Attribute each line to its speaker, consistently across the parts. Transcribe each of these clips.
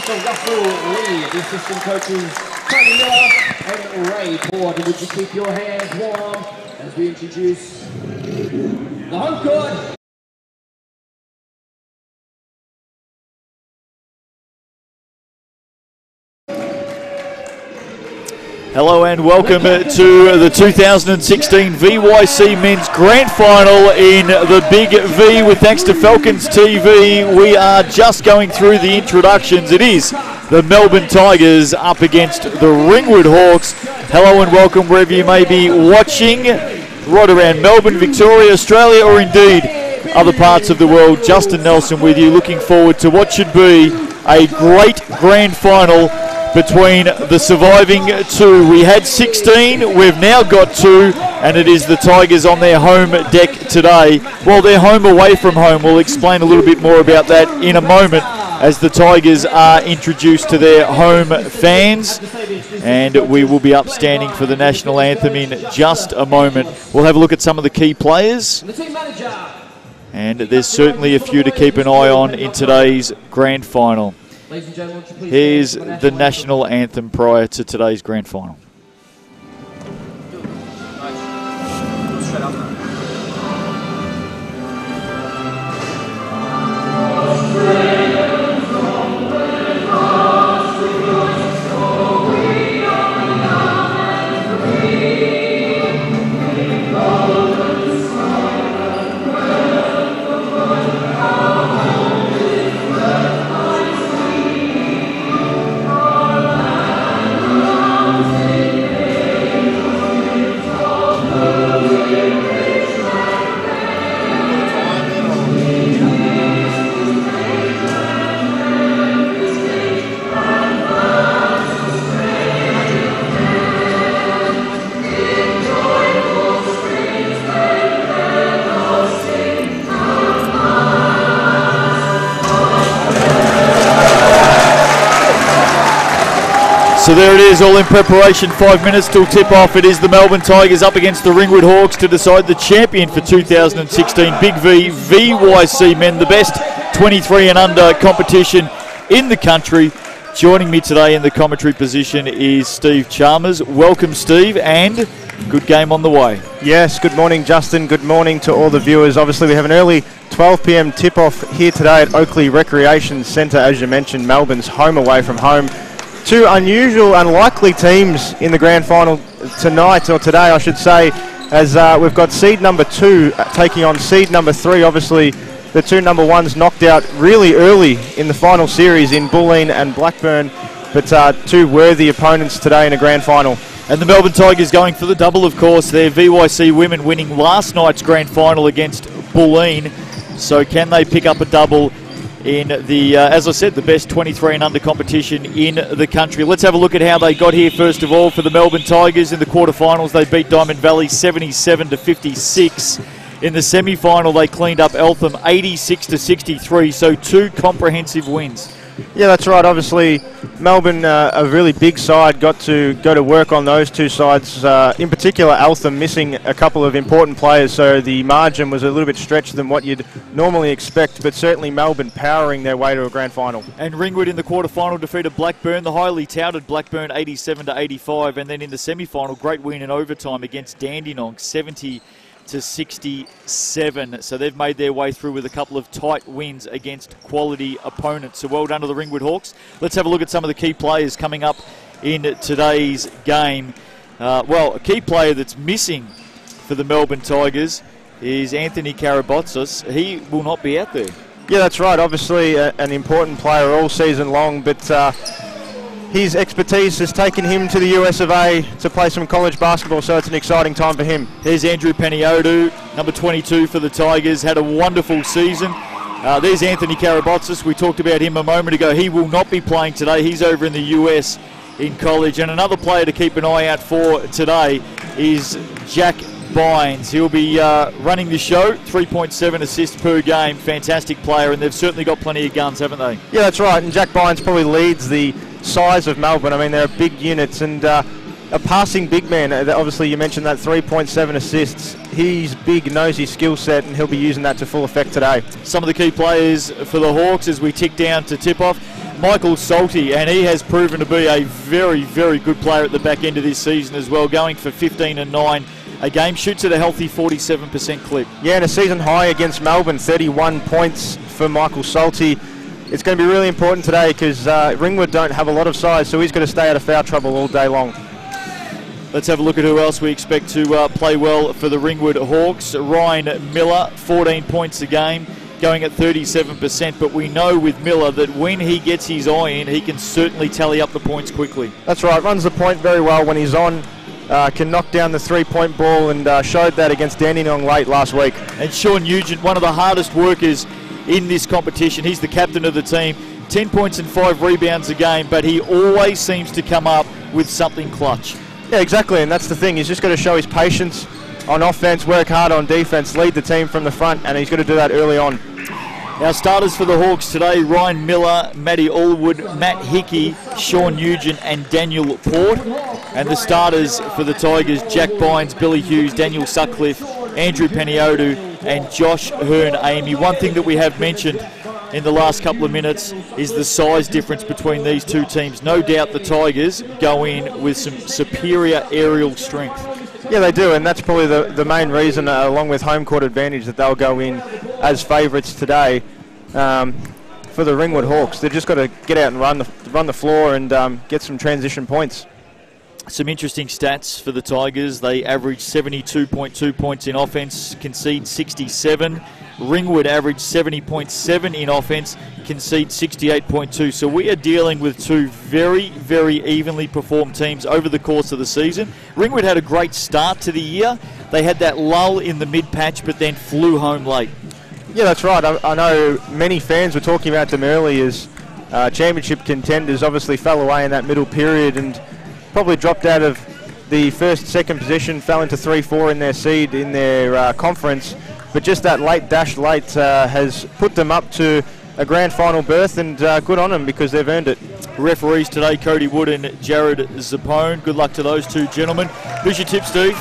Speaker 1: Mr. Russell Lee, the assistant coaches Tony Miller and Ray Porter. Would you keep your hands warm as we introduce the home court?
Speaker 2: Hello and welcome to the 2016 VYC Men's Grand Final in the Big V with thanks to Falcons TV. We are just going through the introductions. It is the Melbourne Tigers up against the Ringwood Hawks. Hello and welcome wherever you may be watching, right around Melbourne, Victoria, Australia, or indeed other parts of the world. Justin Nelson with you, looking forward to what should be a great grand final between the surviving two. We had 16, we've now got 2, and it is the Tigers on their home deck today. Well, they're home away from home. We'll explain a little bit more about that in a moment as the Tigers are introduced to their home fans, and we will be upstanding for the national anthem in just a moment. We'll have a look at some of the key players, and there's certainly a few to keep an eye on in today's grand final. Here's the national anthem prior to today's grand final. So there it is, all in preparation, 5 minutes till tip-off. It is the Melbourne Tigers up against the Ringwood Hawks to decide the champion for 2016 Big V VYC Men, the best 23 and under competition in the country. Joining me today in the commentary position is Steve Chalmers. Welcome, Steve, and good game on the way.
Speaker 3: Yes, good morning, Justin. Good morning to all the viewers. Obviously, we have an early 12 p.m. tip-off here today at Oakley Recreation Centre, as you mentioned, Melbourne's home away from home. Two unusual, unlikely teams in the grand final tonight, or today I should say, as we've got seed number 2 taking on seed number 3. Obviously, the two number 1s knocked out really early in the final series in Bulleen and Blackburn, but two worthy opponents today in a grand final.
Speaker 2: And the Melbourne Tigers going for the double, of course. Their VYC women winning last night's grand final against Bulleen. So can they pick up a double in the, as I said, the best 23 and under competition in the country? Let's have a look at how they got here first of all. For the Melbourne Tigers in the quarterfinals, they beat Diamond Valley 77-56. In the semi-final, they cleaned up Eltham 86-63, so 2 comprehensive wins.
Speaker 3: Yeah, that's right. Obviously, Melbourne, a really big side, got to go to work on those two sides. In particular, Eltham missing a couple of important players, so the margin was a little bit stretched than what you'd normally expect, but certainly Melbourne powering their way to a grand final. And
Speaker 2: Ringwood in the quarterfinal defeated Blackburn, the highly touted Blackburn 87-85, and then in the semi-final, great win in overtime against Dandenong 70-67. So they've made their way through with a couple of tight wins against quality opponents. So well done to the Ringwood Hawks. Let's have a look at some of the key players coming up in today's game. Well, a key player that's missing for the Melbourne Tigers is Anthony Karabotsos. He will not be out there.
Speaker 3: Yeah, that's right. Obviously an important player all season long, but his expertise has taken him to the US of A to play some college basketball, so it's an exciting time for him.
Speaker 2: There's Andrew Peniodu, number 22 for the Tigers, had a wonderful season. There's Anthony Karabotsos. We talked about him a moment ago. He will not be playing today. He's over in the US in college. And another player to keep an eye out for today is Jack Bynes. He'll be running the show, 3.7 assists per game. Fantastic player, and they've certainly got plenty of guns, haven't they? Yeah,
Speaker 3: that's right. And Jack Bynes probably leads the size of Melbourne. I mean, they're big units, and a passing big man. Obviously, you mentioned that 3.7 assists. He's big, knows his skill set, and he'll be using that to full effect today.
Speaker 2: Some of the key players for the Hawks as we tick down to tip-off. Michael Salty, and he has proven to be a very, very good player at the back end of this season as well, going for 15 and 9 a game, shoots at a healthy 47% clip.
Speaker 3: Yeah, and a season high against Melbourne, 31 points for Michael Salty. It's going to be really important today because Ringwood don't have a lot of size, so he's going to stay out of foul trouble all day long.
Speaker 2: Let's have a look at who else we expect to play well for the Ringwood Hawks. Ryan Miller, 14 points a game, going at 37%, but we know with Miller that when he gets his eye in, he can certainly tally up the points quickly.
Speaker 3: That's right, runs the point very well when he's on, can knock down the three-point ball, and showed that against Dandenong late last week.
Speaker 2: And Sean Nugent, one of the hardest workers in this competition. He's the captain of the team, 10 points and 5 rebounds a game, but he always seems to come up with something clutch.
Speaker 3: Yeah, exactly, and that's the thing. He's just got to show his patience on offense, work hard on defense, lead the team from the front, and he's got to do that early on.
Speaker 2: Our starters for the Hawks today: Ryan Miller, Matty Allwood, Matt Hickey, Sean Nugent and Daniel Port. And the starters for the Tigers: Jack Bynes, Billy Hughes, Daniel Sutcliffe, Andrew Peniodu and Josh Hearn-Amy. One thing that we have mentioned in the last couple of minutes is the size difference between these two teams. No doubt the Tigers go in with some superior aerial strength.
Speaker 3: Yeah, they do, and that's probably the main reason, along with home court advantage, that they'll go in as favourites today for the Ringwood Hawks. They've just got to get out and run the floor and get some transition points.
Speaker 2: Some interesting stats for the Tigers. They average 72.2 points in offence, concede 67. Ringwood average 70.7 in offence, concede 68.2. So we are dealing with two very, very evenly performed teams over the course of the season. Ringwood had a great start to the year. They had that lull in the mid-patch, but then flew home late.
Speaker 3: Yeah, that's right. I know many fans were talking about them early as championship contenders. Obviously fell away in that middle period and probably dropped out of the first, second position, fell into 3-4 in their seed in their conference. But just that late dash has put them up to a grand final berth, and good on them because they've earned it.
Speaker 2: Referees today: Cody Wood and Jared Zappone. Good luck to those two gentlemen. Who's your tip, Steve?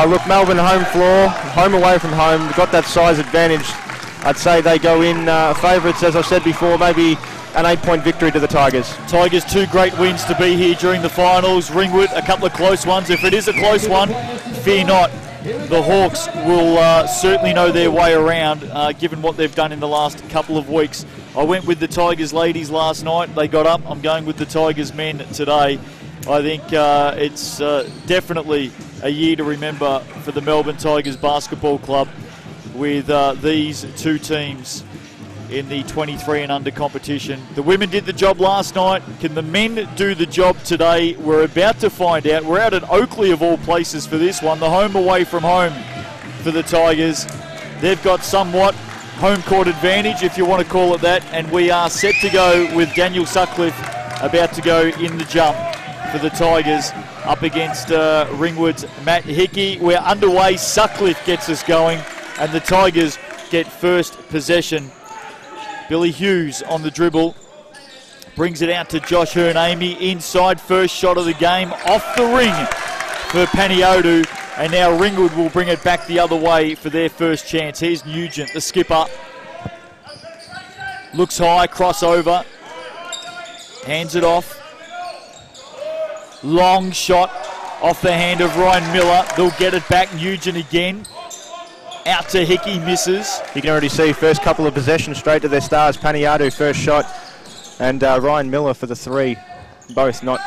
Speaker 3: Look, Melbourne home floor, home away from home. They've got that size advantage. I'd say they go in favourites, as I said before, maybe an 8-point victory to the Tigers.
Speaker 2: Tigers, 2 great wins to be here during the finals. Ringwood, a couple of close ones. If it is a close one, fear not. The Hawks will certainly know their way around, given what they've done in the last couple of weeks. I went with the Tigers ladies last night. They got up. I'm going with the Tigers men today. I think it's definitely a year to remember for the Melbourne Tigers Basketball Club with these two teams in the 23 and under competition. The women did the job last night. Can the men do the job today? We're about to find out. We're out at Oakley of all places for this one, the home away from home for the Tigers. They've got somewhat home court advantage, if you want to call it that, and we are set to go with Daniel Sutcliffe about to go in the jump for the Tigers up against Ringwood's Matt Hickey. We're underway. Sutcliffe gets us going and the Tigers get first possession. Billy Hughes on the dribble, brings it out to Josh Hearn-Amy, inside, first shot of the game, off the ring for Peniodu, and now Ringwood will bring it back the other way for their first chance. Here's Nugent, the skipper, looks high, crossover, hands it off, long shot off the hand of Ryan Miller, they'll get it back, Nugent again. Out to Hickey, misses.
Speaker 3: You can already see first couple of possessions straight to their stars. Peniodu first shot and Ryan Miller for the 3. Both not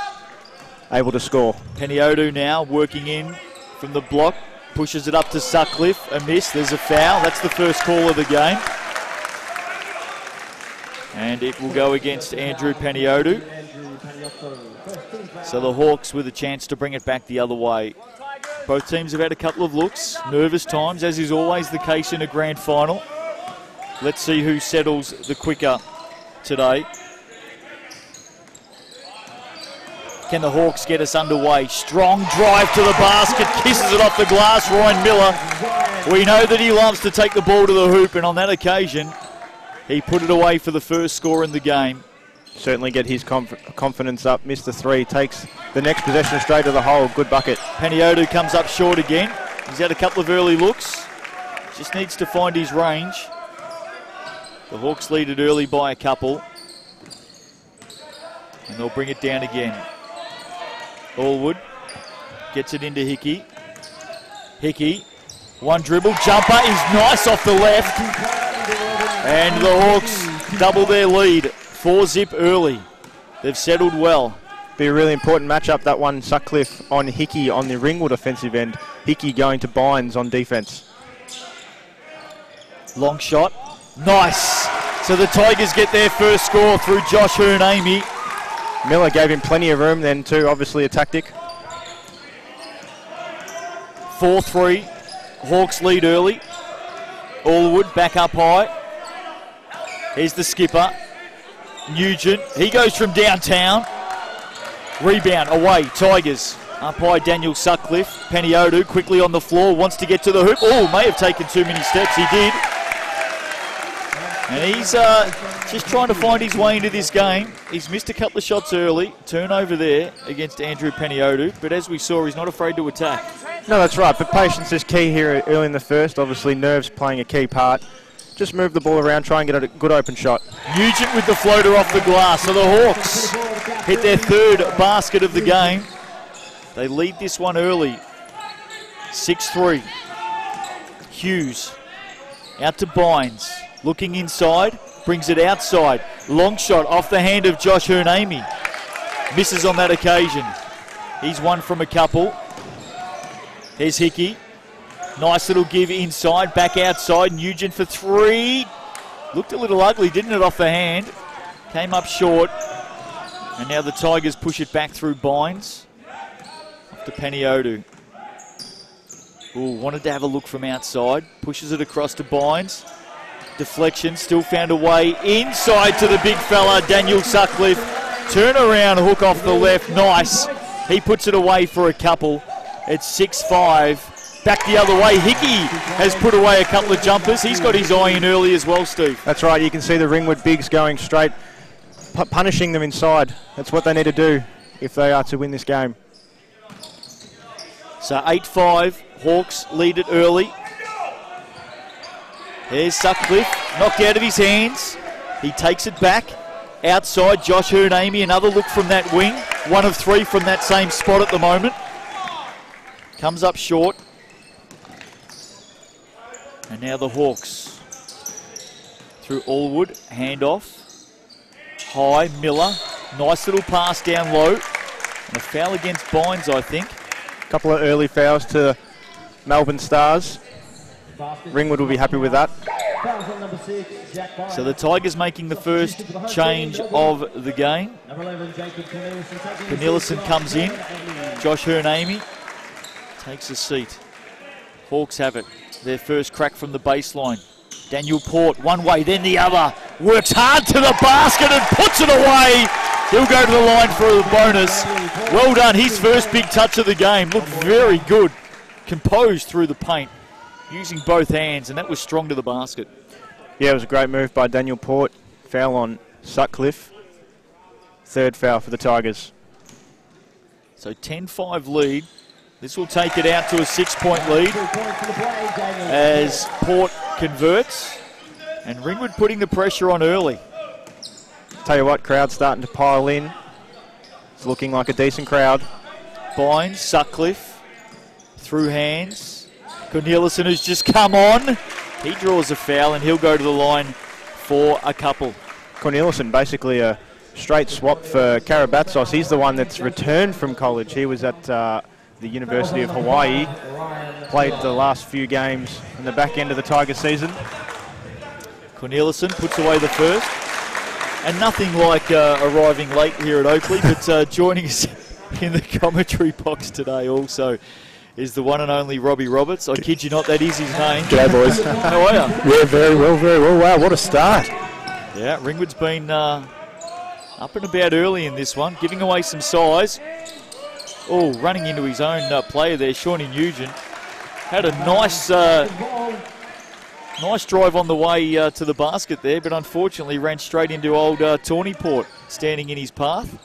Speaker 3: able to score.
Speaker 2: Peniodu now working in from the block. Pushes it up to Sutcliffe. A miss. There's a foul. That's the first call of the game. And it will go against Andrew Peniodu. So the Hawks with a chance to bring it back the other way. Both teams have had a couple of looks, nervous times, as is always the case in a grand final. Let's see who settles the quicker today. Can the Hawks get us underway? Strong drive to the basket, kisses it off the glass, Ryan Miller. We know that he loves to take the ball to the hoop, and on that occasion, he put it away for the first score in the game.
Speaker 3: Certainly get his confidence up, missed the 3, takes the next possession straight to the hole, good bucket.
Speaker 2: Peniodu comes up short again. He's had a couple of early looks, just needs to find his range. The Hawks lead it early by a couple. And they'll bring it down again. Allwood gets it into Hickey. Hickey, one dribble, jumper is nice off the left. And the Hawks double their lead. 4-zip early. They've settled well.
Speaker 3: Be a really important matchup, that one. Sutcliffe on Hickey on the Ringwood offensive end. Hickey going to Bynes on defence.
Speaker 2: Long shot. Nice. So the Tigers get their first score through Josh Hurnamy.
Speaker 3: Miller gave him plenty of room then too, obviously a tactic.
Speaker 2: 4-3. Hawks lead early. Allwood back up high. Here's the skipper. Nugent. He goes from downtown. Rebound away. Tigers. Up high, Daniel Sutcliffe. Peniodu quickly on the floor. Wants to get to the hoop. Oh, may have taken too many steps. He did. And he's just trying to find his way into this game. He's missed a couple of shots early. Turnover there against Andrew Peniodu. But as we saw, he's not afraid to attack.
Speaker 3: No, that's right. But patience is key here early in the first. Obviously, nerves playing a key part. Just move the ball around, try and get a good open shot.
Speaker 2: Nugent with the floater off the glass. So the Hawks hit their third basket of the game. They lead this one early. 6-3. Hughes out to Bynes. Looking inside, brings it outside. Long shot off the hand of Josh Hurnamy. Misses on that occasion. He's one from a couple. There's Hickey. Nice little give inside, back outside. Nugent for three. Looked a little ugly, didn't it, off the hand? Came up short. And now the Tigers push it back through Bynes. Off to Peniodu. Ooh, wanted to have a look from outside. Pushes it across to Bynes. Deflection, still found a way inside to the big fella, Daniel Sutcliffe. Turn around, hook off the left, nice. He puts it away for a couple. It's 6-5. Back the other way, Hickey has put away a couple of jumpers. He's got his eye in early as well, Steve.
Speaker 3: That's right, you can see the Ringwood bigs going straight, punishing them inside. That's what they need to do if they are to win this game.
Speaker 2: So 8-5, Hawks lead it early. There's Sutcliffe, knocked out of his hands. He takes it back. Outside, Josh Hurnamy, another look from that wing. 1 of 3 from that same spot at the moment. Comes up short. And now the Hawks. Through Allwood, handoff. High, Miller. Nice little pass down low. And a foul against Bynes, I think.
Speaker 3: A couple of early fouls to Melbourne Stars. Ringwood will be happy with that.
Speaker 2: So the Tigers making the first change of the game. Cornelison comes in. Josh Hurnamy takes a seat. Hawks have it. Their first crack from the baseline. Daniel Port, one way, then the other. Works hard to the basket and puts it away. He'll go to the line for a bonus. Well done. His first big touch of the game. Looked very good. Composed through the paint. Using both hands, and that was strong to the basket.
Speaker 3: Yeah, it was a great move by Daniel Port. Foul on Sutcliffe. Third foul for the Tigers.
Speaker 2: So 10-5 lead. This will take it out to a 6-point lead as Port converts. And Ringwood putting the pressure on early.
Speaker 3: Tell you what, crowd starting to pile in. It's looking like a decent crowd.
Speaker 2: Bynes, Sutcliffe, through hands. Cornelison, who's just come on. He draws a foul and he'll go to the line for a couple.
Speaker 3: Cornelison, basically a straight swap for Karabatsos. He's the one that's returned from college. He was at the University of Hawaii. Played the last few games in the back end of the Tiger season.
Speaker 2: Cornelison puts away the first. And nothing like arriving late here at Oakley, but joining us in the commentary box today also is the one and only Robbie Roberts. I kid you not, that is his name.
Speaker 4: G'day, boys.
Speaker 2: How are you?
Speaker 4: Yeah, very well, very well. Wow, what a start.
Speaker 2: Yeah, Ringwood's been up and about early in this one, giving away some size. Oh, running into his own player there, Shawnee Nugent. Had a nice nice drive on the way to the basket there, but unfortunately ran straight into old Tawny Port standing in his path,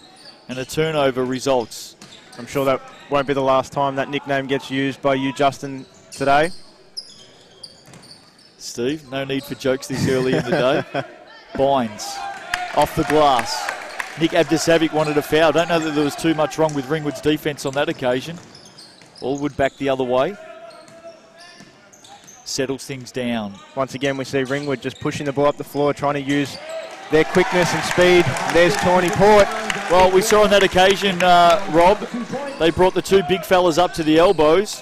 Speaker 2: and a turnover results.
Speaker 3: I'm sure that won't be the last time that nickname gets used by you, Justin, today.
Speaker 2: Steve, no need for jokes this early in the day. Bynes off the glass. Nick Abdisavic wanted a foul. Don't know that there was too much wrong with Ringwood's defence on that occasion. Allwood back the other way. Settles things down.
Speaker 3: Once again, we see Ringwood just pushing the ball up the floor, trying to use their quickness and speed. There's Tawny Port.
Speaker 2: Well, we saw on that occasion, Rob, they brought the two big fellas up to the elbows.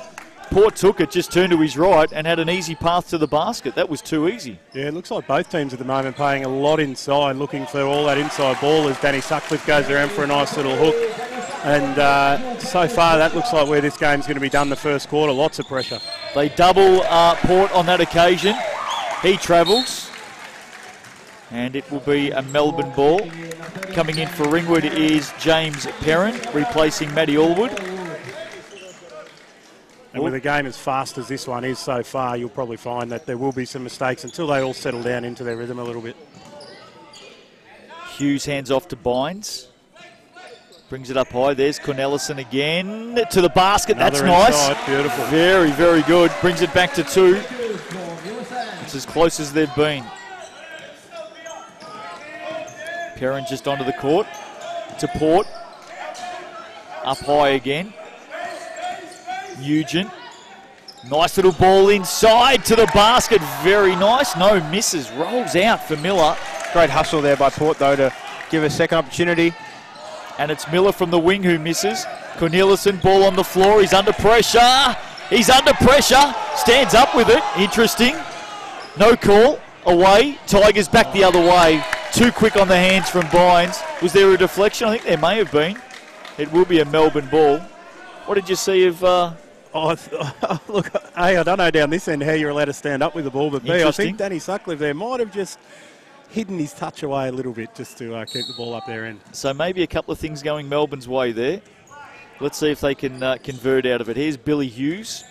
Speaker 2: Port took it, just turned to his right and had an easy path to the basket. That was too easy.
Speaker 4: Yeah, it looks like both teams at the moment playing a lot inside, looking for all that inside ball as Danny Sutcliffe goes around for a nice little hook. And so far, that looks like where this game's going to be done the first quarter. Lots of pressure.
Speaker 2: They double Port on that occasion. He travels. And it will be a Melbourne ball. Coming in for Ringwood is James Perrin, replacing Matty Allwood.
Speaker 4: And with a game as fast as this one is so far, you'll probably find that there will be some mistakes until they all settle down into their rhythm a little bit.
Speaker 2: Hughes hands off to Bynes. Brings it up high. There's Cornelison again to the basket.
Speaker 4: Another
Speaker 2: That's
Speaker 4: inside.
Speaker 2: Nice.
Speaker 4: Beautiful.
Speaker 2: Very, very good. Brings it back to 2. It's as close as they've been. Perrin just onto the court. To Port. Up high again. Nugent. Nice little ball inside to the basket. Very nice. No misses. Rolls out for Miller.
Speaker 3: Great hustle there by Port, though, to give a second opportunity.
Speaker 2: And it's Miller from the wing who misses. Cornelison, ball on the floor. He's under pressure. He's under pressure. Stands up with it. Interesting. No call. Away. Tigers back the other way. Too quick on the hands from Bynes. Was there a deflection? I think there may have been. It will be a Melbourne ball. What did you see of...
Speaker 4: Look, A, I don't know down this end how you're allowed to stand up with the ball, but B, I think Danny Sutcliffe there might have just hidden his touch away a little bit just to keep the ball up their end.
Speaker 2: So maybe a couple of things going Melbourne's way there. Let's see if they can convert out of it. Here's Billy Hughes.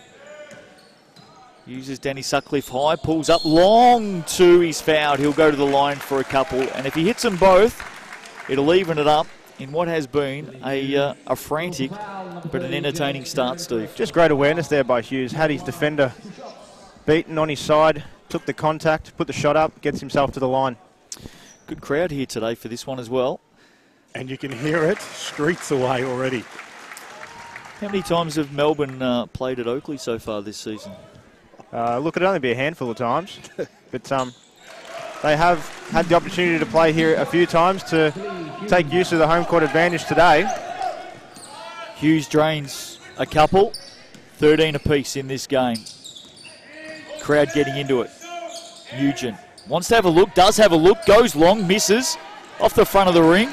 Speaker 2: Uses Danny Sutcliffe high, pulls up long to his foul. He'll go to the line for a couple, and if he hits them both, it'll even it up in what has been a frantic but an entertaining start, Steve.
Speaker 3: Just great awareness there by Hughes. Had his defender beaten on his side, took the contact, put the shot up, gets himself to the line.
Speaker 2: Good crowd here today for this one as well.
Speaker 4: And you can hear it streets away already.
Speaker 2: How many times have Melbourne played at Oakley so far this season?
Speaker 3: Look, it'd only be a handful of times, but they have had the opportunity to play here a few times to take use of the home court advantage today.
Speaker 2: Hughes drains a couple, 13 apiece in this game. Crowd getting into it. Nugent wants to have a look, does have a look, goes long, misses off the front of the ring.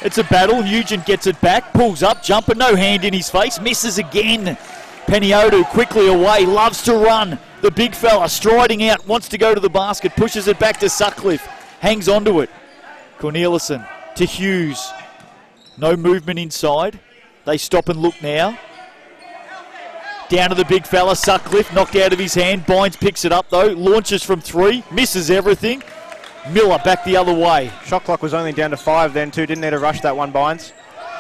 Speaker 2: It's a battle. Nugent gets it back, pulls up, jumper, no hand in his face, misses again. Peniodu quickly away, loves to run. The big fella striding out, wants to go to the basket, pushes it back to Sutcliffe, hangs onto it. Cornelison to Hughes. No movement inside. They stop and look now. Down to the big fella, Sutcliffe, knocked out of his hand. Bynes picks it up though, launches from 3, misses everything. Miller back the other way.
Speaker 3: Shot clock was only down to 5 then too, didn't need to rush that one, Bynes.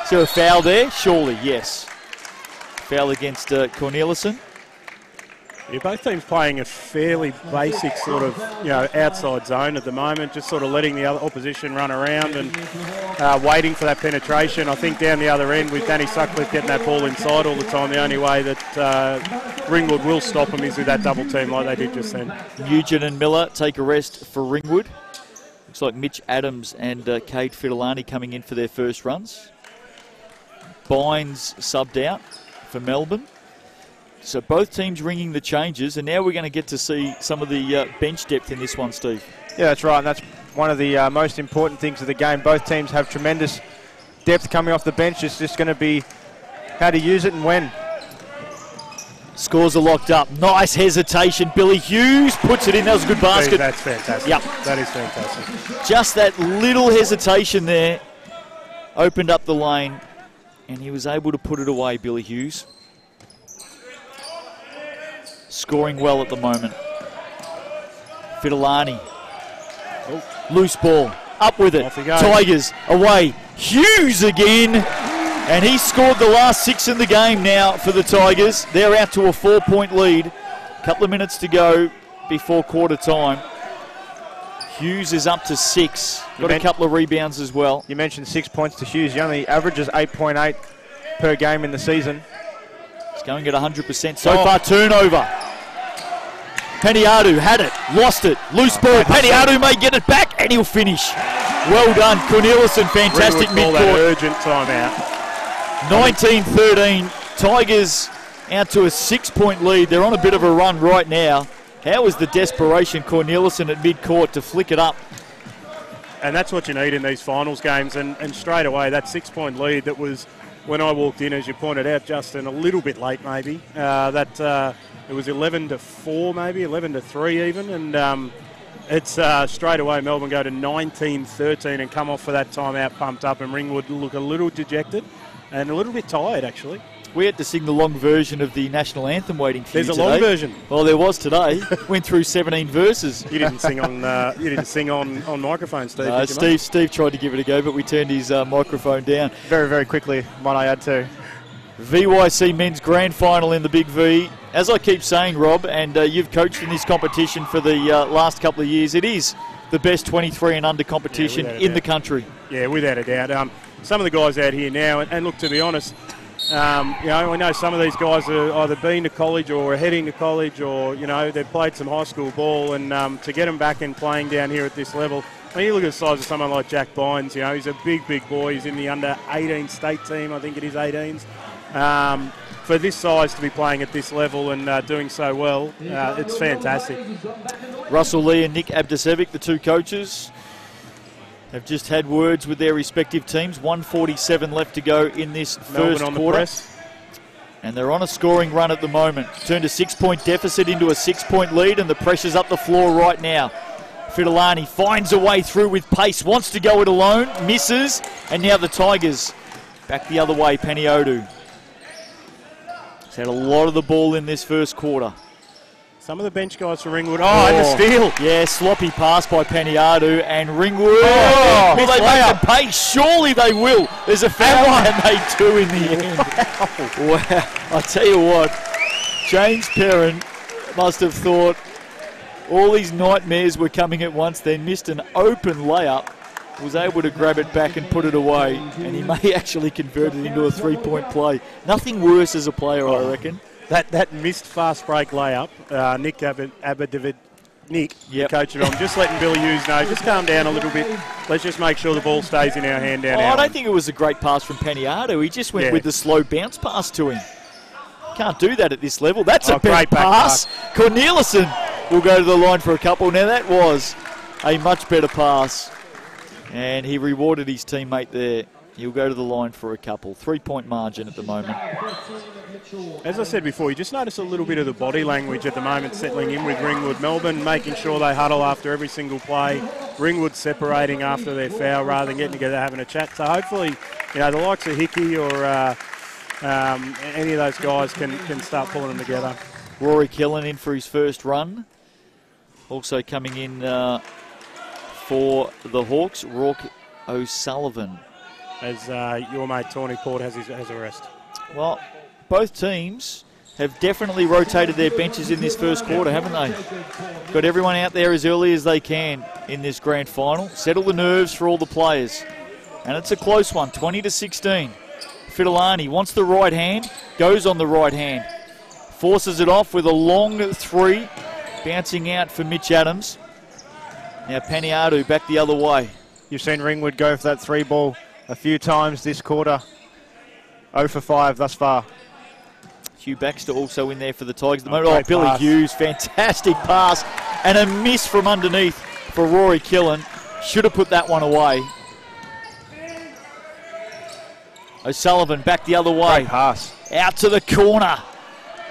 Speaker 2: Is there a foul there? Surely, yes. Foul against Cornelison.
Speaker 4: Yeah, both teams playing a fairly basic sort of, outside zone at the moment, just sort of letting the other opposition run around and waiting for that penetration. I think down the other end with Danny Sutcliffe getting that ball inside all the time, the only way that Ringwood will stop him is with that double team like they did just then.
Speaker 2: Nugent and Miller take a rest for Ringwood. Looks like Mitch Adams and Cade Fidelani coming in for their first runs. Bynes subbed out for Melbourne. So both teams ringing the changes, and now we're going to get to see some of the bench depth in this one, Steve.
Speaker 3: Yeah, that's right, and that's one of the most important things of the game. Both teams have tremendous depth coming off the bench. It's just going to be how to use it and when.
Speaker 2: Scores are locked up. Nice hesitation. Billy Hughes puts it in. That was a good basket.
Speaker 4: That's fantastic.
Speaker 2: Yep.
Speaker 4: That is fantastic.
Speaker 2: Just that little hesitation there opened up the lane, and he was able to put it away, Billy Hughes. Scoring well at the moment. Fidelani. Oh. Loose ball. Up with it.
Speaker 4: Off he goes.
Speaker 2: Tigers away. Hughes again. And he scored the last 6 in the game now for the Tigers. They're out to a 4-point lead. Couple of minutes to go before quarter time. Hughes is up to 6. Got a couple of rebounds as well.
Speaker 3: You mentioned 6 points to Hughes. He only averages 8.8 per game in the season.
Speaker 2: He's going at 100% so far. Turnover. Peniadu had it, lost it, loose ball. Peniadu may get it back, and he'll finish. Well done, Cornelissen. Fantastic midcourt.
Speaker 4: Urgent timeout.
Speaker 2: 19-13. Tigers out to a 6-point lead. They're on a bit of a run right now. How is the desperation, Cornelissen at midcourt, to flick it up?
Speaker 4: And that's what you need in these finals games. And straight away, that 6-point lead that was, when I walked in, as you pointed out, Justin, a little bit late maybe. It was 11-4 maybe, 11-3 even. And it's straight away Melbourne go to 19-13 and come off for that timeout pumped up. And Ringwood look a little dejected and a little bit tired, actually.
Speaker 2: We had to sing the long version of the national anthem waiting for you today.
Speaker 4: There's a long version.
Speaker 2: Well, there was today. Went through 17 verses.
Speaker 4: You didn't sing on. You didn't sing on microphone, Steve.
Speaker 2: Steve tried to give it a go, but we turned his microphone down.
Speaker 3: Very, very quickly, might I add too.
Speaker 2: VYC men's grand final in the Big V. As I keep saying, Rob, and you've coached in this competition for the last couple of years, it is the best 23 and under competition in the country.
Speaker 4: Yeah, without a doubt. Some of the guys out here now, and look, to be honest. I know some of these guys are either been to college or are heading to college, or they've played some high school ball, and to get them back and playing down here at this level. I mean, you look at the size of someone like Jack Bynes. He's a big boy. He's in the under 18 state team. I think it is 18s. For this size to be playing at this level and doing so well, it's fantastic.
Speaker 2: Russell Lee and Nick Abdicevic, the two coaches, have just had words with their respective teams. 1:47 left to go in this first quarter. And they're on a scoring run at the moment. Turned a 6-point deficit into a 6-point lead, and the pressure's up the floor right now. Fidilani finds a way through with pace, wants to go it alone, misses, and now the Tigers back the other way. Peniadu. He's had a lot of the ball in this first quarter.
Speaker 4: Some of the bench guys for Ringwood. And the steal.
Speaker 2: Yeah, sloppy pass by Peniadu, and Ringwood.
Speaker 4: Will
Speaker 2: they make the pace? Surely they will. There's a foul, and they do in the end. Wow. I tell you what, James Perrin must have thought all these nightmares were coming at once, then missed an open layup, was able to grab it back and put it away, and he may actually convert it into a 3-point play. Nothing worse as a player, I reckon.
Speaker 4: That missed fast break layup, Nick Abadivid, the coach at home, just letting Billy Hughes know, just calm down a little bit. Let's just make sure the ball stays in our hand down.
Speaker 2: I don't think it was a great pass from Peniadu. He just went with the slow bounce pass to him. Can't do that at this level. That's a great pass. Cornelissen will go to the line for a couple. Now that was a much better pass, and he rewarded his teammate there. He'll go to the line for a couple. 3-point margin at the moment.
Speaker 4: As I said before, you just notice a little bit of the body language at the moment settling in with Ringwood. Melbourne making sure they huddle after every single play. Ringwood separating after their foul rather than getting together having a chat. So hopefully, the likes of Hickey or any of those guys can start pulling them together.
Speaker 2: Rory Killen in for his first run. Also coming in for the Hawks, Rourke O'Sullivan.
Speaker 4: As your mate Tawny Port has a rest.
Speaker 2: Well, both teams have definitely rotated their benches in this first quarter, haven't they? Got everyone out there as early as they can in this grand final. Settle the nerves for all the players. And it's a close one, 20-16. Fidilani wants the right hand, goes on the right hand. Forces it off with a long 3, bouncing out for Mitch Adams. Now Peniadu back the other way.
Speaker 3: You've seen Ringwood go for that 3 ball a few times this quarter. 0 for 5 thus far.
Speaker 2: Hugh Baxter also in there for the Tigers. Billy Hughes, fantastic pass. And a miss from underneath for Rory Killen. Should have put that one away. O'Sullivan back the other way.
Speaker 3: Great pass.
Speaker 2: Out to the corner.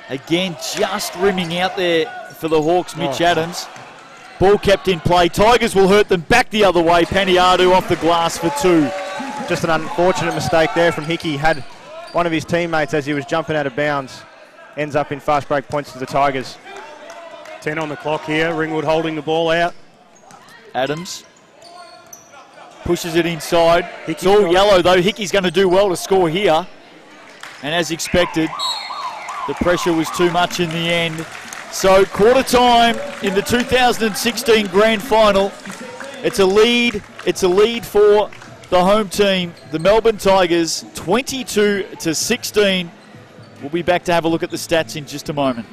Speaker 2: Again, just rimming out there for the Hawks, Mitch Adams. Ball kept in play. Tigers will hurt them back the other way. Peniadu off the glass for 2.
Speaker 3: Just an unfortunate mistake there from Hickey. Had one of his teammates as he was jumping out of bounds. Ends up in fast break points to the Tigers.
Speaker 4: 10 on the clock here. Ringwood holding the ball out.
Speaker 2: Adams pushes it inside. It's all yellow though. Hickey's going to do well to score here. And as expected, the pressure was too much in the end. So quarter time in the 2016 grand final. It's a lead. It's a lead for the home team, the Melbourne Tigers, 22-16. We'll be back to have a look at the stats in just a moment.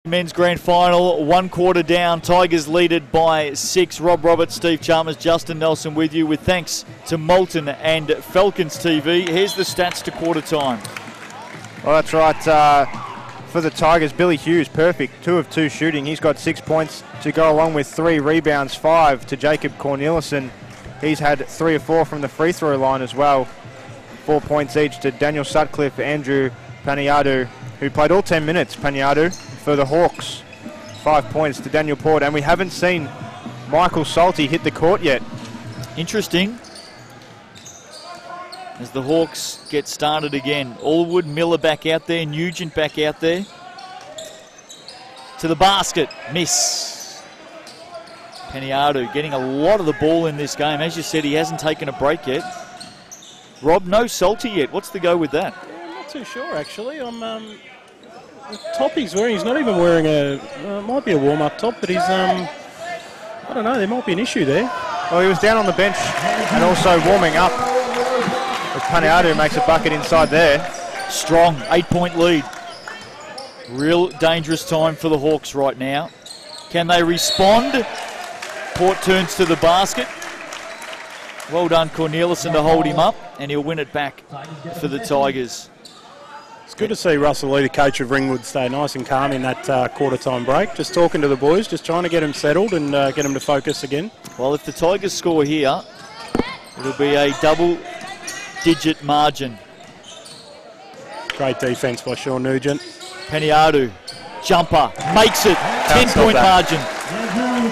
Speaker 2: Men's grand final, 1 quarter down. Tigers leaded by 6. Rob Roberts, Steve Chalmers, Justin Nelson with you, with thanks to Moulton and Falcons TV. Here's the stats to quarter time.
Speaker 3: Well, that's right. For the Tigers, Billy Hughes, perfect. 2 of 2 shooting. He's got 6 points to go along with 3 rebounds, 5 to Jacob Cornelissen. He's had 3 or 4 from the free throw line as well. 4 points each to Daniel Sutcliffe, Andrew Paniadu, who played all 10 minutes, Paniadu, for the Hawks. 5 points to Daniel Port, and we haven't seen Michael Salty hit the court yet.
Speaker 2: Interesting. As the Hawks get started again. Allwood, Miller back out there, Nugent back out there. To the basket, miss. Paniadu getting a lot of the ball in this game. As you said, he hasn't taken a break yet. Rob, no Salty yet. What's the go with that?
Speaker 4: Yeah, I'm not too sure, actually. The top he's wearing, he's not even wearing a, might be a warm-up top, but he's, I don't know, there might be an issue there.
Speaker 3: Well, he was down on the bench and also warming up. As Paniadu makes a bucket inside there.
Speaker 2: Strong, 8-point lead. Real dangerous time for the Hawks right now. Can they respond? Port turns to the basket. Well done, Cornelissen, to hold him up, and he'll win it back for the Tigers.
Speaker 4: It's good to see Russell Lee, the coach of Ringwood, stay nice and calm in that quarter-time break. Just talking to the boys, just trying to get them settled and get them to focus again.
Speaker 2: Well, if the Tigers score here, it'll be a double-digit margin.
Speaker 4: Great defence by Sean Nugent.
Speaker 2: Paniadu, jumper, makes it, 10-point margin.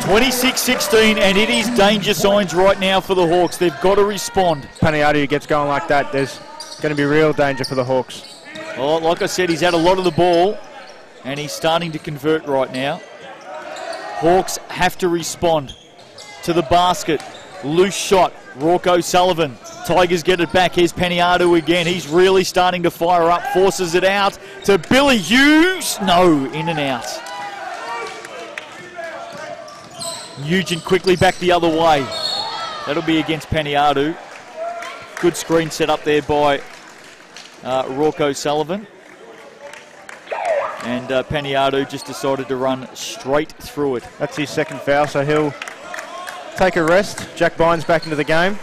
Speaker 2: 26-16, and it is danger signs right now for the Hawks. They've got to respond.
Speaker 3: Paniadu gets going like that, there's going to be real danger for the Hawks.
Speaker 2: Well, like I said, he's had a lot of the ball, and he's starting to convert right now. Hawks have to respond to the basket. Loose shot, Rocco Sullivan. Tigers get it back. Here's Paniadu again. He's really starting to fire up, forces it out to Billy Hughes. No, in and out. Nugent quickly back the other way. That'll be against Paniadu. Good screen set up there by Rocco Sullivan. And Paniadu just decided to run straight through it.
Speaker 3: That's his second foul, so he'll take a rest. Jack Bynes back into the game.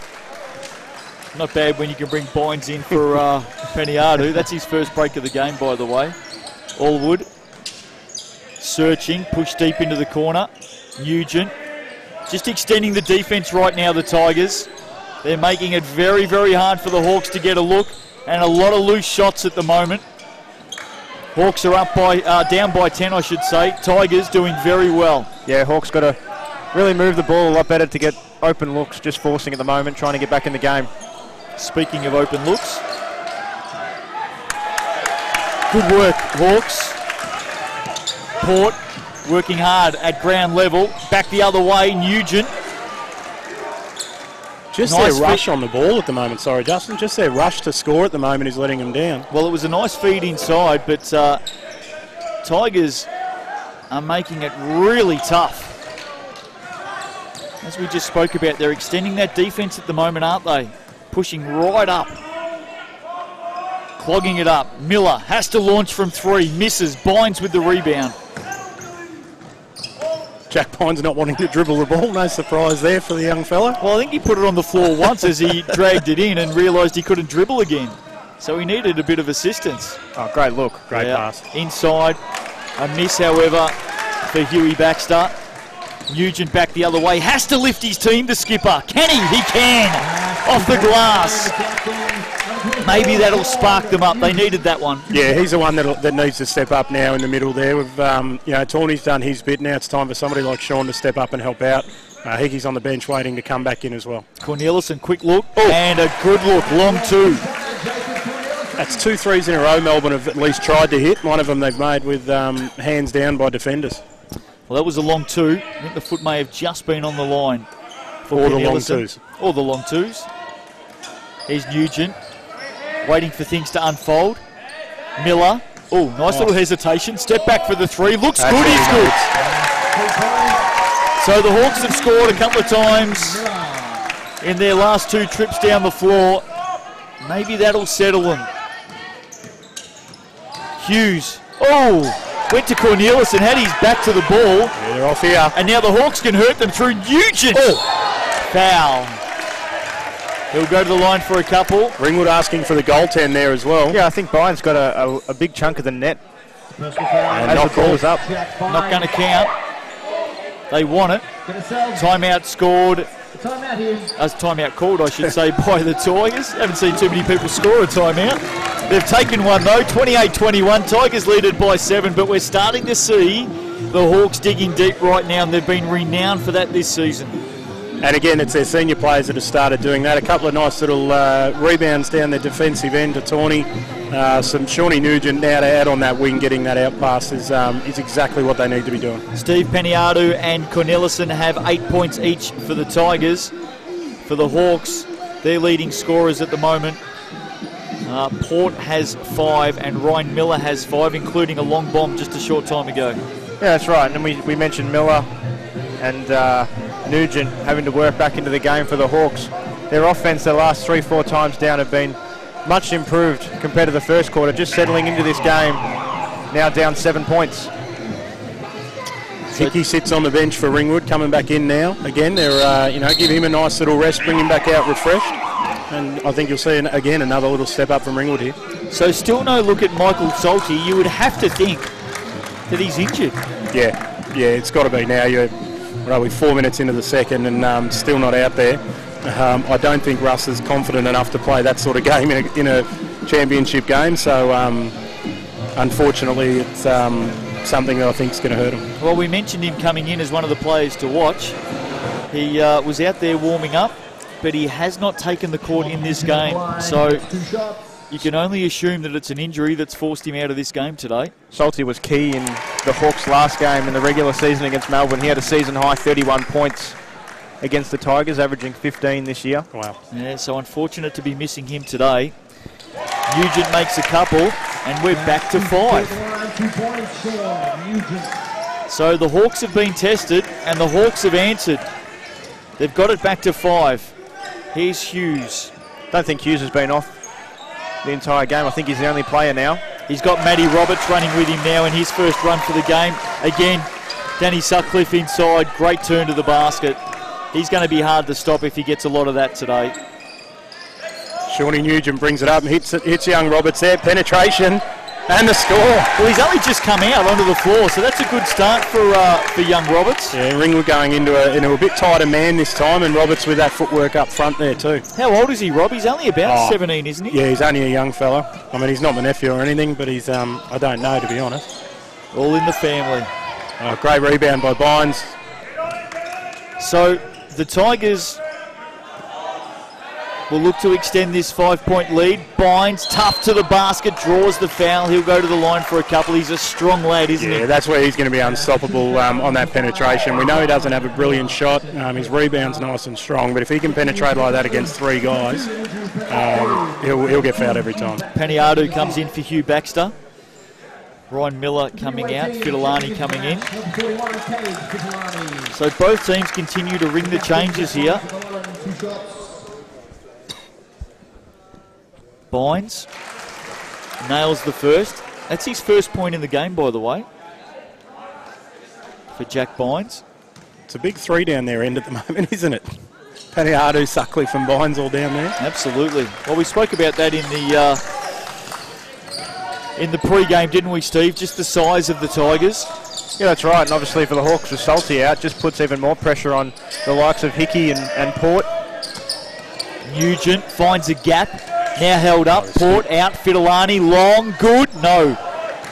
Speaker 2: Not bad when you can bring Bynes in for Paniadu. That's his first break of the game, by the way. Allwood searching, pushed deep into the corner. Nugent just extending the defence right now, the Tigers. They're making it very, very hard for the Hawks to get a look, and a lot of loose shots at the moment. Hawks are up by down by 10, I should say. Tigers doing very well.
Speaker 3: Yeah, Hawks got to really move the ball a lot better to get open looks, just forcing at the moment, trying to get back in the game.
Speaker 2: Speaking of open looks, good work, Hawks. Port working hard at ground level. Back the other way, Nugent.
Speaker 4: Just nice their rush on the ball at the moment, sorry Justin, just their rush to score at the moment is letting them down.
Speaker 2: Well, it was a nice feed inside, but Tigers are making it really tough. As we just spoke about, they're extending that defence at the moment, aren't they? Pushing right up. Clogging it up. Miller has to launch from 3, misses, Bynes with the rebound.
Speaker 4: Jack Bynes not wanting to dribble the ball, no surprise there for the young fella.
Speaker 2: Well, I think he put it on the floor once as he dragged it in and realised he couldn't dribble again. So he needed a bit of assistance.
Speaker 3: Oh, great look.
Speaker 4: Great pass.
Speaker 2: Inside. A miss, however, for Huey Baxter. Nugent back the other way. Has to lift his team, the skipper. Can he? He can. Off the glass. Maybe that'll spark them up. They needed that one.
Speaker 4: Yeah, he's the one that needs to step up now in the middle there. With Tawny's done his bit. Now it's time for somebody like Sean to step up and help out. Hickey's on the bench waiting to come back in as well.
Speaker 2: Cornelissen, quick look. And a good look. Long 2.
Speaker 4: That's 2 threes in a row Melbourne have at least tried to hit. One of them they've made with hands down by defenders.
Speaker 2: Well, that was a long 2. I think the foot may have just been on the line. For
Speaker 4: or the long 2s.
Speaker 2: Or the long 2s. Here's Nugent. Waiting for things to unfold. Miller. Oh, nice little hesitation. Step back for the 3. Looks
Speaker 4: That's
Speaker 2: good. He's good.
Speaker 4: Nice.
Speaker 2: So the Hawks have scored a couple of times in their last 2 trips down the floor. Maybe that'll settle them. Hughes. Oh, went to Cornelissen, had his back to the ball.
Speaker 4: Yeah, they're off here.
Speaker 2: And now the Hawks can hurt them through Nugent. Oh. Foul. He'll go to the line for a couple.
Speaker 4: Ringwood asking for the goaltend there as well.
Speaker 3: Yeah, I think Bynes got a big chunk of the net.
Speaker 4: And
Speaker 3: as the ball was up.
Speaker 2: Not going to count. They want it. Timeout scored. Timeout called, I should say, by the Tigers. Haven't seen too many people score a timeout. They've taken one though, 28-21. Tigers leaded by 7, but we're starting to see the Hawks digging deep right now, and they've been renowned for that this season.
Speaker 4: And again, it's their senior players that have started doing that. A couple of nice little rebounds down the defensive end to Tawny. Some Shawnee Nugent now to add on that wing, getting that out pass is exactly what they need to be doing.
Speaker 2: Steve Peniadu and Cornelissen have 8 points each for the Tigers. For the Hawks, their leading scorers at the moment. Port has 5 and Ryan Miller has 5, including a long bomb just a short time ago.
Speaker 3: Yeah, that's right. And we mentioned Miller and Nugent having to work back into the game for the Hawks. Their offense the last 3-4 times down have been much improved compared to the first quarter, just settling into this game, now down 7 points.
Speaker 4: Hickey sits on the bench for Ringwood, coming back in now. Again, they're give him a nice little rest, bring him back out refreshed, and I think you'll see again another little step up from Ringwood here.
Speaker 2: So still no look at Michael Salty. You would have to think that he's injured.
Speaker 4: Yeah, it's got to be now. We're 4 minutes into the second and still not out there. I don't think Russ is confident enough to play that sort of game in a championship game. So unfortunately, it's something that I think is going to hurt him.
Speaker 2: Well, we mentioned him coming in as one of the players to watch. He was out there warming up, but he has not taken the court in this game. So you can only assume that it's an injury that's forced him out of this game today.
Speaker 3: Salty was key in the Hawks' last game in the regular season against Melbourne. He had a season-high 31 points against the Tigers, averaging 15 this year.
Speaker 4: Wow.
Speaker 2: Yeah, so unfortunate to be missing him today. Nugent makes a couple, and we're back to 5. So the Hawks have been tested, and the Hawks have answered. They've got it back to 5. Here's Hughes.
Speaker 3: Don't think Hughes has been off the entire game. I think he's the only player now.
Speaker 2: He's got Matty Roberts running with him now in his first run for the game. Again, Danny Sutcliffe inside. Great turn to the basket. He's going to be hard to stop if he gets a lot of that today.
Speaker 4: Shawnee Nugent brings it up and hits young Roberts there. Penetration and the score.
Speaker 2: Well, he's only just come out onto the floor, so that's a good start for young Roberts.
Speaker 4: Yeah, Ringwood going into a bit tighter man this time, and Roberts with that footwork up front there too.
Speaker 2: How old is he, Rob? He's only about 17, isn't he?
Speaker 4: Yeah, he's only a young fella. I mean, he's not my nephew or anything, but he's I don't know, to be honest.
Speaker 2: All in the family.
Speaker 4: Great rebound by Bynes.
Speaker 2: So the Tigers will look to extend this 5-point lead. Bynes, tough to the basket, draws the foul. He'll go to the line for a couple. He's a strong lad, isn't he?
Speaker 4: Yeah, that's where he's going to be unstoppable on that penetration. We know he doesn't have a brilliant shot. His rebound's nice and strong, but if he can penetrate like that against 3 guys, he'll get fouled every time.
Speaker 2: Peniadu comes in for Hugh Baxter. Ryan Miller coming out, Fidelani coming in. So both teams continue to ring the changes here. Bynes nails the first. That's his first point in the game, by the way, for Jack Bynes.
Speaker 4: It's a big three down their end at the moment, isn't it? Paniadu, Sutcliffe and Bynes all down there.
Speaker 2: Absolutely. Well, we spoke about that in the pre-game, didn't we, Steve? Just the size of the Tigers.
Speaker 3: Yeah, that's right. And obviously for the Hawks with Salty out, just puts even more pressure on the likes of Hickey and Port.
Speaker 2: Nugent finds a gap. Now held up. Port out. Fidelani. Long. Good. No.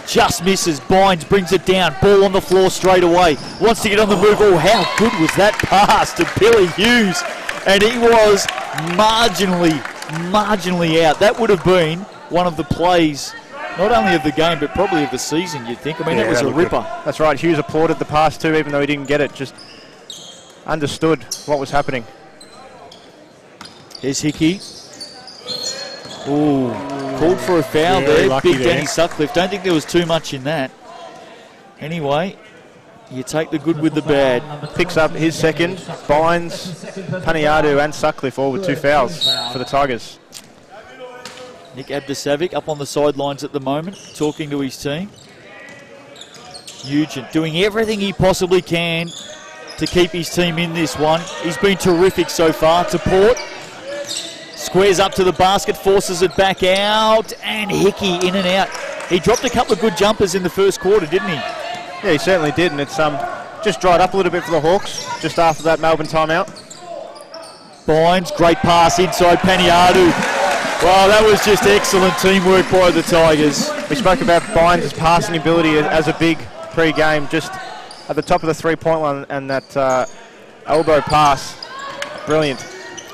Speaker 2: Just misses. Bynes brings it down. Ball on the floor straight away. Wants to get on the move. Oh, how good was that pass to Billy Hughes? And he was marginally out. That would have been one of the plays, not only of the game, but probably of the season, you'd think. I mean, that was a ripper.
Speaker 3: That's right. Hughes applauded the pass too, even though he didn't get it. Just understood what was happening.
Speaker 2: Here's Hickey. Ooh, called for a foul there. Big Danny Sutcliffe. Don't think there was too much in that. Anyway, you take the good with the bad.
Speaker 3: Picks up his second. Bynes, Paniadu and Sutcliffe all with 2 fouls for the Tigers.
Speaker 2: Nick Abdisavic up on the sidelines at the moment, talking to his team. Nugent doing everything he possibly can to keep his team in this one. He's been terrific so far. To Port. Squares up to the basket, forces it back out, and Hickey in and out. He dropped a couple of good jumpers in the first quarter, didn't he?
Speaker 3: Yeah, he certainly did, and it's just dried up a little bit for the Hawks just after that Melbourne timeout.
Speaker 2: Bynes, great pass inside Paniadu. Well, that was just excellent teamwork by the Tigers.
Speaker 3: We spoke about Bynes' passing ability as a big pre-game, just at the top of the three-point line, and that elbow pass, brilliant.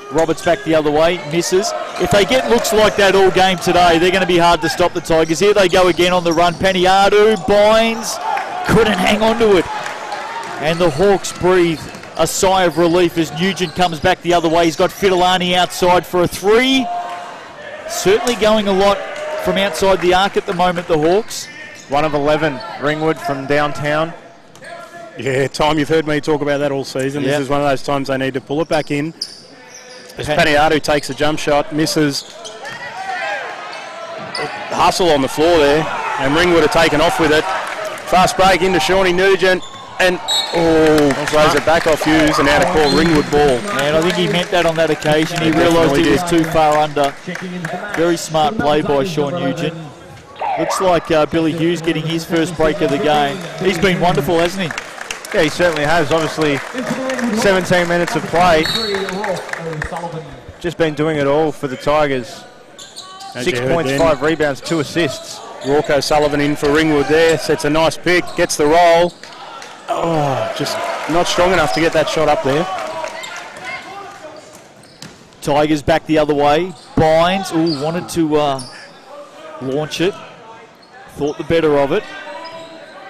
Speaker 2: Roberts back the other way, misses. If they get looks like that all game today, they're going to be hard to stop the Tigers. Here they go again on the run. Paniadu, Bynes, couldn't hang on to it. And the Hawks breathe a sigh of relief as Nugent comes back the other way. He's got Fidelani outside for a three. Certainly going a lot from outside the arc at the moment, the Hawks.
Speaker 3: 1 of 11, Ringwood from downtown.
Speaker 4: Yeah, Tom, you've heard me talk about that all season. This is one of those times they need to pull it back in. As Paniadu takes a jump shot, misses. Hustle on the floor there, and Ringwood have taken off with it. Fast break into Shawnee Nugent, and throws it back off Hughes, and now to call Ringwood ball.
Speaker 2: And I think he meant that on that occasion. He realised he was too far under. Very smart play by Sean Nugent. Looks like Billy Hughes getting his first break of the game. He's been wonderful, hasn't he?
Speaker 3: Yeah, he certainly has. Obviously, 17 minutes of play. Just been doing it all for the Tigers. 6 points, 5 rebounds, 2 assists.
Speaker 4: Rocco Sullivan in for Ringwood there. Sets a nice pick, gets the roll. Oh, just not strong enough to get that shot up there.
Speaker 2: Tigers back the other way. Bynes, wanted to launch it. Thought the better of it.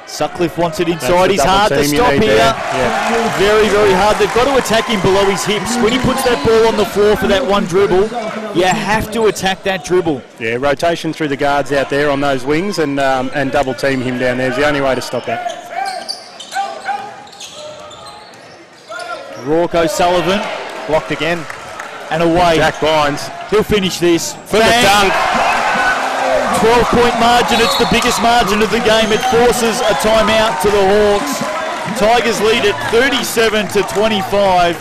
Speaker 2: Sutcliffe wants it inside. He's hard to stop here. Yeah. Very, very hard. They've got to attack him below his hips. When he puts that ball on the floor for that one dribble, you have to attack that dribble.
Speaker 4: Yeah, rotation through the guards out there on those wings and double team him down there is the only way to stop that.
Speaker 2: Rocco Sullivan.
Speaker 3: Blocked again.
Speaker 2: And away.
Speaker 4: Jack Bynes.
Speaker 2: He'll finish this.
Speaker 4: For the dunk.
Speaker 2: 12-point margin. It's the biggest margin of the game. It forces a timeout to the Hawks. Tigers lead it 37-25.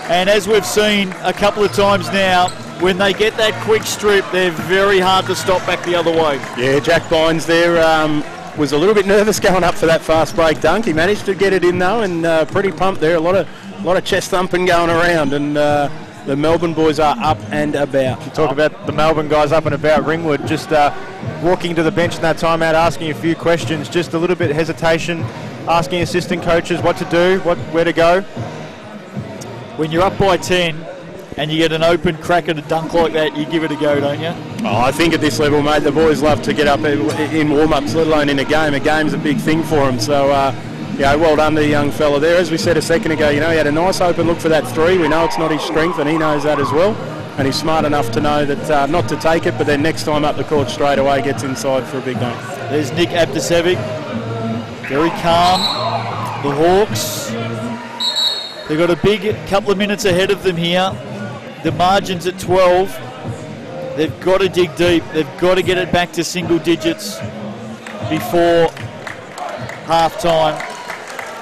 Speaker 2: And as we've seen a couple of times now, when they get that quick strip, they're very hard to stop back the other way.
Speaker 4: Yeah, Jack Bynes there was a little bit nervous going up for that fast break dunk. He managed to get it in though, and pretty pumped there. A lot of chest thumping going around, and the Melbourne boys are up and about.
Speaker 3: You talk about the Melbourne guys up and about. Ringwood just walking to the bench in that timeout, asking a few questions. Just a little bit of hesitation, asking assistant coaches what to do, where to go.
Speaker 2: When you're up by 10 and you get an open crack at a dunk like that, you give it a go, don't you?
Speaker 4: Oh, I think at this level, mate, the boys love to get up in warm-ups, let alone in a game. A game's a big thing for them. So, well done to the young fella there. As we said a second ago, he had a nice open look for that three. We know it's not his strength, and he knows that as well. and he's smart enough to know that not to take it, but then next time up the court straight away gets inside for a big game.
Speaker 2: There's Nick Abdicevic, very calm. The Hawks, they've got a big couple of minutes ahead of them here. The margin's at 12. They've got to dig deep. They've got to get it back to single digits before half-time.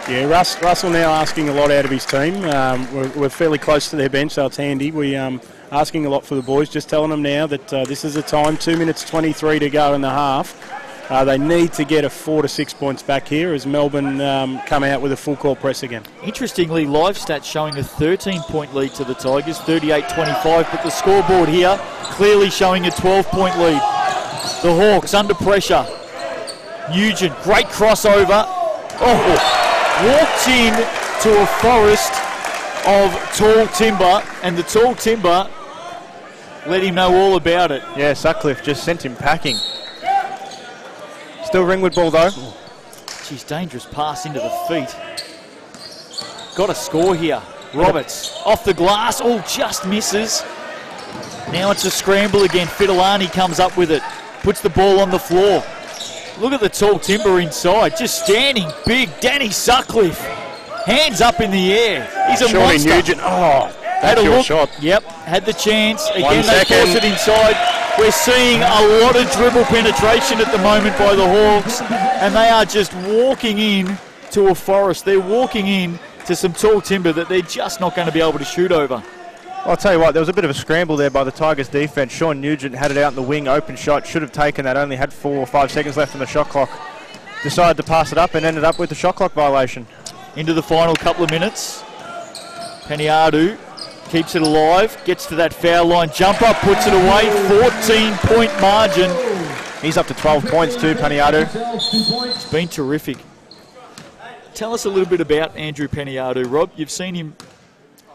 Speaker 4: Yeah, Russell now asking a lot out of his team. We're fairly close to their bench, so it's handy. We're asking a lot for the boys, just telling them now that this is the time, 2 minutes 23 to go in the half. They need to get a 4 to 6 points back here as Melbourne come out with a full court press again.
Speaker 2: Interestingly, live stats showing a 13-point lead to the Tigers, 38-25, but the scoreboard here clearly showing a 12-point lead. The Hawks under pressure. Nugent, great crossover. Oh, walked in to a forest of tall timber, and the tall timber let him know all about it.
Speaker 3: Yeah, Sutcliffe just sent him packing. Still Ringwood ball though.
Speaker 2: Geez, dangerous pass into the feet. Got a score here. Roberts off the glass. Oh, just misses. Now it's a scramble again. Fidelani comes up with it. Puts the ball on the floor. Look at the tall timber inside. Just standing big. Danny Sutcliffe. Hands up in the air. He's a monster.
Speaker 4: Nugent. Oh, that's your shot.
Speaker 2: Yep, had the chance. Again,
Speaker 4: 1
Speaker 2: they
Speaker 4: second.
Speaker 2: force it inside. We're seeing a lot of dribble penetration at the moment by the Hawks, and they are just walking in to a forest. They're walking in to some tall timber that they're just not going to be able to shoot over.
Speaker 3: I'll tell you what, there was a bit of a scramble there by the Tigers defence. Sean Nugent had it out in the wing, open shot, should have taken that, only had 4 or 5 seconds left on the shot clock. Decided to pass it up and ended up with the shot clock violation.
Speaker 2: Into the final couple of minutes. Peniadu keeps it alive, gets to that foul line, jumper, puts it away, 14-point margin.
Speaker 3: He's up to 12 points too, Peniadu.
Speaker 2: It's been terrific. Tell us a little bit about Andrew Peniadu, Rob. You've seen him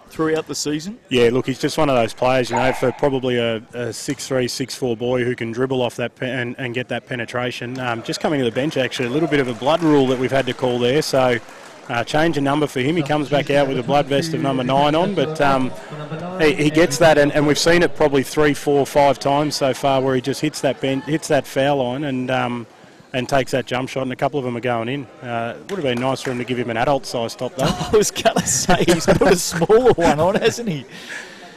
Speaker 2: throughout the season.
Speaker 4: Yeah, look, he's just one of those players, you know, for probably a 6'3", 6'4" boy who can dribble off that and get that penetration. Just coming to the bench, actually, a little bit of a blood rule that we've had to call there, so change a number for him. He comes back out with a blood vest of number 9 on, but he gets that, and we've seen it probably 3, 4, 5 times so far where he just hits that foul line and takes that jump shot, and a couple of them are going in. Would have been nice for him to give him an adult-size top, though.
Speaker 2: I was going to say, he's put a smaller one on, hasn't he?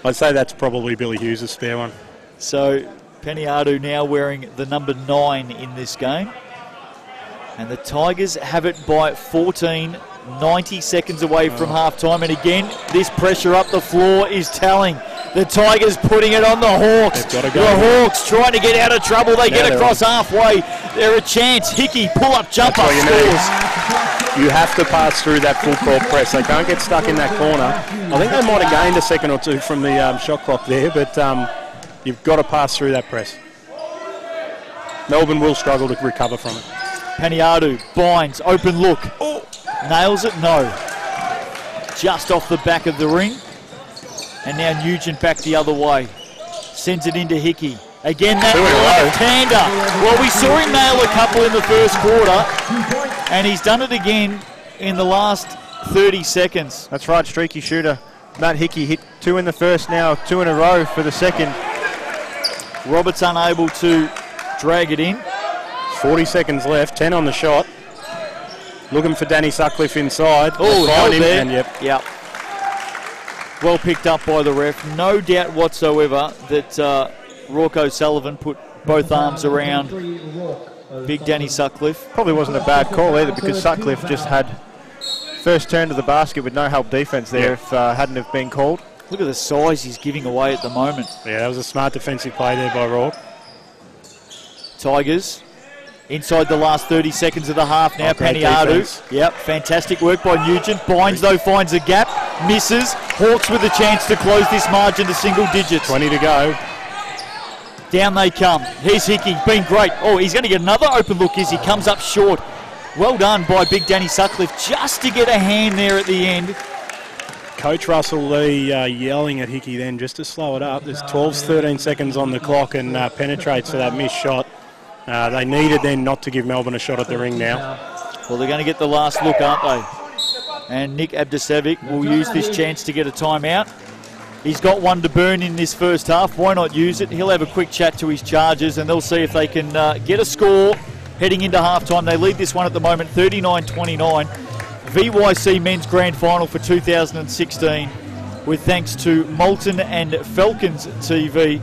Speaker 4: I'd say that's probably Billy Hughes' spare one.
Speaker 2: So, Peniadu now wearing the number 9 in this game. And the Tigers have it by 14, 90 seconds away from half-time. And again, this pressure up the floor is telling. The Tigers putting it on the Hawks.
Speaker 4: They've got to go.
Speaker 2: The Hawks trying to get out of trouble. They get across halfway. They're a chance. Hickey, pull-up jumper, scores.
Speaker 4: You have to pass through that full court press. They can't get stuck in that corner. I think they might have gained a second or two from the shot clock there, but you've got to pass through that press. Melbourne will struggle to recover from it.
Speaker 2: Peniadu binds, open look. Oh, nails it, no. Just off the back of the ring. And now Nugent back the other way. Sends it into Hickey. Again, that left-hander. Well, we saw him nail a couple in the first quarter, and he's done it again in the last 30 seconds.
Speaker 3: That's right, streaky shooter. Matt Hickey hit 2 in the first, now 2 in a row for the second.
Speaker 2: Roberts unable to drag it in.
Speaker 4: 40 seconds left, 10 on the shot. Looking for Danny Sutcliffe inside.
Speaker 2: Oh, held
Speaker 4: him,
Speaker 2: there.
Speaker 4: and
Speaker 2: Yep. Well picked up by the ref. No doubt whatsoever that Rocco Sullivan put both arms around big Danny Sutcliffe.
Speaker 3: Probably wasn't a bad call either, because Sutcliffe just had first turn to the basket with no help defence there if hadn't have been called.
Speaker 2: Look at the size he's giving away at the moment.
Speaker 4: Yeah, that was a smart defensive play there by Rourke.
Speaker 2: Tigers inside the last 30 seconds of the half now.
Speaker 4: Peniadu.
Speaker 2: Yep, fantastic work by Nugent. Binds though, finds a gap, misses. Hawks with a chance to close this margin to single digits.
Speaker 4: 20 to go.
Speaker 2: Down they come. Here's Hickey, been great. Oh, he's going to get another open look as he comes up short. Well done by big Danny Sutcliffe just to get a hand there at the end.
Speaker 4: Coach Russell Lee yelling at Hickey then just to slow it up. There's 13 seconds on the clock, and penetrates for that missed shot. They needed then not to give Melbourne a shot at the ring now.
Speaker 2: Well, they're going to get the last look, aren't they? And Nick Abdicevic will use this chance to get a timeout. He's got one to burn in this first half. Why not use it? He'll have a quick chat to his charges and they'll see if they can get a score heading into halftime. They lead this one at the moment 39-29. VYC Men's Grand Final for 2016 with thanks to Molten and Falcons TV.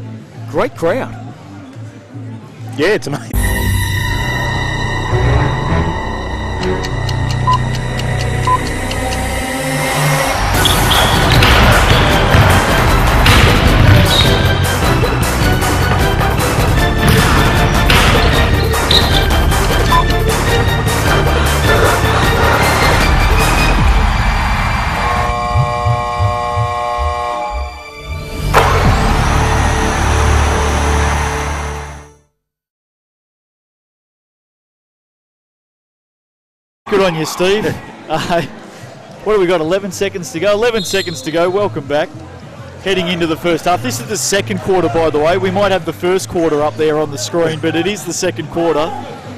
Speaker 2: Great crowd.
Speaker 4: Yeah, it's amazing.
Speaker 2: Good on you, Steve. What have we got? 11 seconds to go. 11 seconds to go. Welcome back. Heading into the first half. This is the second quarter, by the way. We might have the first quarter up there on the screen, but it is the second quarter.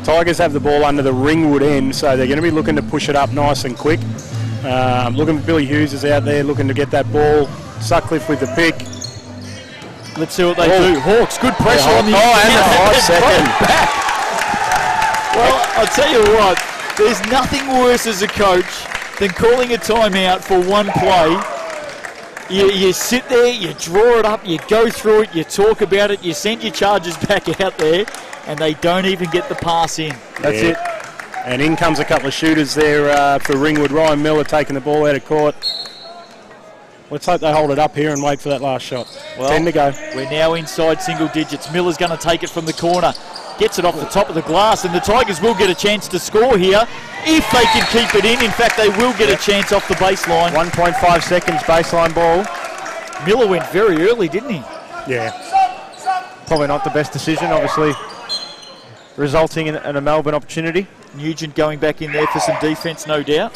Speaker 4: Tigers have the ball under the Ringwood end, so they're going to be looking to push it up nice and quick. Looking for Billy Hughes is out there looking to get that ball. Sutcliffe with the pick.
Speaker 2: Let's see what they do. Hawks, good pressure on the...
Speaker 4: and a high second.
Speaker 2: Well, I'll tell you what. There's nothing worse as a coach than calling a timeout for one play. You sit there, you draw it up, you go through it, you talk about it, you send your charges back out there, and they don't even get the pass in. That's it.
Speaker 4: And in comes a couple of shooters there for Ringwood. Ryan Miller taking the ball out of court. Let's hope they hold it up here and wait for that last shot.
Speaker 2: Well,
Speaker 4: 10 to go.
Speaker 2: We're now inside single digits. Miller's going to take it from the corner. Gets it off the top of the glass, and the Tigers will get a chance to score here if they can keep it in. In fact, they will get a chance off the baseline.
Speaker 3: 1.5 seconds baseline ball.
Speaker 2: Miller went very early, didn't he?
Speaker 4: Yeah.
Speaker 3: Probably not the best decision, obviously, resulting in a Melbourne opportunity.
Speaker 2: Nugent going back in there for some defence, no doubt.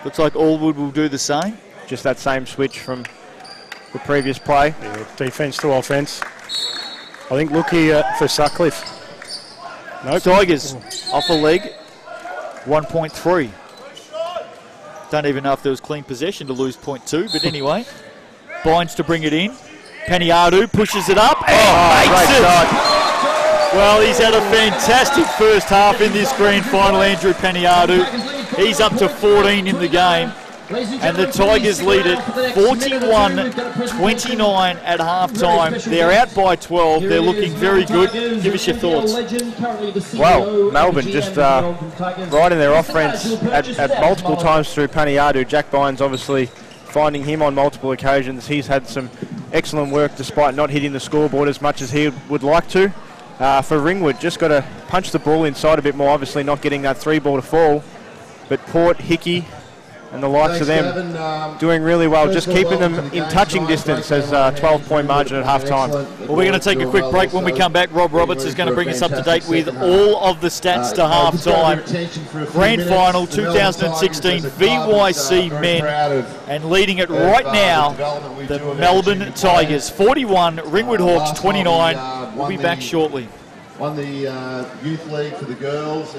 Speaker 2: Looks like Allwood will do the same.
Speaker 3: Just that same switch from the previous play.
Speaker 4: Yeah, defence to offence. I think look here for Sutcliffe.
Speaker 2: Nope. Tigers off a leg, 1.3. Don't even know if there was clean possession to lose 0.2, but anyway. Binds to bring it in. Peniadu pushes it up and makes it. Well, he's had a fantastic first half in this grand final, Andrew Peniadu. He's up to 14 in the game. And the Tigers lead it 41-29 at half-time. They're out by 12. They're looking very good. Give us your thoughts.
Speaker 3: Well, Melbourne just right in their offense at multiple times through Paniadu. Jack Bynes obviously finding him on multiple occasions. He's had some excellent work despite not hitting the scoreboard as much as he would like to. For Ringwood, just got to punch the ball inside a bit more, obviously not getting that 3-ball to fall. But Port, Hickey, and the likes of them doing really well, just keeping them in touching distance as a 12-point margin at half-time.
Speaker 2: Well, we're going to take a quick break. When we come back, Rob Roberts is going to bring us up to date with all of the stats to half-time. Grand Final 2016 VYC Men, and leading it right now, the Melbourne Tigers 41, Ringwood Hawks 29. We'll be back shortly.
Speaker 5: Won the youth league for the girls.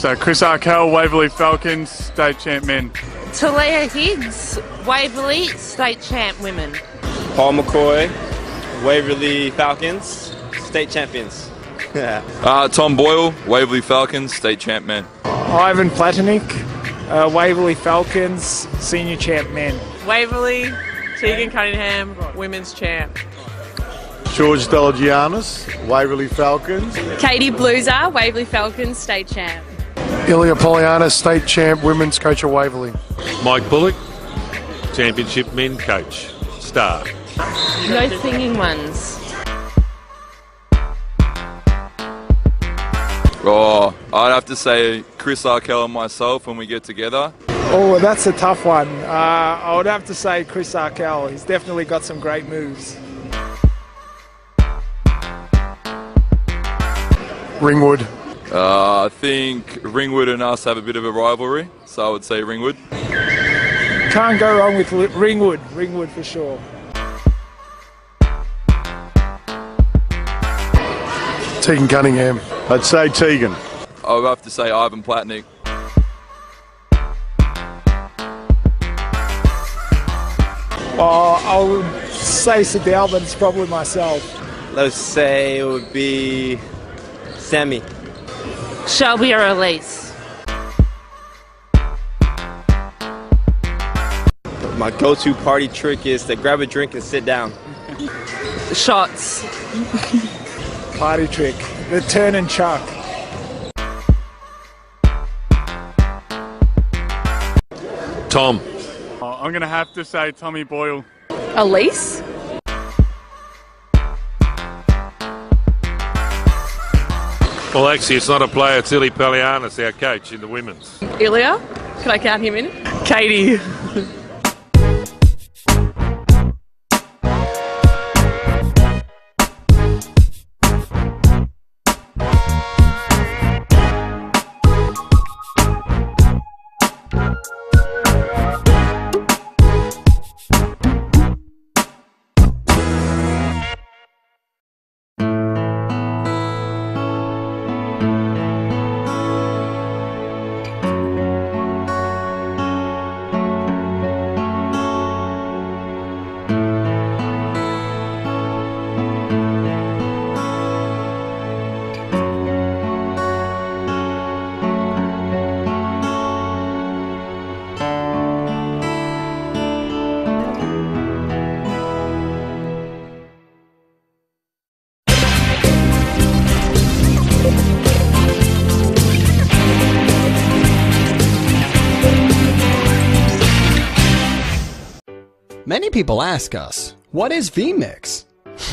Speaker 6: So Chris Arkell, Waverley Falcons, state champ men.
Speaker 7: Talia Higgs, Waverley state champ women.
Speaker 8: Paul McCoy, Waverley Falcons, state champions.
Speaker 9: Tom Boyle, Waverley Falcons, state champ men.
Speaker 10: Ivan Platonik, Waverley Falcons, senior champ men.
Speaker 7: Waverley, Tegan Cunningham, women's champ.
Speaker 11: George Delagianis, Waverley Falcons.
Speaker 12: Katie Blueser, Waverley Falcons, state champ.
Speaker 13: Ilya Polianis, state champ, women's coach of Waverley.
Speaker 14: Mike Bullock, championship men coach, star.
Speaker 7: No singing ones.
Speaker 9: Oh, I'd have to say Chris Arkell and myself when we get together.
Speaker 10: Oh, that's a tough one. I would have to say Chris Arkell. He's definitely got some great moves.
Speaker 13: Ringwood.
Speaker 9: I think Ringwood and us have a bit of a rivalry, so I would say Ringwood.
Speaker 10: Can't go wrong with Ringwood. Ringwood for sure.
Speaker 13: Tegan Cunningham.
Speaker 11: I'd say Tegan.
Speaker 9: I would have to say Ivan Platnik.
Speaker 10: I would say Sedell, but it's probably myself.
Speaker 8: Let's say it would be Sammy.
Speaker 7: Shelby or Elise.
Speaker 8: My go-to party trick is to grab a drink and sit down.
Speaker 7: Shots.
Speaker 10: Party trick. The turn and chuck.
Speaker 14: Tom.
Speaker 6: I'm going to have to say Tommy Boyle.
Speaker 12: Elise?
Speaker 14: Well, actually, it's not a player. It's Illy Palianis, our coach in the women's.
Speaker 12: Ilya? Can I count him in?
Speaker 7: Katie.
Speaker 15: Many people ask us, what is vMix?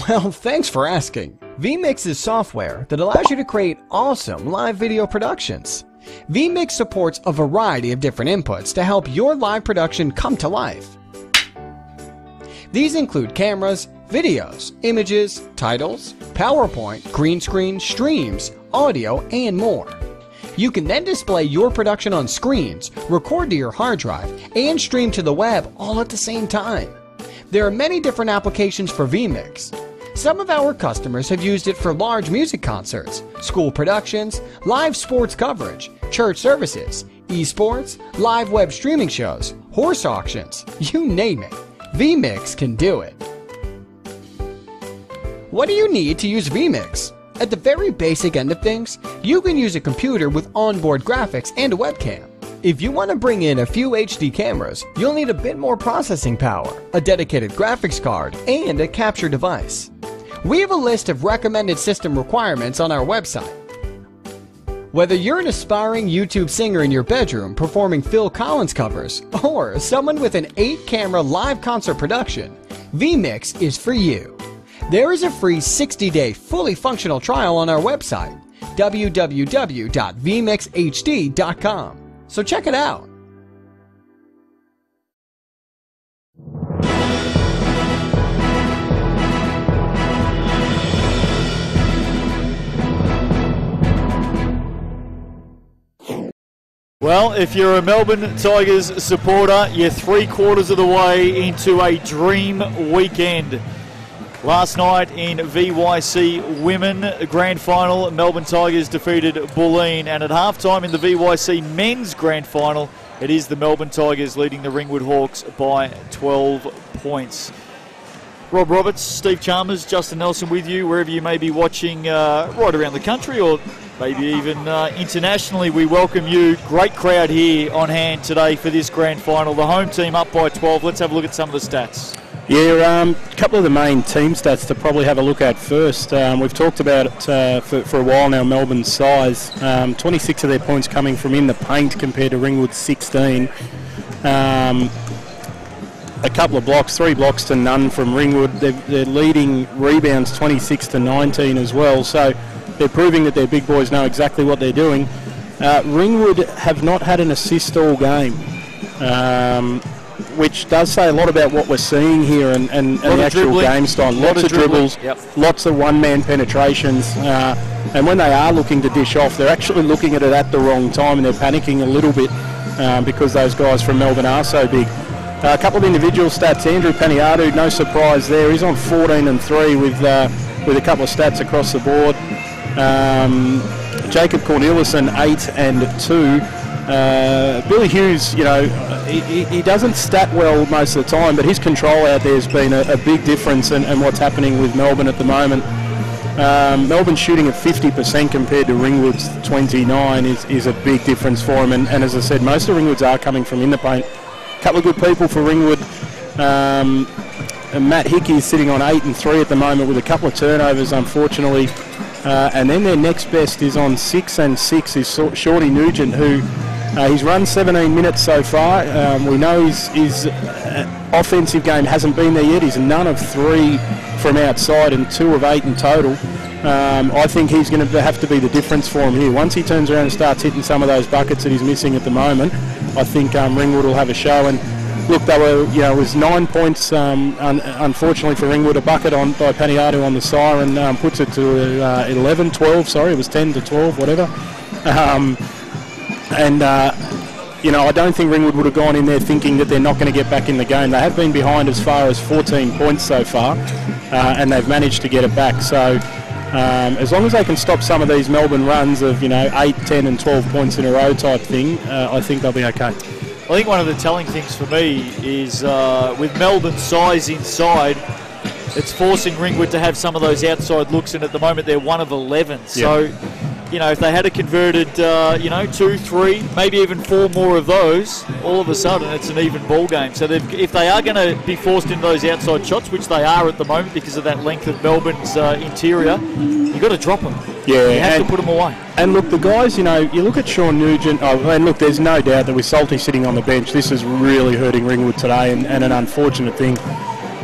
Speaker 15: Well, thanks for asking. vMix is software that allows you to create awesome live video productions. vMix supports a variety of different inputs to help your live production come to life. These include cameras, videos, images, titles, PowerPoint, green screen, streams, audio, and more. You can then display your production on screens, record to your hard drive, and stream to the web all at the same time. There are many different applications for vMix. Some of our customers have used it for large music concerts, school productions, live sports coverage, church services, esports, live web streaming shows, horse auctions, you name it. vMix can do it. What do you need to use vMix? At the very basic end of things, you can use a computer with onboard graphics and a webcam. If you want to bring in a few HD cameras, you'll need a bit more processing power, a dedicated graphics card, and a capture device. We have a list of recommended system requirements on our website. Whether you're an aspiring YouTube singer in your bedroom performing Phil Collins covers, or someone with an 8-camera live concert production, vMix is for you. There is a free 60-day fully functional trial on our website, www.vmixhd.com. So check it out.
Speaker 2: Well, if you're a Melbourne Tigers supporter, you're 3/4 of the way into a dream weekend. Last night in VYC Women Grand Final, Melbourne Tigers defeated Bulleen, and at halftime in the VYC Men's Grand Final, it is the Melbourne Tigers leading the Ringwood Hawks by 12 points. Rob Roberts, Steve Chalmers, Justin Nelson with you, wherever you may be watching right around the country or maybe even internationally. We welcome you. Great crowd here on hand today for this Grand Final. The home team up by 12. Let's have a look at some of the stats.
Speaker 4: Yeah, a couple of the main team stats to probably have a look at first. We've talked about it for a while now, Melbourne's size. 26 of their points coming from in the paint compared to Ringwood's 16. A couple of blocks, 3 blocks to none from Ringwood. They're leading rebounds 26 to 19 as well. So they're proving that their big boys know exactly what they're doing. Ringwood have not had an assist all game. Which does say a lot about what we're seeing here and the actual game style. Lots of dribbles, lots of one-man penetrations, and when they are looking to dish off, they're actually looking at it at the wrong time and they're panicking a little bit because those guys from Melbourne are so big. A couple of individual stats. Andrew Paniatu, no surprise there. He's on 14 and 3 with a couple of stats across the board. Jacob Cornelissen, 8 and 2. Billy Hughes, you know, he doesn't stat well most of the time, but his control out there has been a big difference and what's happening with Melbourne at the moment. Melbourne shooting at 50% compared to Ringwood's 29 is a big difference for him, and as I said, most of Ringwood's are coming from in the paint. A couple of good people for Ringwood. Matt Hickey is sitting on 8 and 3 at the moment with a couple of turnovers, unfortunately. And then their next best is on 6 and 6 is Shorty Nugent, who he's run 17 minutes so far. We know his offensive game hasn't been there yet. He's none of 3 from outside and 2 of 8 in total. I think he's going to have to be the difference for him here. Once he turns around and starts hitting some of those buckets that he's missing at the moment, I think Ringwood will have a show. And look, they were, you know, it was 9 points, unfortunately for Ringwood, a bucket on by Paniatu on the siren puts it to 11, 12, sorry, it was 10 to 12, whatever. You know, I don't think Ringwood would have gone in there thinking that they're not going to get back in the game. They have been behind as far as 14 points so far, and they've managed to get it back. So as long as they can stop some of these Melbourne runs of, you know, 8, 10 and 12 points in a row type thing, I think they'll be okay.
Speaker 2: I think one of the telling things for me is with Melbourne's size inside, it's forcing Ringwood to have some of those outside looks, and at the moment they're 1 of 11. So, you know, if they had converted, you know, 2, 3, maybe even 4 more of those, all of a sudden it's an even ball game. So if they are going to be forced into those outside shots, which they are at the moment because of that length of Melbourne's interior, you've got to drop them.
Speaker 4: Yeah,
Speaker 2: you have to put them away.
Speaker 4: And look, the guys, you know, you look at Sean Nugent, and look, there's no doubt that with Salty sitting on the bench, this is really hurting Ringwood today, and an unfortunate thing.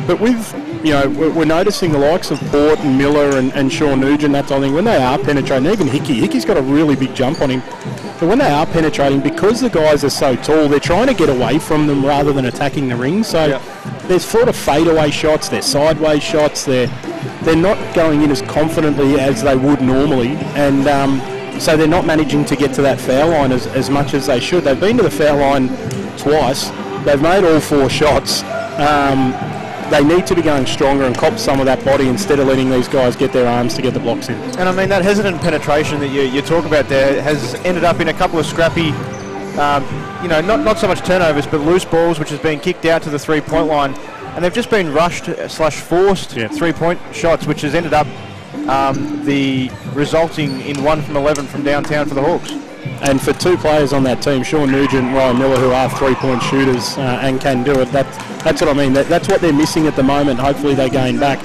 Speaker 4: But with, you know, we're noticing the likes of Port and Miller and Sean Nugent, that type of thing, when they are penetrating, even Hickey's got a really big jump on him. But when they are penetrating, because the guys are so tall, they're trying to get away from them rather than attacking the ring. So there's sort of fadeaway shots, there's sideways shots, they're not going in as confidently as they would normally, and so they're not managing to get to that foul line as much as they should. They've been to the foul line twice, they've made all 4 shots. They need to be going stronger and cop some of that body instead of letting these guys get their arms to get the blocks in.
Speaker 3: And I mean, that hesitant penetration that you talk about there has ended up in a couple of scrappy, you know, not so much turnovers, but loose balls, which has been kicked out to the 3-point line. And they've just been rushed / forced 3-point shots, which has ended up resulting in 1 from 11 from downtown for the Hawks.
Speaker 4: And for 2 players on that team, Sean Nugent and Ryan Miller, who are 3-point shooters and can do it, that's what I mean. That's what they're missing at the moment. Hopefully they gain back.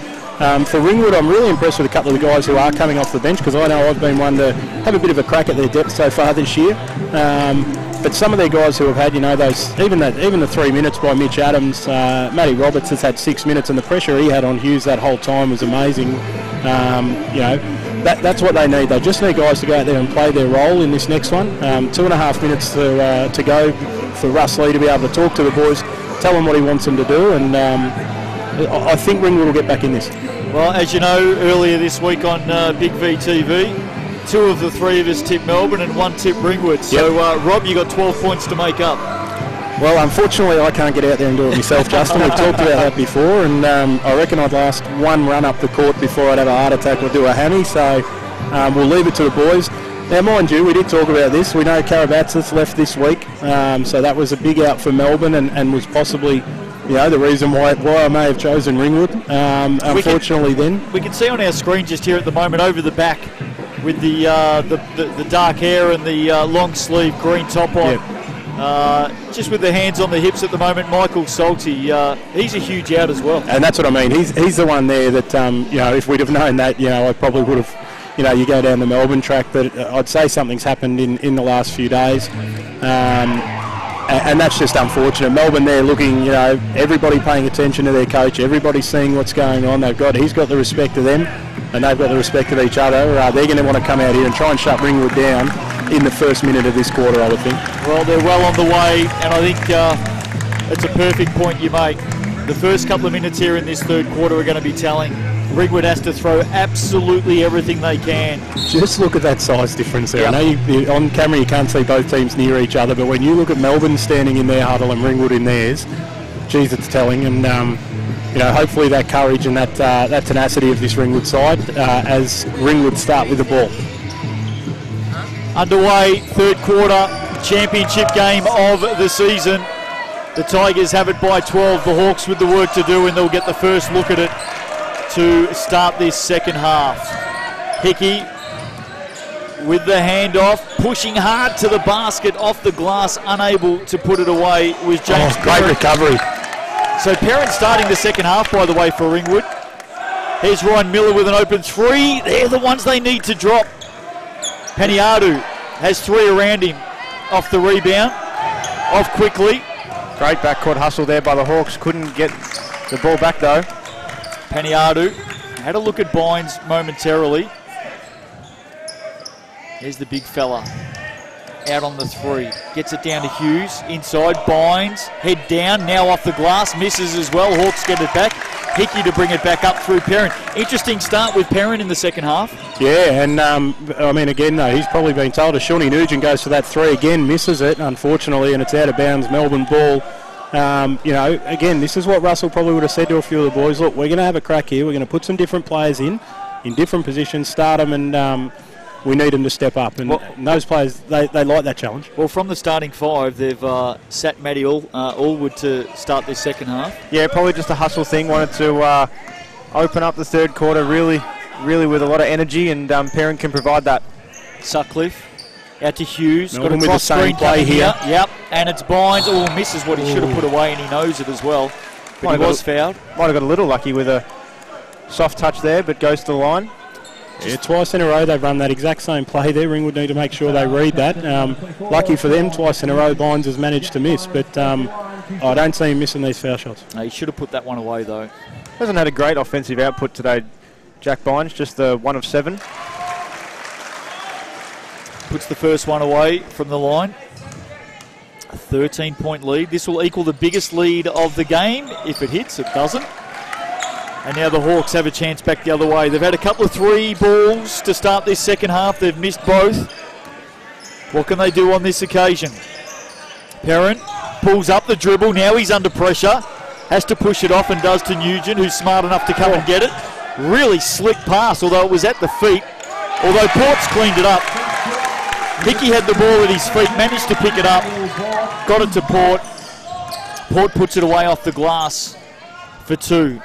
Speaker 4: For Ringwood, I'm really impressed with a couple of the guys who are coming off the bench, because I know I've been one to have a bit of a crack at their depth so far this year. But some of their guys who have had, you know, those even the 3 minutes by Mitch Adams, Matty Roberts has had 6 minutes, and the pressure he had on Hughes that whole time was amazing. You know, that's what they need. They just need guys to go out there and play their role in this next one. 2.5 minutes to go for Russ Lee to be able to talk to the boys, tell them what he wants them to do, and I think Ringwood will get back in this.
Speaker 2: Well, as you know, earlier this week on BigV TV, 2 of the 3 of us tipped Melbourne and 1 tipped Ringwood. So, Rob, you got 12 points to make up.
Speaker 16: Well, unfortunately, I can't get out there and do it myself, Justin. We've talked about that before, and I reckon I'd last one run up the court before I'd have a heart attack or do a hammy, so we'll leave it to the boys. Now, mind you, we did talk about this. We know Karabatsas left this week, so that was a big out for Melbourne and was possibly, the reason why I may have chosen Ringwood. Unfortunately,
Speaker 2: we can see on our screen just here at the moment over the back with the dark hair and the long sleeve green top on.
Speaker 16: Yep.
Speaker 2: Just with the hands on the hips at the moment, Michael Salty, he's a huge out as well.
Speaker 16: And that's what I mean. He's the one there that, if we'd have known that, I probably would have, you go down the Melbourne track, but I'd say something's happened in the last few days. And that's just unfortunate. Melbourne there looking, everybody paying attention to their coach, everybody seeing what's going on. He's got the respect of them, and they've got the respect of each other. They're going to want to come out here and try and shut Ringwood down in the first minute of this quarter, I would think.
Speaker 2: Well, they're well on the way, and I think it's a perfect point you make. The first couple of minutes here in this third quarter are going to be telling. Ringwood has to throw absolutely everything they can.
Speaker 16: Just look at that size difference there.
Speaker 2: Yep.
Speaker 16: I know on camera you can't see both teams near each other, but when you look at Melbourne standing in their huddle and Ringwood in theirs, geez, it's telling. And hopefully that courage and that tenacity of this Ringwood side as Ringwood start with the ball.
Speaker 2: Underway, third quarter, championship game of the season. The Tigers have it by 12. The Hawks with the work to do, and they'll get the first look at it to start this second half. Hickey with the handoff, pushing hard to the basket, off the glass, unable to put it away was James
Speaker 16: Great
Speaker 2: Perrin.
Speaker 16: recovery.
Speaker 2: So Perrin starting the second half, by the way, for Ringwood. Here's Ryan Miller with an open three. They're the ones they need to drop. Peniadu has three around him off the rebound. Off quickly.
Speaker 3: Great backcourt hustle there by the Hawks. Couldn't get the ball back though.
Speaker 2: Peniadu had a look at Bynes momentarily. Here's the big fella. Out on the three. Gets it down to Hughes. Inside, Bynes. Head down, now off the glass. Misses as well. Hawks get it back. Hickey to bring it back up through Perrin. Interesting start with Perrin in the second half.
Speaker 16: Yeah, and again, though, he's probably been told. Shawnee Nugent goes for that three again, misses it, unfortunately, and it's out of bounds. Melbourne ball. Again, this is what Russell probably would have said to a few of the boys. Look, we're going to have a crack here. We're going to put some different players in different positions, start them, and we need them to step up. And those players, they like that challenge.
Speaker 2: Well, from the starting five, they've sat Matty Allwood to start this second half.
Speaker 3: Yeah, probably just a hustle thing. Wanted to open up the third quarter really with a lot of energy, and Perrin can provide that.
Speaker 2: Sutcliffe out to Hughes.
Speaker 16: Melbourne
Speaker 2: got a cross
Speaker 16: with the same
Speaker 2: screen
Speaker 16: play here.
Speaker 2: Yep, and it's Bynes. Oh, misses what he should have put away, and he knows it as well. But he was fouled.
Speaker 3: Might have got a little lucky with a soft touch there, but goes to the line.
Speaker 16: Yeah, twice in a row they've run that exact same play there. Ringwood need to make sure they read that. Lucky for them, twice in a row Bynes has managed to miss, but I don't see him missing these foul shots.
Speaker 2: No, he should have put that one away though.
Speaker 3: Hasn't had a great offensive output today, Jack Bynes, just the 1 of 7.
Speaker 2: Puts the first one away from the line. A 13-point lead. This will equal the biggest lead of the game. If it hits, it doesn't. And now the Hawks have a chance back the other way. They've had a couple of three balls to start this second half. They've missed both. What can they do on this occasion? Perrin pulls up the dribble. Now he's under pressure. Has to push it off and does to Nugent, who's smart enough to come and get it. Really slick pass, although it was at the feet. Although Port's cleaned it up. Hickey had the ball at his feet, managed to pick it up. Got it to Port. Port puts it away off the glass for 2.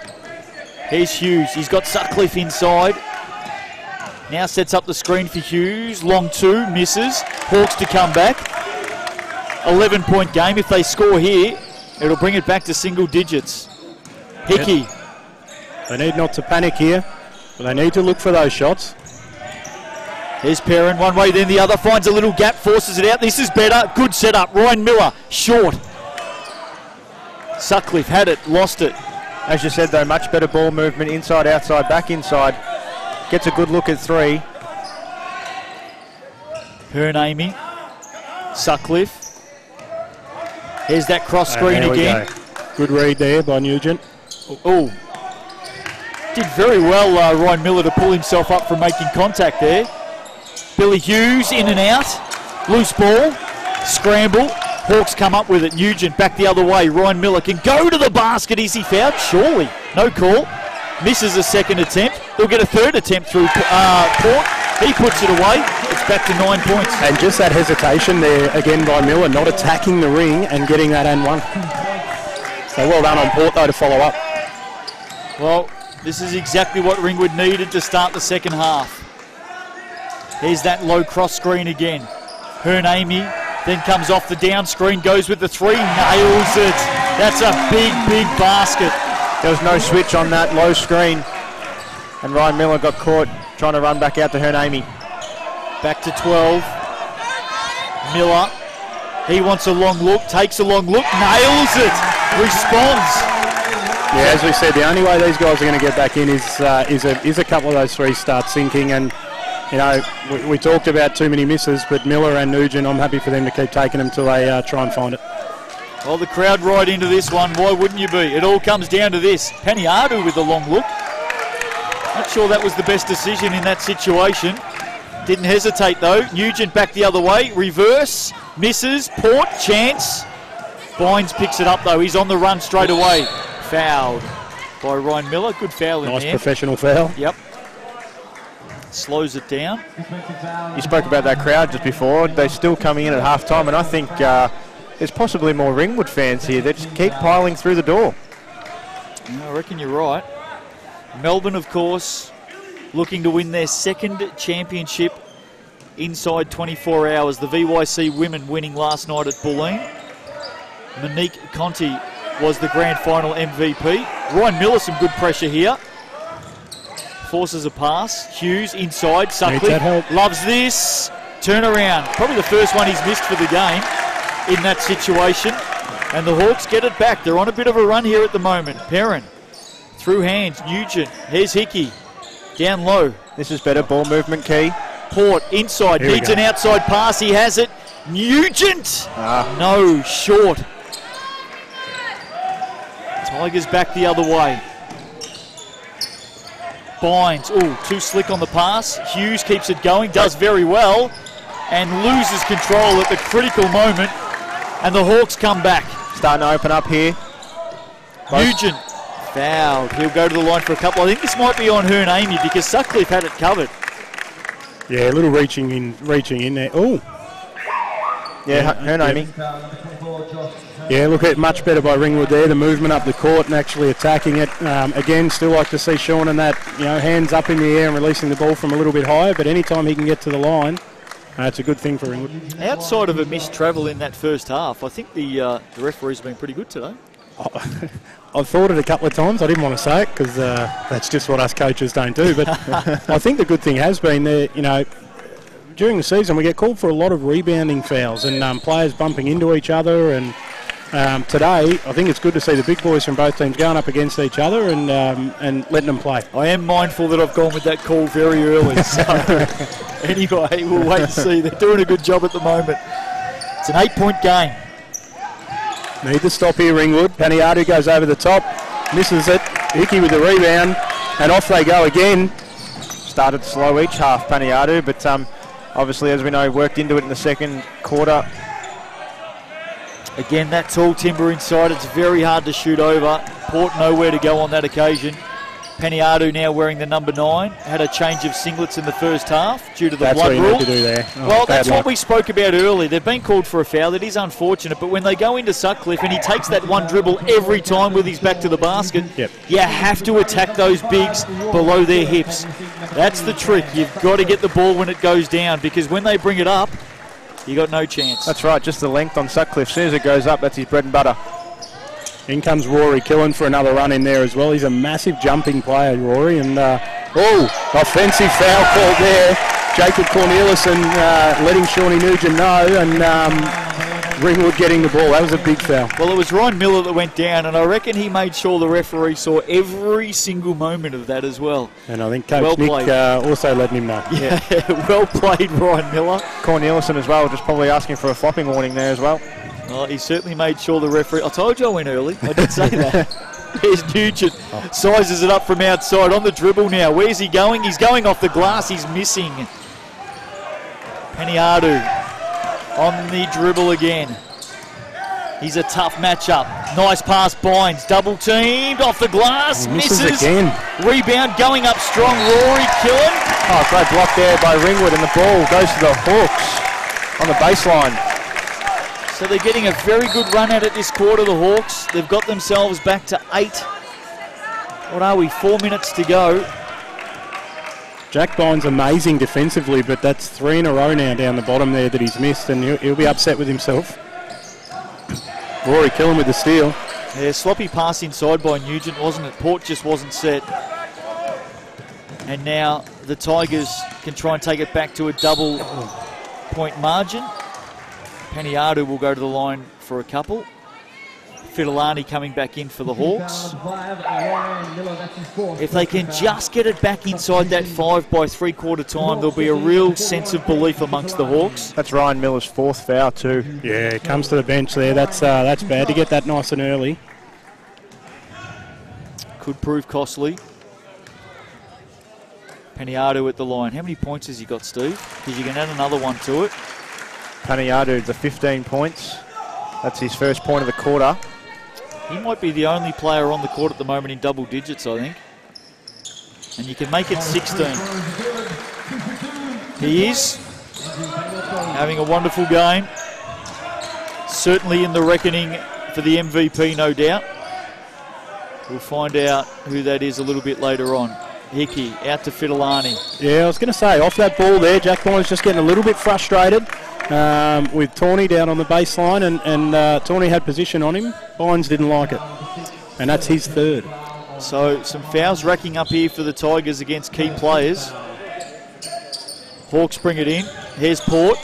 Speaker 2: Here's Hughes. He's got Sutcliffe inside. Now sets up the screen for Hughes. Long 2, misses. Hawks to come back. 11-point game. If they score here, it'll bring it back to single digits. Hickey.
Speaker 16: Yep. They need not to panic here, but they need to look for those shots.
Speaker 2: Here's Perrin, one way then the other. Finds a little gap, forces it out. This is better. Good setup. Ryan Miller, short. Sutcliffe had it, lost it.
Speaker 3: As you said though, much better ball movement, inside, outside, back inside. Gets a good look at 3.
Speaker 2: Hearn Amy. Sutcliffe. Here's that cross screen again.
Speaker 16: Good read there by Nugent.
Speaker 2: Oh. Did very well, Ryan Miller, to pull himself up from making contact there. Billy Hughes in and out. Loose ball. Scramble. Hawks come up with it. Nugent back the other way. Ryan Miller can go to the basket. Is he fouled? Surely. No call. Misses a second attempt. He'll get a third attempt through Port. He puts it away. It's back to 9 points.
Speaker 16: And just that hesitation there again by Miller, not attacking the ring and getting that and one. So well done on Port though to follow up.
Speaker 2: Well, this is exactly what Ringwood needed to start the second half. Here's that low cross screen again. Hearn Amy then comes off the down screen, goes with the three, nails it. That's a big, big basket.
Speaker 3: There was no switch on that low screen. And Ryan Miller got caught trying to run back out to Hearn Amy.
Speaker 2: Back to 12. Miller. He wants a long look, takes a long look, nails it, responds.
Speaker 16: Yeah, as we said, the only way these guys are going to get back in is a couple of those threes start sinking. And, you know, we talked about too many misses, but Miller and Nugent, I'm happy for them to keep taking them till they try and find it.
Speaker 2: Well, the crowd right into this one. Why wouldn't you be? It all comes down to this. Paniadu with the long look. Not sure that was the best decision in that situation. Didn't hesitate though. Nugent back the other way. Reverse. Misses. Port. Chance. Bynes picks it up though. He's on the run straight away. Fouled by Ryan Miller. Good foul in there.
Speaker 16: Nice professional foul.
Speaker 2: Yep. Slows it down.
Speaker 3: You spoke about that crowd just before. They're still coming in at half-time, and I think there's possibly more Ringwood fans here. They just keep piling through the door.
Speaker 2: Yeah, I reckon you're right. Melbourne, of course, looking to win their second championship inside 24 hours. The VYC women winning last night at Bulleen. Monique Conti was the grand final MVP. Ryan Miller, some good pressure here. Forces a pass. Hughes inside. Sutcliffe loves this. Turnaround. Probably the first one he's missed for the game in that situation. And the Hawks get it back. They're on a bit of a run here at the moment. Perrin through hands. Nugent. Here's Hickey. Down low.
Speaker 3: This is better ball movement, Key.
Speaker 2: Port inside.
Speaker 3: Here
Speaker 2: Needs an outside pass. He has it. Nugent. No, short. Tigers back the other way. Bynes, too slick on the pass. Hughes keeps it going, does very well, and loses control at the critical moment, and the Hawks come back.
Speaker 3: Starting to open up here.
Speaker 2: Nugent fouled. He'll go to the line for a couple. I think this might be on Hearn Amy because Sutcliffe had it covered.
Speaker 16: Yeah, a little reaching in there. Oh.
Speaker 3: Yeah, Hearn Amy.
Speaker 16: Yeah, look at much better by Ringwood there. The movement up the court and actually attacking it. Again, still like to see Sean and that, hands up in the air and releasing the ball from a little bit higher. But anytime he can get to the line, it's a good thing for Ringwood.
Speaker 2: Outside of a missed travel in that first half, I think the referees have been pretty good today.
Speaker 16: I've thought it a couple of times. I didn't want to say it because that's just what us coaches don't do. But I think the good thing has been there, during the season we get called for a lot of rebounding fouls and players bumping into each other. And today, I think it's good to see the big boys from both teams going up against each other and letting them play.
Speaker 2: I am mindful that I've gone with that call very early. So anyway, we'll wait and see. They're doing a good job at the moment. It's an 8-point game.
Speaker 16: Need to stop here, Ringwood. Paniadu goes over the top, misses it. Hickey with the rebound, and off they go again.
Speaker 3: Started slow each half, Paniadu, but obviously, as we know, worked into it in the second quarter.
Speaker 2: Again, that tall timber inside, it's very hard to shoot over. Port nowhere to go on that occasion. Paniadu now wearing the number 9. Had a change of singlets in the first half due to the blood rule.
Speaker 16: That's what you need to do there.
Speaker 2: Well, that's what we spoke about earlier. They've been called for a foul. That is unfortunate. But when they go into Sutcliffe and he takes that one dribble every time with his back to the basket, you have to attack those bigs below their hips. That's the trick. You've got to get the ball when it goes down because when they bring it up, you got no chance.
Speaker 3: That's right, just the length on Sutcliffe. As soon as it goes up, that's his bread and butter.
Speaker 16: In comes Rory Killen for another run in there as well. He's a massive jumping player, Rory. And, offensive foul called there. Jacob Cornelissen letting Shawnee Nugent know. And Ringwood getting the ball. That was a big foul.
Speaker 2: Well, it was Ryan Miller that went down, and I reckon he made sure the referee saw every single moment of that as well.
Speaker 16: And I think Coach Nick also letting him know.
Speaker 2: Yeah, well played, Ryan Miller.
Speaker 3: Cornelissen as well, just probably asking for a flopping warning there as well.
Speaker 2: Well, he certainly made sure the referee... I told you I went early. I did say that. Here's Nugent. Sizes it up from outside on the dribble now. Where's he going? He's going off the glass. He's missing. Paniadu on the dribble again. He's a tough matchup. Nice pass, Bynes. Double teamed off the glass. Misses
Speaker 3: again.
Speaker 2: Rebound going up strong. Rory Killen.
Speaker 3: Oh, great block there by Ringwood, and the ball goes to the Hawks on the baseline.
Speaker 2: So they're getting a very good run at it this quarter, the Hawks. They've got themselves back to 8. What are we, 4 minutes to go.
Speaker 16: Jack Bynes amazing defensively, but that's 3 in a row now down the bottom there that he's missed, and he'll be upset with himself. Rory Killen with the steal.
Speaker 2: Yeah, sloppy pass inside by Nugent, wasn't it? Port just wasn't set. And now the Tigers can try and take it back to a double-point margin. Paniatu will go to the line for a couple. Fidelani coming back in for the Hawks. If they can just get it back inside that 5 by three-quarter time, there'll be a real sense of belief amongst the Hawks.
Speaker 3: That's Ryan Miller's 4th foul too.
Speaker 16: Yeah, comes to the bench there. That's bad to get that nice and early.
Speaker 2: Could prove costly. Paniatu at the line. How many points has he got, Steve? Because you can add another one to it.
Speaker 3: Paniatu, the 15 points. That's his first point of the quarter.
Speaker 2: He might be the only player on the court at the moment in double digits, I think. And you can make it 16. He is having a wonderful game. Certainly in the reckoning for the MVP, no doubt. We'll find out who that is a little bit later on. Hickey out to Fidelani.
Speaker 16: Yeah, I was going to say, off that ball there, Jack Bynes just getting a little bit frustrated with Tawney down on the baseline, and Tawney had position on him. Bynes didn't like it, and that's his 3rd.
Speaker 2: So some fouls racking up here for the Tigers against key players. Hawks bring it in. Here's Port.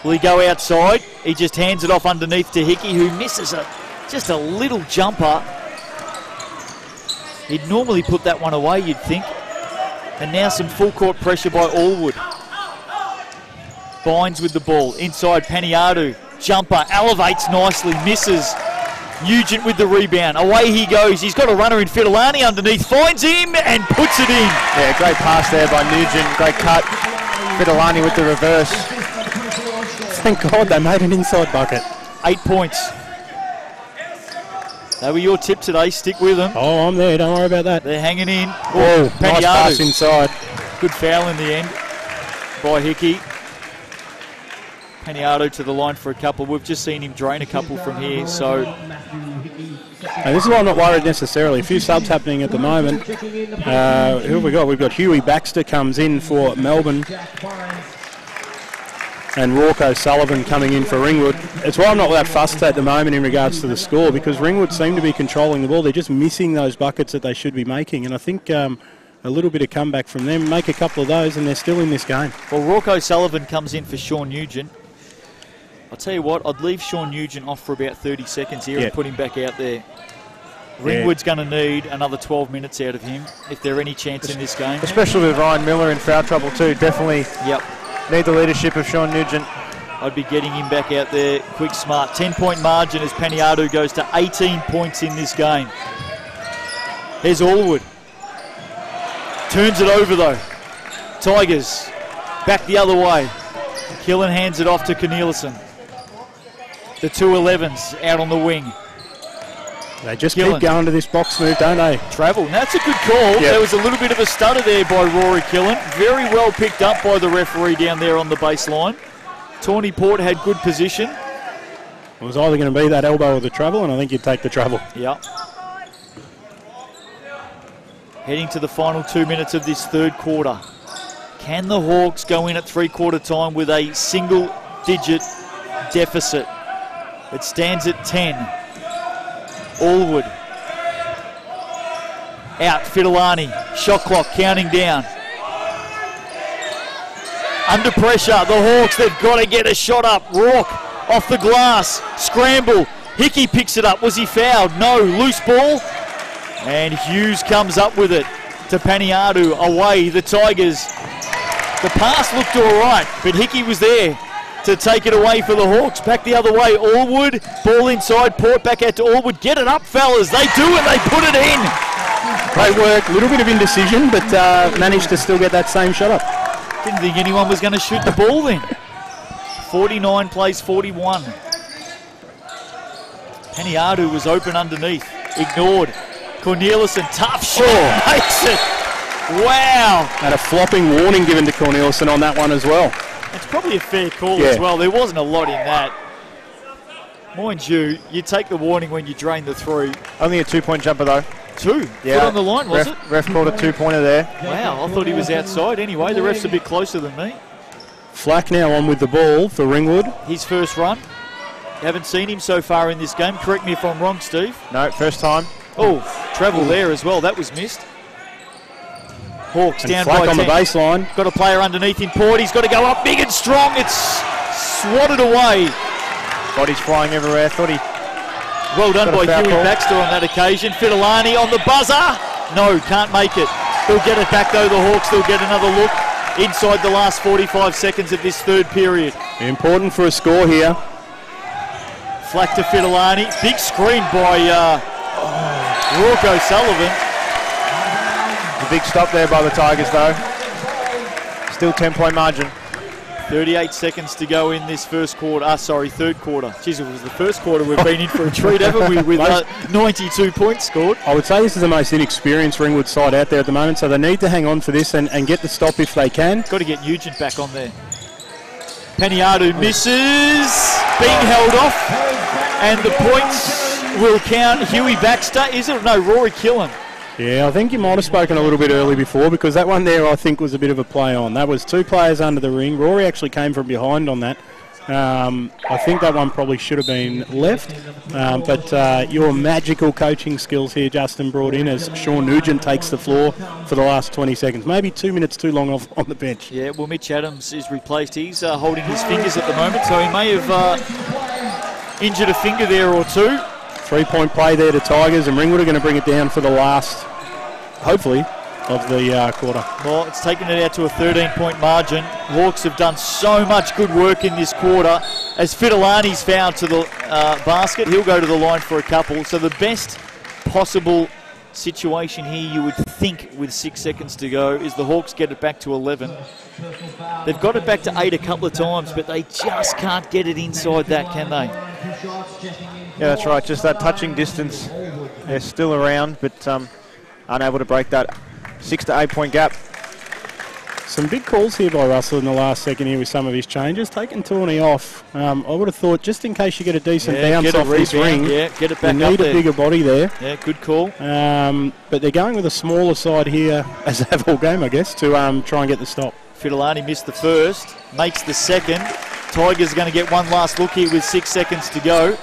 Speaker 2: Will he go outside? He just hands it off underneath to Hickey, who misses just a little jumper. He'd normally put that one away, you'd think. And now some full court pressure by Allwood. Bynes with the ball. Inside Paniatu. Jumper. Elevates nicely. Misses. Nugent with the rebound. Away he goes. He's got a runner in Fidelani underneath. Finds him and puts it in.
Speaker 3: Yeah, great pass there by Nugent. Great cut. Fidelani with the reverse.
Speaker 16: Thank God they made an inside bucket.
Speaker 2: 8 points. They were your tip today. Stick with them.
Speaker 16: Oh, I'm there. Don't worry about that.
Speaker 2: They're hanging in.
Speaker 16: Oh, nice pass inside.
Speaker 2: Good foul in the end by Hickey. Paniatu to the line for a couple. We've just seen him drain a couple from here, so...
Speaker 16: And this is why I'm not worried necessarily. A few subs happening at the moment. Who have we got? We've got Huey Baxter comes in for Melbourne. And Rorko Sullivan coming in for Ringwood. It's why I'm not that fussed at the moment in regards to the score, because Ringwood seem to be controlling the ball. They're just missing those buckets that they should be making, and I think a little bit of comeback from them, make a couple of those, and they're still in this game.
Speaker 2: Well, Rorko Sullivan comes in for Sean Nugent. I'll tell you what, I'd leave Sean Nugent off for about 30 seconds here and put him back out there. Ringwood's going to need another 12 minutes out of him if there's any chance in this game.
Speaker 3: Especially with Ryan Miller in foul trouble too. Definitely need the leadership of Sean Nugent.
Speaker 2: I'd be getting him back out there quick, smart. 10-point margin as Paniatu goes to 18 points in this game. Here's Allwood. Turns it over though. Tigers back the other way. Killen hands it off to Cornelison. The 2-11s out on the wing.
Speaker 16: They just keep going to this box move, don't they?
Speaker 2: Travel. Now, that's a good call. Yep. There was a little bit of a stutter there by Rory Killen. Very well picked up by the referee down there on the baseline. Tawny Port had good position.
Speaker 16: It was either going to be that elbow or the travel, and I think you'd take the travel.
Speaker 2: Yeah. Heading to the final 2 minutes of this third quarter. Can the Hawks go in at three-quarter time with a single-digit deficit? It stands at 10. Allwood. Out, Fidelani. Shot clock counting down. Under pressure, the Hawks, they've got to get a shot up. Rourke off the glass. Scramble. Hickey picks it up. Was he fouled? No. Loose ball. And Hughes comes up with it to Paniatu. Away, the Tigers. The pass looked all right, but Hickey was there to take it away for the Hawks. Back the other way, Allwood. Ball inside, Port back out to Allwood. Get it up, fellas. They do it, they put it in.
Speaker 16: Great work. A little bit of indecision, but managed to still get that same shot up.
Speaker 2: Didn't think anyone was going to shoot the ball then. 49 plays 41. Peniadu was open underneath, ignored. Cornelissen, tough shot, makes it. Wow.
Speaker 16: And a flopping warning given to Cornelissen on that one as well.
Speaker 2: It's probably a fair call as well. There wasn't a lot in that. Mind you, you take the warning when you drain the 3.
Speaker 3: Only a 2-point jumper though.
Speaker 2: 2?
Speaker 3: Yeah.
Speaker 2: Foot on the line, was it?
Speaker 3: Ref called a 2-pointer there.
Speaker 2: Wow, I thought he was outside anyway. The ref's a bit closer than me.
Speaker 16: Flack now on with the ball for Ringwood.
Speaker 2: His first run. Haven't seen him so far in this game. Correct me if I'm wrong, Steve.
Speaker 3: No, first time.
Speaker 2: Oh, travel there as well. That was missed. Hawks
Speaker 16: And
Speaker 2: down
Speaker 16: Flack
Speaker 2: by
Speaker 16: on
Speaker 2: 10.
Speaker 16: the baseline.
Speaker 2: Got a player underneath in Port. He's got to go up big and strong. It's swatted away.
Speaker 3: Bodies flying everywhere. Thought he...
Speaker 2: Well done by Huey
Speaker 3: call.
Speaker 2: Baxter on that occasion. Fidelani on the buzzer. No, can't make it. They'll get it back though, the Hawks. They'll get another look inside the last 45 seconds of this third period.
Speaker 16: Important for a score here.
Speaker 2: Flack to Fidelani. Big screen by Rocco Sullivan.
Speaker 3: The big stop there by the Tigers though. Still 10-point margin.
Speaker 2: 38 seconds to go in this third quarter. Jeez, it was the first quarter we've been in for a treat, haven't we, with 92 points scored.
Speaker 16: I would say this is the most inexperienced Ringwood side out there at the moment, so they need to hang on for this and get the stop if they can.
Speaker 2: Got to get Nugent back on there. Peniadu misses, being held off, and the points will count. Huey Baxter, is it? No, Rory Killen.
Speaker 16: Yeah, I think you might have spoken a little bit early before, because that one there I think was a bit of a play on. That was 2 players under the ring. Rory actually came from behind on that. I think that one probably should have been left, but your magical coaching skills here, Justin, brought in as Sean Nugent takes the floor for the last 20 seconds. Maybe 2 minutes too long off on the bench.
Speaker 2: Yeah, well, Mitch Adams is replaced. He's holding his fingers at the moment, so he may have injured a finger there or two.
Speaker 16: 3-point play there to Tigers, and Ringwood are going to bring it down for the last, hopefully, of the quarter.
Speaker 2: Well, it's taken it out to a 13-point margin. Hawks have done so much good work in this quarter. As Fidelani's fouled to the basket, he'll go to the line for a couple. So the best possible situation here, you would think, with 6 seconds to go, is the Hawks get it back to 11. They've got it back to 8 a couple of times, but they just can't get it inside that, can they?
Speaker 3: Yeah, that's right. Just that touching distance. They're still around, but unable to break that 6 to 8 point gap.
Speaker 16: Some big calls here by Russell in the last second here with some of his changes. Taking Tawney off. I would have thought, just in case you get a decent bounce off this ring,
Speaker 2: get it back
Speaker 16: you
Speaker 2: up
Speaker 16: need
Speaker 2: there.
Speaker 16: a bigger body there.
Speaker 2: Yeah, good call.
Speaker 16: But they're going with a smaller side here, as they have all game, I guess, to try and get the stop.
Speaker 2: Fidelani missed the first, makes the second. Tigers are going to get one last look here with 6 seconds to go.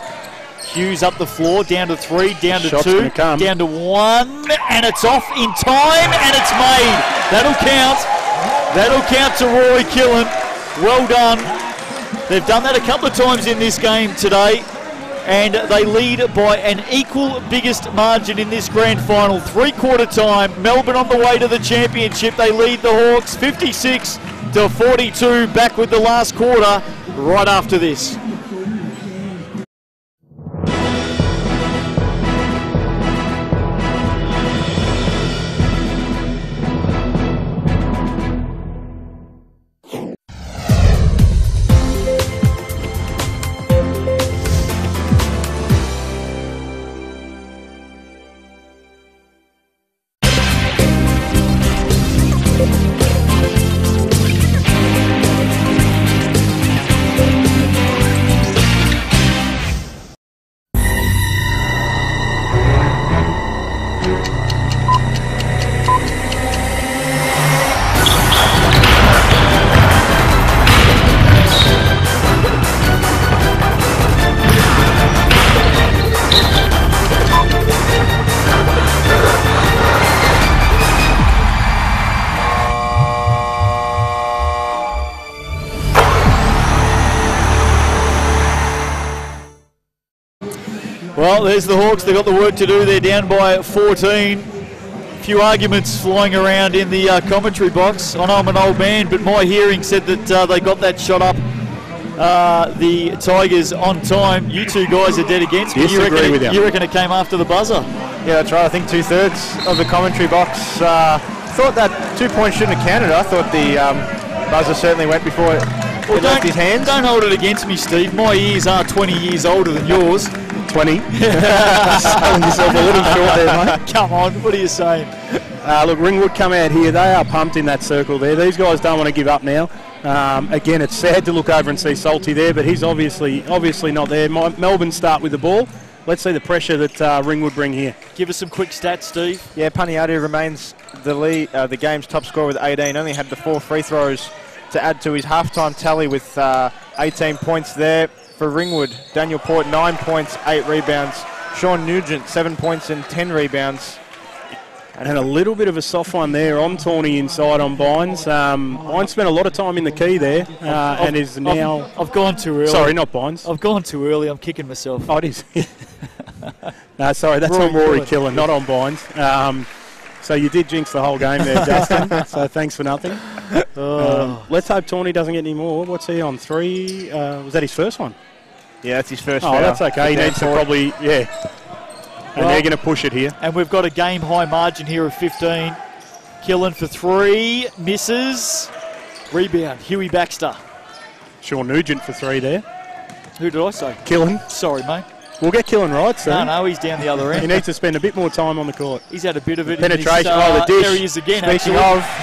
Speaker 2: Hughes up the floor, down to 3, down to
Speaker 16: Shot's
Speaker 2: 2, down to 1, and it's off in time, and it's made. That'll count. That'll count to Rory Killen. Well done. They've done that a couple of times in this game today, and they lead by an equal biggest margin in this grand final. 3-quarter time. Melbourne on the way to the championship. They lead the Hawks 56 to 42. Back with the last quarter right after this. Well, there's the Hawks. They've got the work to do. They're down by 14. A few arguments flying around in the commentary box. I know I'm an old man, but my hearing said that they got that shot up, the Tigers, on time. You two guys are dead against me. You reckon it came after the buzzer?
Speaker 3: Yeah, that's right. I think 2/3 of the commentary box thought that 2 points shouldn't have counted. I thought the buzzer certainly went before it left his hands.
Speaker 2: Don't hold it against me, Steve. My ears are 20 years older than yours.
Speaker 16: 20. Selling yourself a little short there, mate.
Speaker 2: Come on, what are you saying?
Speaker 16: Look, Ringwood come out here. They are pumped in that circle there. These guys don't want to give up now. Again, it's sad to look over and see Salty there, but he's obviously not there. Melbourne start with the ball. Let's see the pressure that Ringwood bring here.
Speaker 2: Give us some quick stats, Steve.
Speaker 3: Yeah, Paniatu remains the game's top scorer with 18. Only had the 4 free throws to add to his halftime tally with 18 points there. For Ringwood, Daniel Port, 9 points, 8 rebounds. Sean Nugent, 7 points and 10 rebounds.
Speaker 16: And a little bit of a soft one there on Tawny inside on Bynes. Bynes spent a lot of time in the key there and is now...
Speaker 2: I've gone too early.
Speaker 16: Sorry, not Bynes.
Speaker 2: I've gone too early. I'm kicking myself.
Speaker 16: Oh, it is. No, sorry, that's on Rory Killen, not on Bynes. So you did jinx the whole game there, Justin. So thanks for nothing. Let's hope Tawny doesn't get any more. What's he on? 3? Was that his first one?
Speaker 3: Yeah, that's his first
Speaker 16: foul. Oh, that's okay. He needs to probably... Yeah. And they're going to push it here.
Speaker 2: And we've got a game-high margin here of 15. Killen for 3. Misses. Rebound. Huey Baxter.
Speaker 16: Sean Nugent for 3 there.
Speaker 2: Who did I say?
Speaker 16: Killen.
Speaker 2: Sorry, mate.
Speaker 16: We'll get Killen right soon.
Speaker 2: No, he's down the other end.
Speaker 16: He needs to spend a bit more time on the court.
Speaker 2: He's had a bit of it.
Speaker 16: Penetration.
Speaker 2: The
Speaker 16: dish.
Speaker 2: There he is again,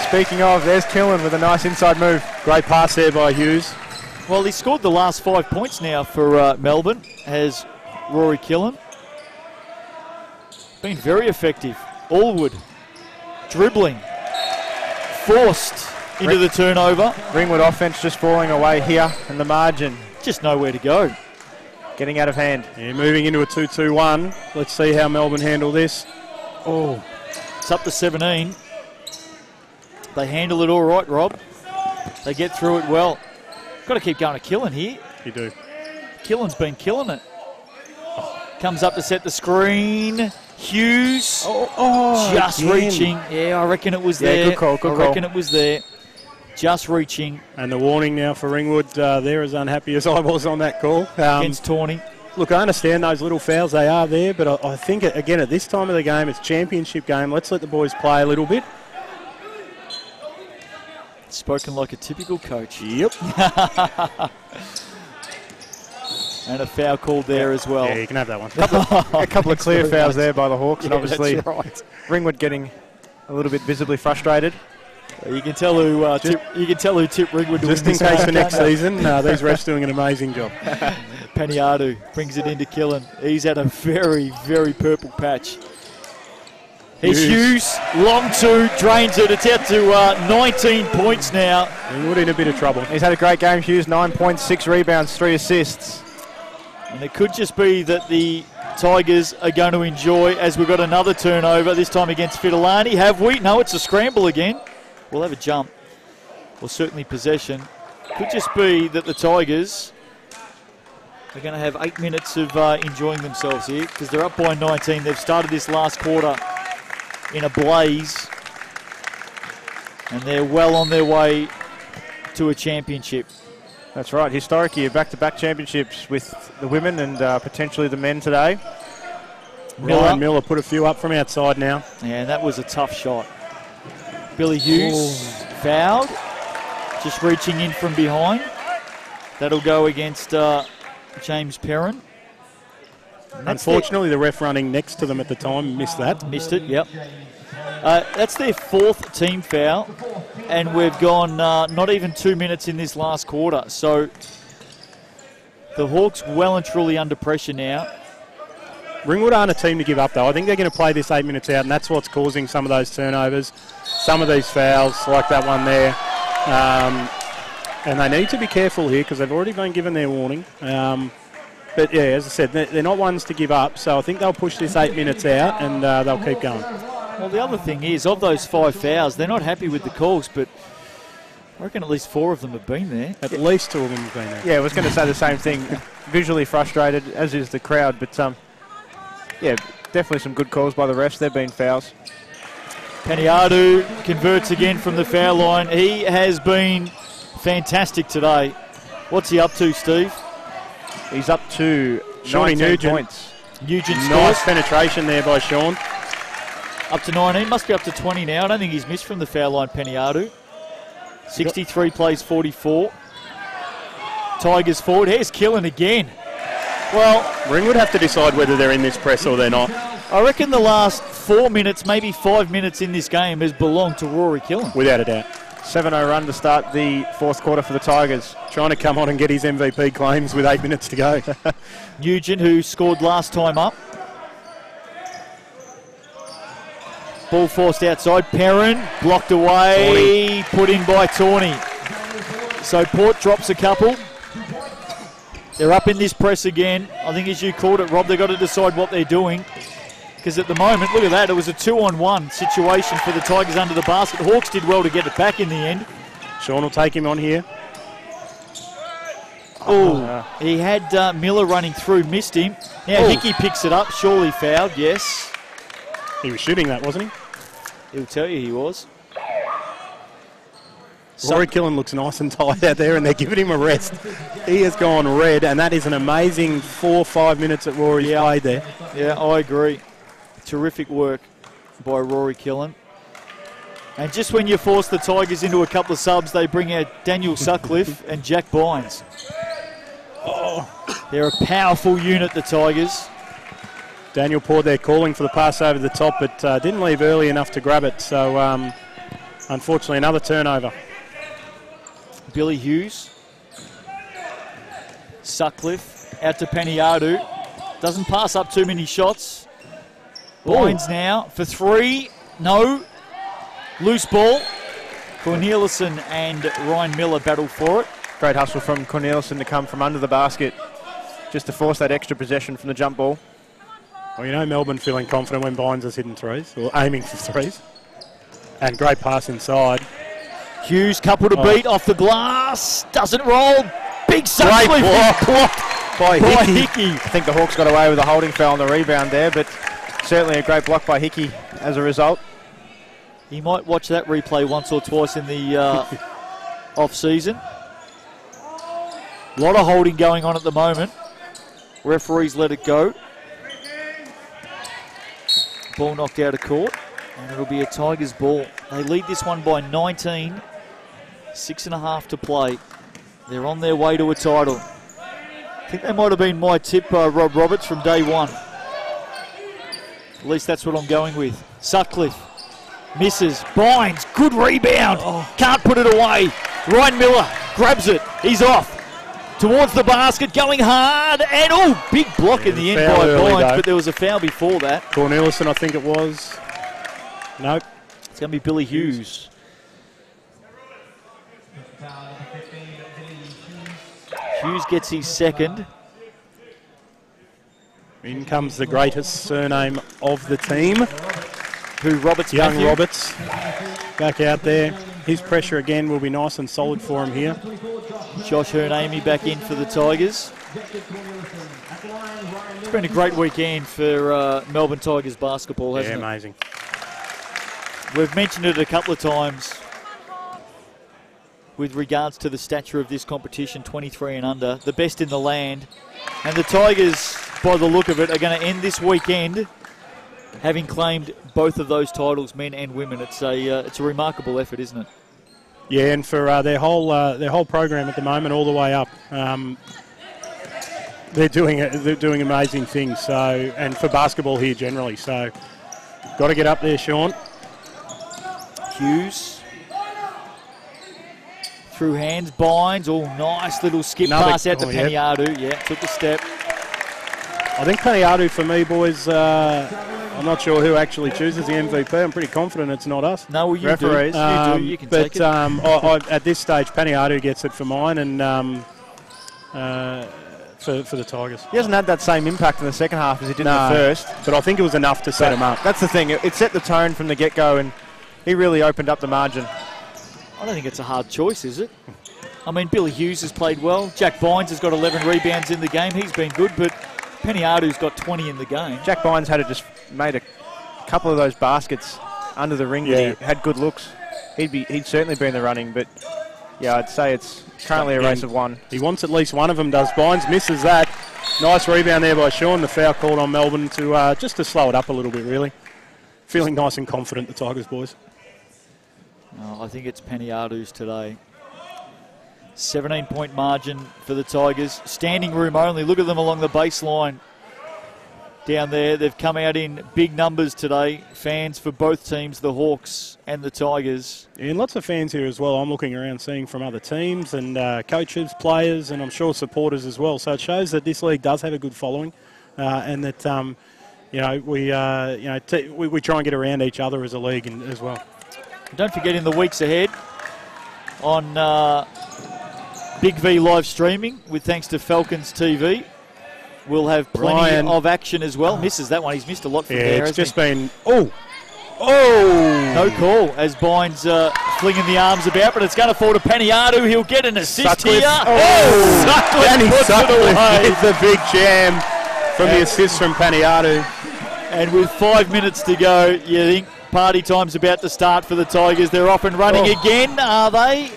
Speaker 3: Speaking of, there's Killen with a nice inside move.
Speaker 16: Great pass there by Hughes.
Speaker 2: Well, he scored the last 5 points now for Melbourne, has Rory Killen. Been very effective. Allwood dribbling, forced into the turnover.
Speaker 3: Ringwood offense just falling away here in the margin.
Speaker 2: Just nowhere to go.
Speaker 3: Getting out of hand.
Speaker 16: Yeah, moving into a 2-2-1. Let's see how Melbourne handle this.
Speaker 2: Oh, it's up to 17. They handle it all right, Rob. They get through it well. Got to keep going to Killen here.
Speaker 16: You do.
Speaker 2: Killen's been killing it. Comes up to set the screen. Hughes, just
Speaker 16: again.
Speaker 2: reaching. Yeah, I reckon it was there.
Speaker 3: Good call, good
Speaker 2: I reckon it was there. Just reaching.
Speaker 16: And the warning now for Ringwood. They're as unhappy as I was on that call.
Speaker 2: Against Tawny.
Speaker 16: Look, I understand those little fouls. They are there, but I think, again, at this time of the game, it's a championship game. Let's let the boys play a little bit.
Speaker 2: Spoken like a typical coach.
Speaker 16: Yep.
Speaker 2: And a foul called there as well.
Speaker 16: Yeah, you can have that one.
Speaker 3: A couple of clear fouls there by the Hawks, and obviously
Speaker 2: that's right.
Speaker 3: Ringwood getting a little bit visibly frustrated.
Speaker 2: You can tell who tipped Ringwood to
Speaker 16: just
Speaker 2: win
Speaker 16: in
Speaker 2: this
Speaker 16: case
Speaker 2: game,
Speaker 16: for next
Speaker 2: can't they?
Speaker 16: season. These refs doing an amazing job.
Speaker 2: Paniatu brings it into Killen. He's had a very, very purple patch. Here's Hughes, long 2, drains it. It's out to 19 points now.
Speaker 16: Ringwood in a bit of trouble.
Speaker 3: He's had a great game, Hughes. 9 points, 6 rebounds, 3 assists.
Speaker 2: And it could just be that the Tigers are going to enjoy, as we've got another turnover, this time against Fidelani. Have we? No, it's a scramble again. We'll have a jump. Well, certainly possession. Could just be that the Tigers are going to have 8 minutes of enjoying themselves here, because they're up by 19. They've started this last quarter in a blaze, and they're well on their way to a championship.
Speaker 3: That's right. Historic year, back-to-back championships with the women and potentially the men today.
Speaker 16: Ryan Miller put a few up from outside now.
Speaker 2: Yeah, and that was a tough shot. Billy Hughes fouled, just reaching in from behind. That'll go against James Perrin.
Speaker 16: Unfortunately, the ref running next to them at the time missed that.
Speaker 2: Missed it, yep. That's their 4th team foul, and we've gone not even 2 minutes in this last quarter. So the Hawks well and truly under pressure now.
Speaker 16: Ringwood aren't a team to give up, though. I think they're going to play this 8 minutes out, and that's what's causing some of those turnovers, some of these fouls, like that one there. And they need to be careful here because they've already been given their warning. But, yeah, as I said, they're not ones to give up, so I think they'll push this 8 minutes out and they'll keep going.
Speaker 2: Well, the other thing is, of those 5 fouls, they're not happy with the calls, but I reckon at least 4 of them have been there.
Speaker 16: At least 2 of them have been there.
Speaker 3: Yeah, I was going to say the same thing. Visually frustrated, as is the crowd, but, yeah, definitely some good calls by the refs. There have been fouls.
Speaker 2: Paniatu converts again from the foul line. He has been fantastic today. What's he up to, Steve?
Speaker 3: He's up to
Speaker 16: Shawnee
Speaker 3: 19 points.
Speaker 2: Nugent
Speaker 16: nice
Speaker 2: scores.
Speaker 16: penetration there by Sean.
Speaker 2: Up to 19, must be up to 20 now. I don't think he's missed from the foul line, Paniatu. 63 plays 44. Tigers forward. Here's Killen again.
Speaker 16: Well, Ringwood have to decide whether they're in this press or they're not.
Speaker 2: I reckon the last 4 minutes, maybe 5 minutes in this game has belonged to Rory Killen.
Speaker 16: Without a doubt.
Speaker 3: 7-0 run to start the fourth quarter for the Tigers.
Speaker 16: Trying to come on and get his MVP claims with 8 minutes to go.
Speaker 2: Nugent, who scored last time up. Ball forced outside. Perrin blocked away. Put in by Tawney. So Port drops a couple. They're up in this press again. I think as you called it, Rob, they've got to decide what they're doing. Because at the moment, look at that, it was a 2-on-1 situation for the Tigers under the basket. Hawks did well to get it back in the end.
Speaker 16: Sean will take him on here.
Speaker 2: Oh, he had Miller running through, missed him. Now Hickey picks it up, surely fouled, yes.
Speaker 16: He was shooting that, wasn't he?
Speaker 2: He'll tell you he was.
Speaker 16: Rory Killen looks nice and tight out there, and they're giving him a rest. He has gone red, and that is an amazing 4 or 5 minutes that Rory's played there.
Speaker 2: Yeah, I agree. Terrific work by Rory Killen. And just when you force the Tigers into a couple of subs, they bring out Daniel Sutcliffe and Jack Bynes. They're a powerful unit, the Tigers.
Speaker 16: Daniel Port there calling for the pass over the top, but didn't leave early enough to grab it. So, unfortunately, another turnover.
Speaker 2: Billy Hughes. Sutcliffe out to Peniadu. Doesn't pass up too many shots. Bynes now for three. No. Loose ball. Cornelissen and Ryan Miller battle for it.
Speaker 3: Great hustle from Cornelissen to come from under the basket just to force that extra possession from the jump ball.
Speaker 16: Well, you know Melbourne feeling confident when Bynes is hitting threes, or aiming for threes. And great pass inside.
Speaker 2: Hughes couple to beat off the glass. Doesn't roll. Big Sutcliffe blocked
Speaker 3: by Hickey. I think the Hawks got away with a holding foul on the rebound there, but certainly a great block by Hickey as a result.
Speaker 2: He might watch that replay once or twice in the off-season. A lot of holding going on at the moment. Referees let it go. Ball knocked out of court, and it'll be a Tigers ball. They lead this one by 19. 6.5 to play. They're on their way to a title. I think that might have been my tip, Rob Roberts, from day one. At least that's what I'm going with. Sutcliffe misses. Bynes, good rebound. Can't put it away. Ryan Miller grabs it. He's off. Towards the basket, going hard. And, big block in the end by Bynes, but there was a foul before that.
Speaker 16: Cornelissen, I think it was. Nope.
Speaker 2: It's going to be Billy Hughes. Hughes gets his second.
Speaker 16: In comes the greatest surname of the team.
Speaker 2: Who, Roberts?
Speaker 16: Young
Speaker 2: Matthew?
Speaker 16: Roberts. Back out there. His pressure again will be nice and solid for him here.
Speaker 2: Josh Hernamy back in for the Tigers. It's been a great weekend for Melbourne Tigers basketball, hasn't it?
Speaker 16: Yeah, amazing.
Speaker 2: We've mentioned it a couple of times with regards to the stature of this competition, 23 and under, the best in the land. And the Tigers, by the look of it, are going to end this weekend having claimed both of those titles, men and women. It's a remarkable effort, isn't it?
Speaker 16: Yeah, and for their whole program at the moment, all the way up, they're doing amazing things. So, and for basketball here generally, so got to get up there, Sean.
Speaker 2: Hughes through hands, Bynes. Nice little skip pass out to Peniadu. Yeah, took a step.
Speaker 16: I think Peniadu for me, boys. I'm not sure who actually chooses the MVP. I'm pretty confident it's not us.
Speaker 2: No, well, you
Speaker 3: referees.
Speaker 2: Do. You can take it.
Speaker 16: But at this stage, Peniadu gets it for mine, and for the Tigers.
Speaker 3: He hasn't had that same impact in the second half as he did in the first.
Speaker 16: But I think it was enough to set him up.
Speaker 3: That's the thing. It set the tone from the get-go, and he really opened up the margin.
Speaker 2: I don't think it's a hard choice, is it? I mean, Billy Hughes has played well. Jack Bynes has got 11 rebounds in the game. He's been good, but Peniadu's got 20 in the game.
Speaker 3: Jack Bynes had just made a couple of those baskets under the ring. Yeah. He had good looks. He'd certainly be in the running, but yeah, I'd say it's currently a race of one.
Speaker 16: He wants at least one of them, does. Bynes misses that. Nice rebound there by Sean. The foul called on Melbourne to just to slow it up a little bit, really. Feeling nice and confident, the Tigers boys.
Speaker 2: I think it's Peniadu's today. 17-point margin for the Tigers. Standing room only. Look at them along the baseline down there. They've come out in big numbers today. Fans for both teams, the Hawks and the Tigers.
Speaker 4: And lots of fans here as well. I'm looking around seeing from other teams and coaches, players, and I'm sure supporters as well. So it shows that this league does have a good following, and that we try and get around each other as a league as well.
Speaker 2: Don't forget, in the weeks ahead on BigV live streaming, with thanks to Falcons TV, we'll have plenty of action as well. Misses that one. He's missed a lot from there.
Speaker 4: It's just been
Speaker 2: no call as Bynes flinging the arms about, but it's going to fall to Peniadu. He'll get an assist here.
Speaker 4: Danny
Speaker 2: puts it away.
Speaker 4: Sutcliffe the big jam from the assist from Peniadu.
Speaker 2: And with 5 minutes to go, you think party time's about to start for the Tigers. They're off and running again, are they?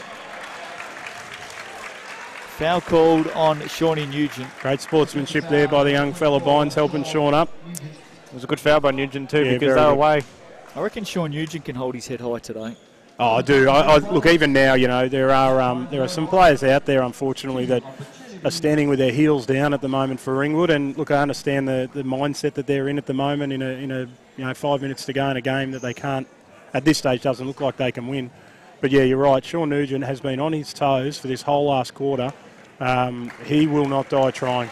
Speaker 2: Foul called on Shawnee Nugent.
Speaker 4: Great sportsmanship there by the young fella Bynes, helping Sean up.
Speaker 3: It was a good foul by Nugent too, because
Speaker 4: very
Speaker 3: they were
Speaker 4: good.
Speaker 3: away.
Speaker 2: I reckon Sean Nugent can hold his head high today.
Speaker 4: Oh, I do. Look, even now, there are some players out there, unfortunately, that are standing with their heels down at the moment for Ringwood. And look, I understand the mindset that they're in at the moment. In a 5 minutes to go in a game that they can't, at this stage, doesn't look like they can win. But yeah, you're right. Sean Nugent has been on his toes for this whole last quarter. He will not die trying.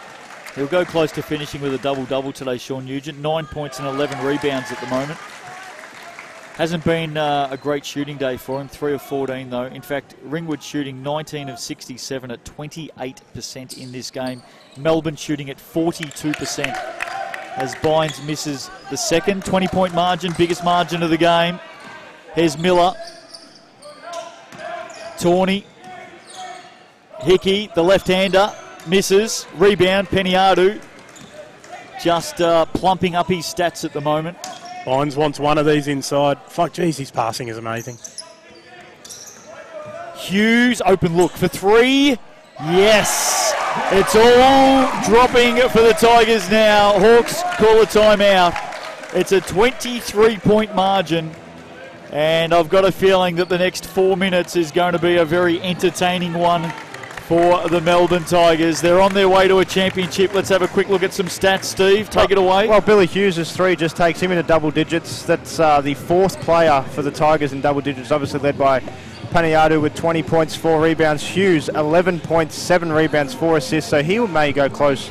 Speaker 2: He'll go close to finishing with a double-double today, Sean Nugent. 9 points and 11 rebounds at the moment. Hasn't been a great shooting day for him, 3 of 14 though. In fact, Ringwood shooting 19 of 67 at 28% in this game. Melbourne shooting at 42%. As Bynes misses the second. 20-point margin, biggest margin of the game. Here's Miller. Tawney. Hickey, the left-hander, misses. Rebound, Peniadu. Just plumping up his stats at the moment.
Speaker 4: Bynes wants one of these inside. Fuck, geez, his passing is amazing.
Speaker 2: Hughes, open look for three. Yes! It's all dropping for the Tigers now. Hawks call a timeout. It's a 23-point margin. And I've got a feeling that the next 4 minutes is going to be a very entertaining one for the Melbourne Tigers. They're on their way to a championship. Let's have a quick look at some stats, Steve. Take it away.
Speaker 3: Well, Billy Hughes' three just takes him into double digits. That's the fourth player for the Tigers in double digits, obviously led by Peniadu with 20 points, 4 rebounds. Hughes, 11 points, 7 rebounds, 4 assists, so he may go close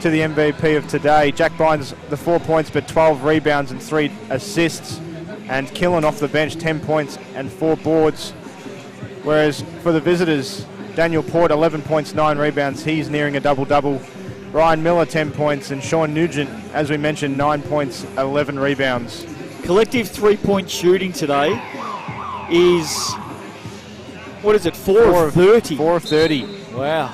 Speaker 3: to the MVP of today. Jack Bynes, the 4 points, but 12 rebounds and 3 assists. And Killen off the bench, 10 points and 4 boards. Whereas for the visitors, Daniel Port, 11 points, 9 rebounds. He's nearing a double-double. Ryan Miller, 10 points. And Sean Nugent, as we mentioned, 9 points, 11 rebounds.
Speaker 2: Collective three-point shooting today is, what is it, 4 of 30?
Speaker 3: 4 of 30.
Speaker 2: Wow.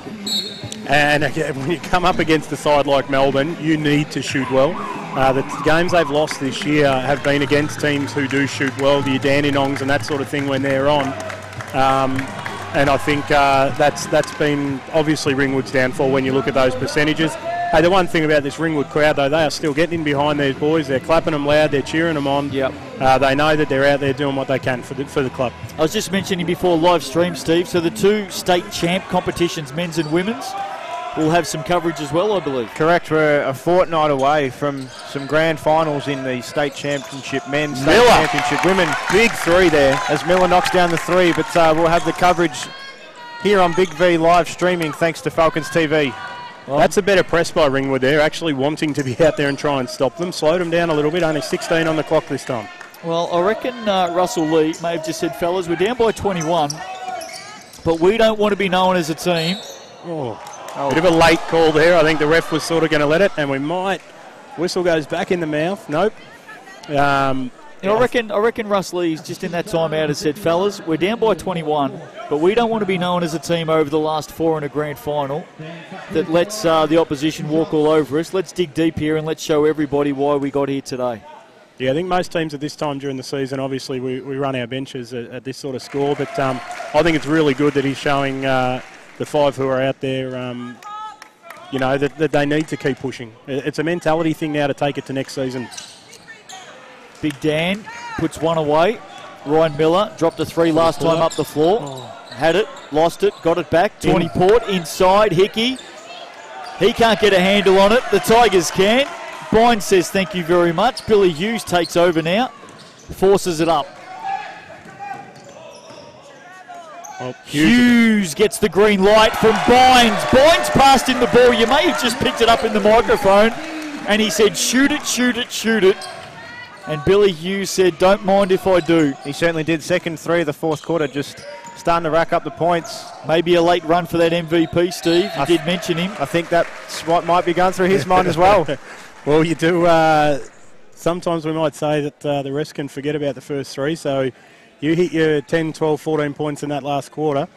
Speaker 4: And again, when you come up against a side like Melbourne, you need to shoot well. The games they've lost this year have been against teams who do shoot well, the Dandenongs and that sort of thing when they're on. And I think that's been obviously Ringwood's downfall when you look at those percentages. Hey, the one thing about this Ringwood crowd, though, they are still getting in behind these boys. They're clapping them loud. They're cheering them on.
Speaker 2: Yep.
Speaker 4: They know that they're out there doing what they can for the club.
Speaker 2: I was just mentioning before live stream, Steve, so the 2 state champ competitions, men's and women's, will have some coverage as well, I believe.
Speaker 3: Correct. We're a fortnight away from some grand finals in the state championship men's, state championship women.
Speaker 4: Big 3 there.
Speaker 3: As Miller knocks down the 3, but we'll have the coverage here on Big V live streaming thanks to Falcons TV.
Speaker 4: Well, that's a better press by Ringwood. They're actually wanting to be out there and try and stop them. Slowed them down a little bit. Only 16 on the clock this time.
Speaker 2: Well, I reckon Russell Lee may have just said, fellas, we're down by 21, but we don't want to be known as a team.
Speaker 4: Bit of a late call there. I think the ref was sort of going to let it, and we might. Whistle goes back in the mouth. Nope.
Speaker 2: I reckon Russ Lee's just in that timeout has said, fellas, we're down by 21, but we don't want to be known as a team over the last 4 in a grand final that lets the opposition walk all over us. Let's dig deep here and let's show everybody why we got here today.
Speaker 4: Yeah, I think most teams at this time during the season, obviously we run our benches at this sort of score, but I think it's really good that he's showing the 5 who are out there, that they need to keep pushing. It's a mentality thing now to take it to next season.
Speaker 2: Big Dan puts one away. Ryan Miller dropped a 3 last time up the floor. Had it, lost it, got it back. Tawny Port inside. Hickey. He can't get a handle on it. The Tigers can. Bynes says thank you very much. Billy Hughes takes over now. Forces it up. Hughes gets the green light from Bynes. Bynes passed in the ball. You may have just picked it up in the microphone. And he said, shoot it, shoot it, shoot it. And Billy Hughes said, don't mind if I do.
Speaker 3: He certainly did. Second three of the fourth quarter, just starting to rack up the points.
Speaker 2: Maybe a late run for that MVP, Steve. You did mention him.
Speaker 3: I think that's what might be going through his mind as well.
Speaker 4: Well, you do. Sometimes we might say that the rest can forget about the first three. So you hit your 10, 12, 14 points in that last quarter.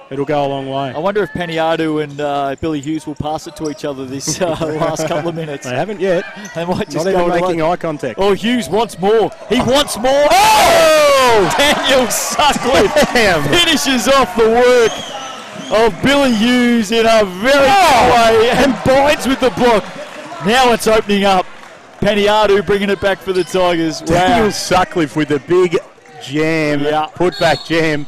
Speaker 4: It'll go a long way.
Speaker 2: I wonder if Paniadu and Billy Hughes will pass it to each other this last couple of minutes.
Speaker 4: They haven't yet.
Speaker 2: They might just
Speaker 4: Not
Speaker 2: go
Speaker 4: even making eye contact.
Speaker 2: Oh, Hughes wants more. He wants more. Oh! Daniel Sutcliffe finishes off the work of Billy Hughes in a very good way, and Bynes with the block. Now it's opening up. Paniadu bringing it back for the Tigers.
Speaker 4: Daniel Sutcliffe with the big jam, put-back jam.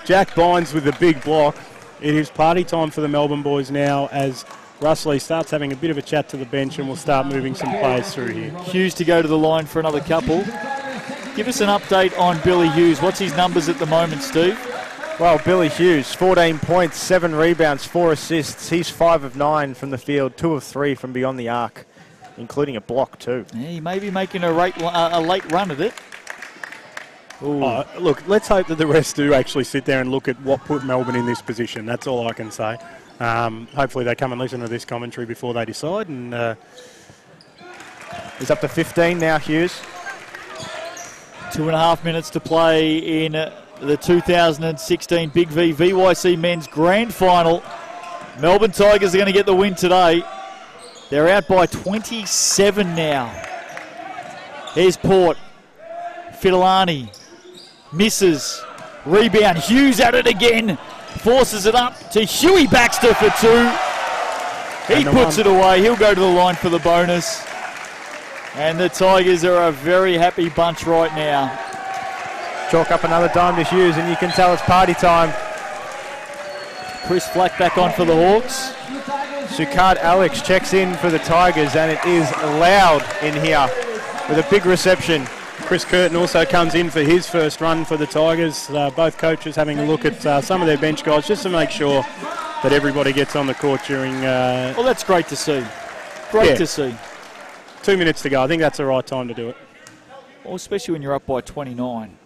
Speaker 4: Jack Bynes with the big block. It is party time for the Melbourne boys now as Russ Lee starts having a bit of a chat to the bench, and we'll start moving some players through here.
Speaker 2: Hughes to go to the line for another couple. Give us an update on Billy Hughes. What's his numbers at the moment, Steve?
Speaker 3: Well, Billy Hughes, 14 points, 7 rebounds, 4 assists. He's 5 of 9 from the field, 2 of 3 from beyond the arc, including a block too.
Speaker 2: Yeah, he may be making a late run at it.
Speaker 4: Look, let's hope that the rest do actually sit there and look at what put Melbourne in this position. That's all I can say. Hopefully they come and listen to this commentary before they decide. And
Speaker 3: he's up to 15 now, Hughes.
Speaker 2: 2.5 minutes to play in the 2016 Big V VYC Men's Grand Final. Melbourne Tigers are going to get the win today. They're out by 27 now. Here's Port. Fidelani misses. Rebound. Hughes at it again. Forces it up to Huey Baxter for 2. He puts it away. He'll go to the line for the bonus. And the Tigers are a very happy bunch right now.
Speaker 3: Chalk up another dime to Hughes, and you can tell it's party time.
Speaker 2: Chris Flack back on for the Hawks.
Speaker 3: Sukard Alex checks in for the Tigers, and it is loud in here with a big reception.
Speaker 4: Chris Curtin also comes in for his first run for the Tigers. Both coaches having a look at some of their bench guys just to make sure that everybody gets on the court during...
Speaker 2: well, that's great to see. Great to see.
Speaker 4: 2 minutes to go. I think that's the right time to do it.
Speaker 2: Well, especially when you're up by 29.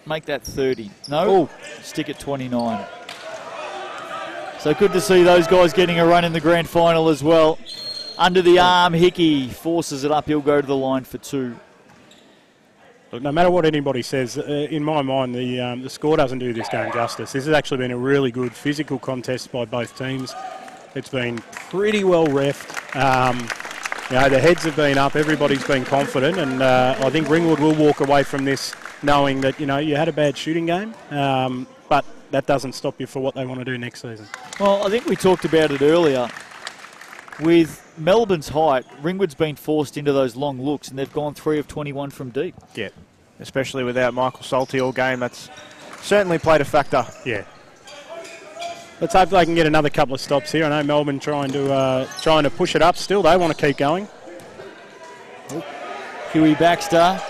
Speaker 2: Make that 30. No? Stick at 29. So good to see those guys getting a run in the grand final as well. Under the arm, Hickey forces it up. He'll go to the line for 2.
Speaker 4: Look, no matter what anybody says, in my mind, the score doesn't do this game justice. This has actually been a really good physical contest by both teams. It's been pretty well reffed. The heads have been up. Everybody's been confident, and I think Ringwood will walk away from this knowing that you had a bad shooting game, but that doesn't stop you for what they want to do next season.
Speaker 2: Well, I think we talked about it earlier. With Melbourne's height, Ringwood's been forced into those long looks, and they've gone 3 of 21 from deep.
Speaker 3: Yeah, especially without Michael Salty all game. That's certainly played a factor.
Speaker 4: Yeah. Let's hope they can get another couple of stops here. I know Melbourne trying to push it up still. They want to keep going.
Speaker 2: Huey Baxter. Out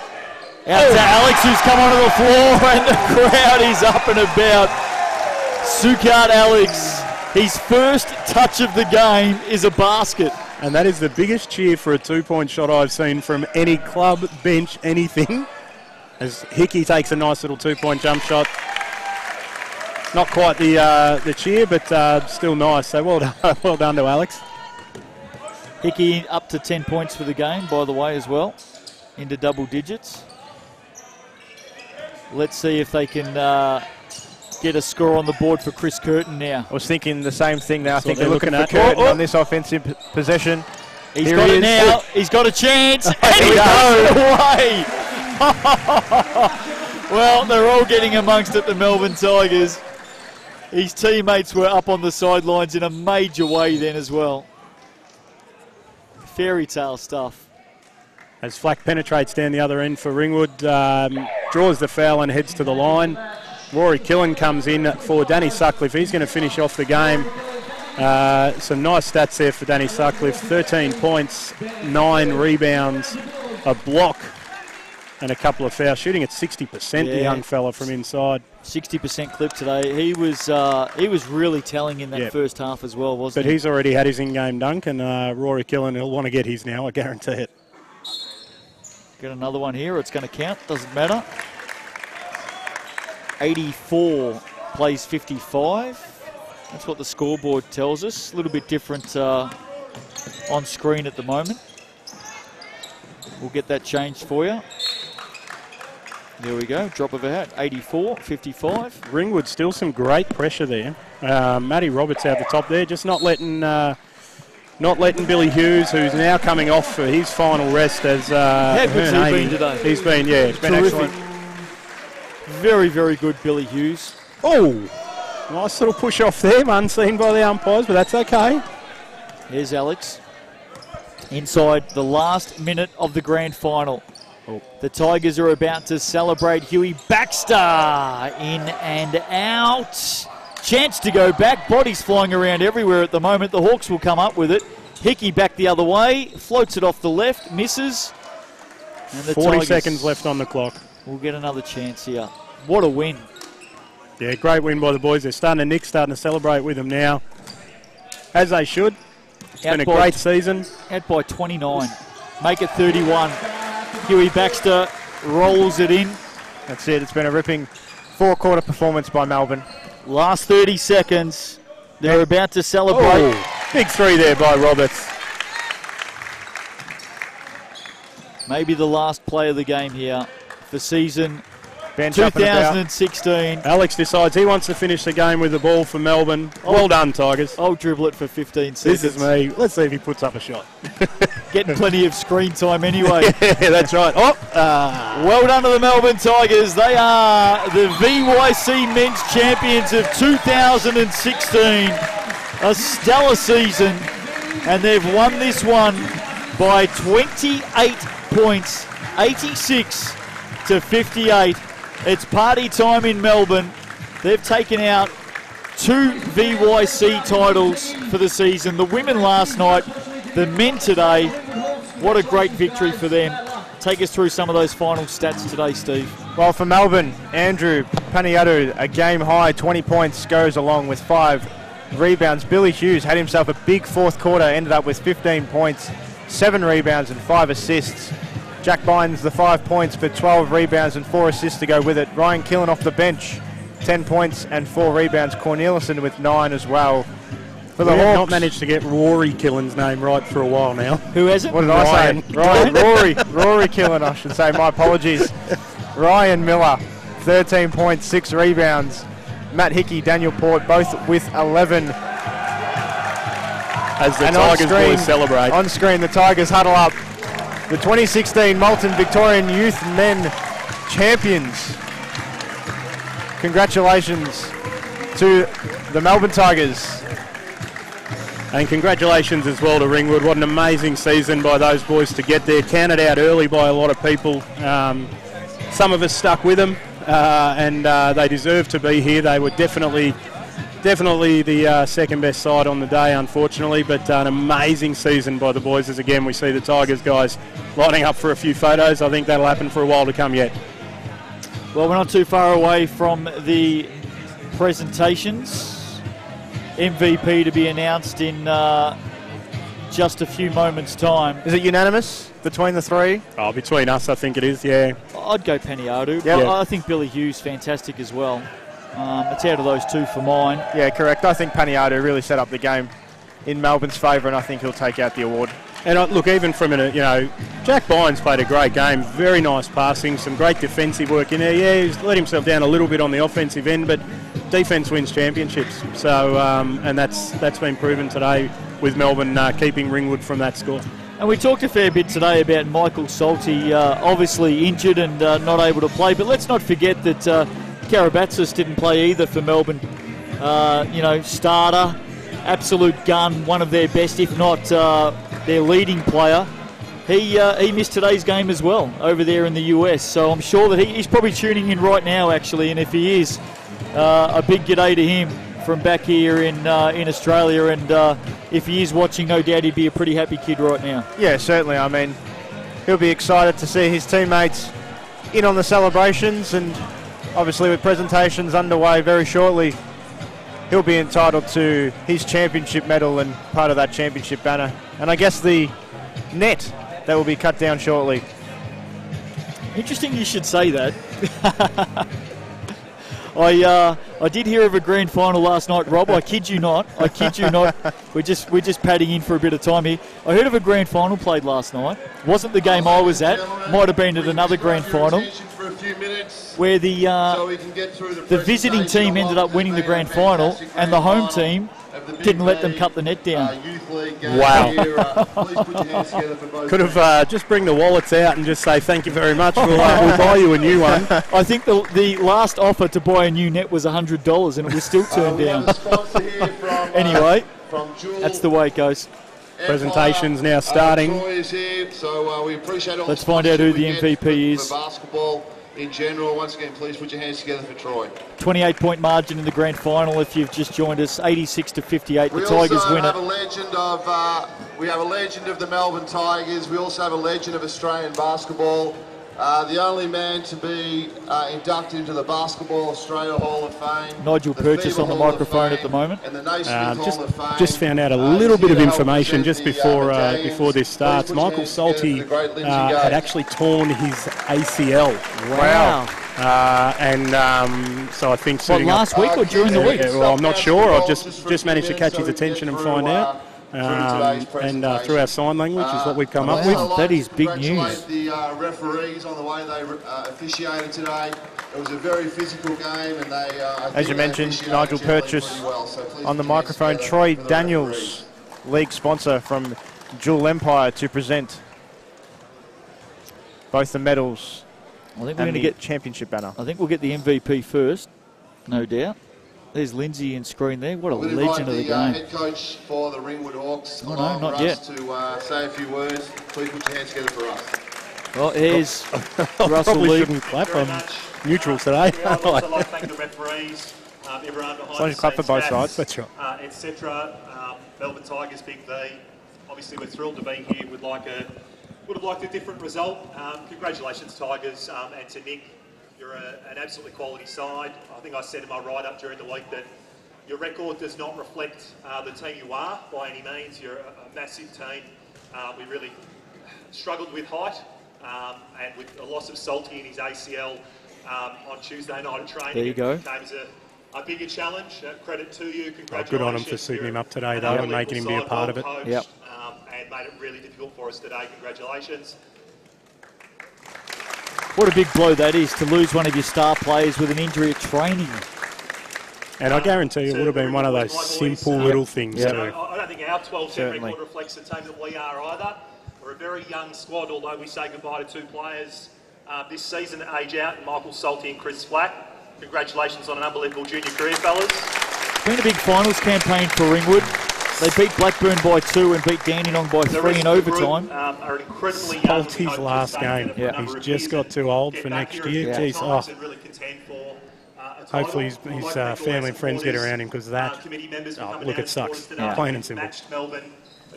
Speaker 2: to Alex, who's come onto the floor, and the crowd is up and about. Sukard Alex. His first touch of the game is a basket.
Speaker 4: And that is the biggest cheer for a 2-point shot I've seen from any club, bench, anything. As Hickey takes a nice little 2-point jump shot. Not quite the cheer, but still nice. So well done to Alex.
Speaker 2: Hickey up to 10 points for the game, by the way, as well. Into double digits. Let's see if they can... get a score on the board for Chris Curtin now.
Speaker 3: I was thinking the same thing now. I think they're looking for Curtin on this offensive possession.
Speaker 2: He's got it now. He's got a chance. And he goes away. Well, they're all getting amongst it, the Melbourne Tigers. His teammates were up on the sidelines in a major way then as well. Fairy tale stuff.
Speaker 4: As Flack penetrates down the other end for Ringwood, draws the foul and heads to the line. Rory Killen comes in for Danny Sutcliffe. He's going to finish off the game. Some nice stats there for Danny Sutcliffe. 13 points, 9 rebounds, a block, and a couple of fouls. Shooting at 60%, the young fella from inside.
Speaker 2: 60% clip today. He was really telling in that first half as well, wasn't he?
Speaker 4: But he's already had his in-game dunk, and Rory Killen, he'll want to get his now, I guarantee it.
Speaker 2: Get another one here. It's going to count. Doesn't matter. 84 plays 55. That's what the scoreboard tells us. A little bit different on screen at the moment. We'll get that changed for you. There we go. Drop of a hat. 84, 55.
Speaker 4: Ringwood still some great pressure there. Matty Roberts out the top there, just not letting Billy Hughes, who's now coming off for his final rest as
Speaker 2: how good's he been today?
Speaker 4: He's been, it's been
Speaker 2: terrific.
Speaker 4: excellent.
Speaker 2: Very, very good, Billy Hughes.
Speaker 4: Oh, nice little push off there, unseen by the umpires, but that's okay.
Speaker 2: Here's Alex. Inside the last minute of the grand final.
Speaker 4: Oh.
Speaker 2: The Tigers are about to celebrate. Huey Baxter in and out. Chance to go back. Bodies flying around everywhere at the moment. The Hawks will come up with it. Hickey back the other way. Floats it off the left. Misses. And the
Speaker 4: 40
Speaker 2: Tigers
Speaker 4: seconds left on the clock.
Speaker 2: We'll get another chance here. What a win.
Speaker 4: Yeah, great win by the boys. They're starting to celebrate with them now. As they should. It's been a great season.
Speaker 2: Out by 29. Make it 31. Huey Baxter rolls it in.
Speaker 3: That's it. It's been a ripping four-quarter performance by Melbourne.
Speaker 2: Last 30 seconds. They're about to celebrate.
Speaker 4: Oh, big three there by Roberts.
Speaker 2: Maybe the last play of the game here for season
Speaker 3: Bench 2016.
Speaker 4: Alex decides he wants to finish the game with the ball for Melbourne. Well done, Tigers.
Speaker 2: I'll dribble it for 15 seconds.
Speaker 4: This is me. Let's see if he puts up a shot.
Speaker 2: Getting plenty of screen time anyway.
Speaker 4: Yeah, that's right.
Speaker 2: Well done to the Melbourne Tigers. They are the VYC Men's Champions of 2016. A stellar season. And they've won this one by 28 points. 86 to 58. It's party time in Melbourne. They've taken out 2 VYC titles for the season. The women last night, the men today. What a great victory for them. Take us through some of those final stats today, Steve.
Speaker 3: Well, for Melbourne, Andrew Paniatu, a game high, 20 points, goes along with 5 rebounds. Billy Hughes had himself a big fourth quarter, ended up with 15 points, 7 rebounds and 5 assists. Jack Bynes, the 5 points, but 12 rebounds and 4 assists to go with it. Ryan Killen off the bench, 10 points and 4 rebounds. Cornelison with 9 as well. For the
Speaker 4: We have not
Speaker 3: Hawks,
Speaker 4: managed to get Rory Killen's name right for a while now.
Speaker 2: Who has it?
Speaker 3: what did I say? Rory Killen, I should say. My apologies. Ryan Miller, 13 points, 6 rebounds. Matt Hickey, Daniel Port, both with 11.
Speaker 4: As the
Speaker 3: And
Speaker 4: Tigers
Speaker 3: on screen,
Speaker 4: boys celebrate.
Speaker 3: On screen, the Tigers huddle up. The 2016 Moulton Victorian Youth Men Champions. Congratulations to the Melbourne Tigers.
Speaker 4: And congratulations as well to Ringwood. What an amazing season by those boys to get there. Counted out early by a lot of people. Some of us stuck with them, and they deserve to be here. They were definitely the second best side on the day, unfortunately, but an amazing season by the boys. As again, we see the Tigers guys lining up for a few photos. I think that'll happen for a while to come yet.
Speaker 2: Well, we're not too far away from the presentations. MVP to be announced in just a few moments' time.
Speaker 3: Is it unanimous between the three?
Speaker 4: Oh, between us, I think it is, yeah.
Speaker 2: I'd go Paniatu.
Speaker 3: Yep.
Speaker 2: I think Billy Hughes, fantastic as well. It's out of those two for mine.
Speaker 3: Yeah, correct. I think Paniatu really set up the game in Melbourne's favour, and I think he'll take out the award.
Speaker 4: And look, even from Jack Bynes played a great game. Very nice passing, some great defensive work in there. Yeah, he's let himself down a little bit on the offensive end, but defence wins championships. So, and that's been proven today with Melbourne keeping Ringwood from that score.
Speaker 2: And we talked a fair bit today about Michael Salty, obviously injured and not able to play. But let's not forget that Karabatsis didn't play either for Melbourne. Starter, absolute gun, one of their best, if not their leading player. he missed today's game as well over there in the US. So I'm sure that he's probably tuning in right now, actually. And if he is, a big g'day to him from back here in Australia. And if he is watching, no doubt he'd be a pretty happy kid right now.
Speaker 3: Yeah, certainly. I mean, he'll be excited to see his teammates in on the celebrations, and obviously with presentations underway very shortly, he'll be entitled to his championship medal and part of that championship banner. And I guess the net that will be cut down shortly.
Speaker 2: Interesting you should say that. I did hear of a grand final last night, Rob. I kid you not. I kid you not. We're just padding in for a bit of time here. I heard of a grand final played last night. Wasn't the game I was at. Might have been at another grand final where the visiting team ended up winning the grand final and the home team didn't let them cut the net down.
Speaker 16: Wow. Could have just bring the wallets out and just say thank you very much. We'll buy you a new one.
Speaker 2: I think the last offer to buy a new net was $100 and it was still turned down. Anyway, that's the way it goes.
Speaker 16: Presentation's now starting.
Speaker 2: Let's find out who the MVP is.
Speaker 5: In general, once again, please put your hands together for Troy.
Speaker 2: 28-point margin in the grand final. If you've just joined us, 86-58. The Tigers win it.
Speaker 5: We have a legend of the Melbourne Tigers. We also have a legend of Australian basketball. The only man to be inducted into the Basketball Australia Hall of Fame.
Speaker 2: Nigel Purchase on the microphone at the moment.
Speaker 5: And the Naismith Hall of Fame.
Speaker 16: Just found out a little bit of information just before this starts. Michael Salty had actually torn his ACL.
Speaker 2: Wow.
Speaker 16: So I think
Speaker 2: last week or during the week?
Speaker 16: Well, I'm not sure. I've just managed to catch his attention and find out. Through our sign language is what we've come up with.
Speaker 2: That is big news.
Speaker 5: The referees on the way they officiated today. It was a very physical game, and they.
Speaker 3: As you mentioned, Nigel Purchase on the microphone. Troy Daniels, league sponsor from Jewel Empire, to present both the medals.
Speaker 2: I think we're going to get
Speaker 3: championship banner.
Speaker 2: I think we'll get the MVP first, no doubt. There's Lindsay in screen there. What a legend of the game.
Speaker 5: Head coach for the Ringwood Hawks.
Speaker 2: Oh, no, not yet.
Speaker 5: To say a few words. Please put your hands together for us.
Speaker 2: Well, here's Russell
Speaker 16: Probably
Speaker 2: Lee.
Speaker 16: shouldn't clap. I'm neutral today.
Speaker 17: I'd also like to thank the referees, everyone behind the
Speaker 3: clap for both sides.
Speaker 16: That's right.
Speaker 17: Etc. Melbourne Tigers, Big V. Obviously, we're thrilled to be here. Would have liked a different result. Congratulations, Tigers, and to Nick. You're an absolutely quality side. I think I said in my write-up during the week that your record does not reflect the team you are by any means. You're a massive team. We really struggled with height and with the loss of Salty in his ACL on Tuesday night at training.
Speaker 2: There you go.
Speaker 17: It came as a bigger challenge. Credit to you. Congratulations.
Speaker 16: Good on him for suiting him up today, though, and making him be a part of it.
Speaker 2: Yep.
Speaker 17: And made it really difficult for us today. Congratulations.
Speaker 2: What a big blow that is to lose one of your star players with an injury at training.
Speaker 16: And I guarantee you it would have been one of those simple little things.
Speaker 2: Yep.
Speaker 16: Too.
Speaker 17: I don't think our 12-10 record reflects the team that we are either. We're a very young squad, although we say goodbye to two players this season at age out, Michael Salty and Chris Flack. Congratulations on an unbelievable junior career, fellas.
Speaker 2: It's been a big finals campaign for Ringwood. They beat Blackburn by 2 and beat Dandenong by 3 in overtime.
Speaker 16: Salty's last game. Yeah. He's just got too old for next year.
Speaker 2: Yeah.
Speaker 16: Jeez, hopefully his family and friends get around him because of that. Look, it sucks. Plain and simple.
Speaker 17: Matched Melbourne,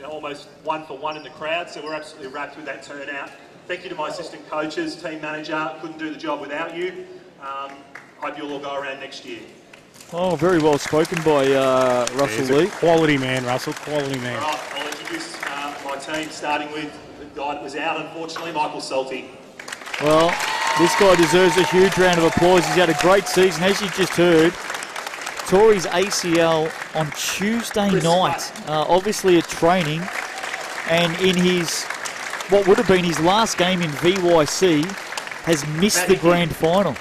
Speaker 17: almost 1 for 1 in the crowd, so we're absolutely wrapped with that turnout. Thank you to my assistant coaches, team manager. Couldn't do the job without you. Hope you'll all go around next year.
Speaker 2: Oh, very well spoken by Russell Lee.
Speaker 16: Quality man, Russell. Quality man.
Speaker 17: All right, I'll introduce my team, starting with the guy that was out, unfortunately, Michael Salty.
Speaker 2: Well, this guy deserves a huge round of applause. He's had a great season, as you just heard. Tore his ACL on Tuesday night, obviously at training, and in his, what would have been his last game in VYC, has missed the grand final.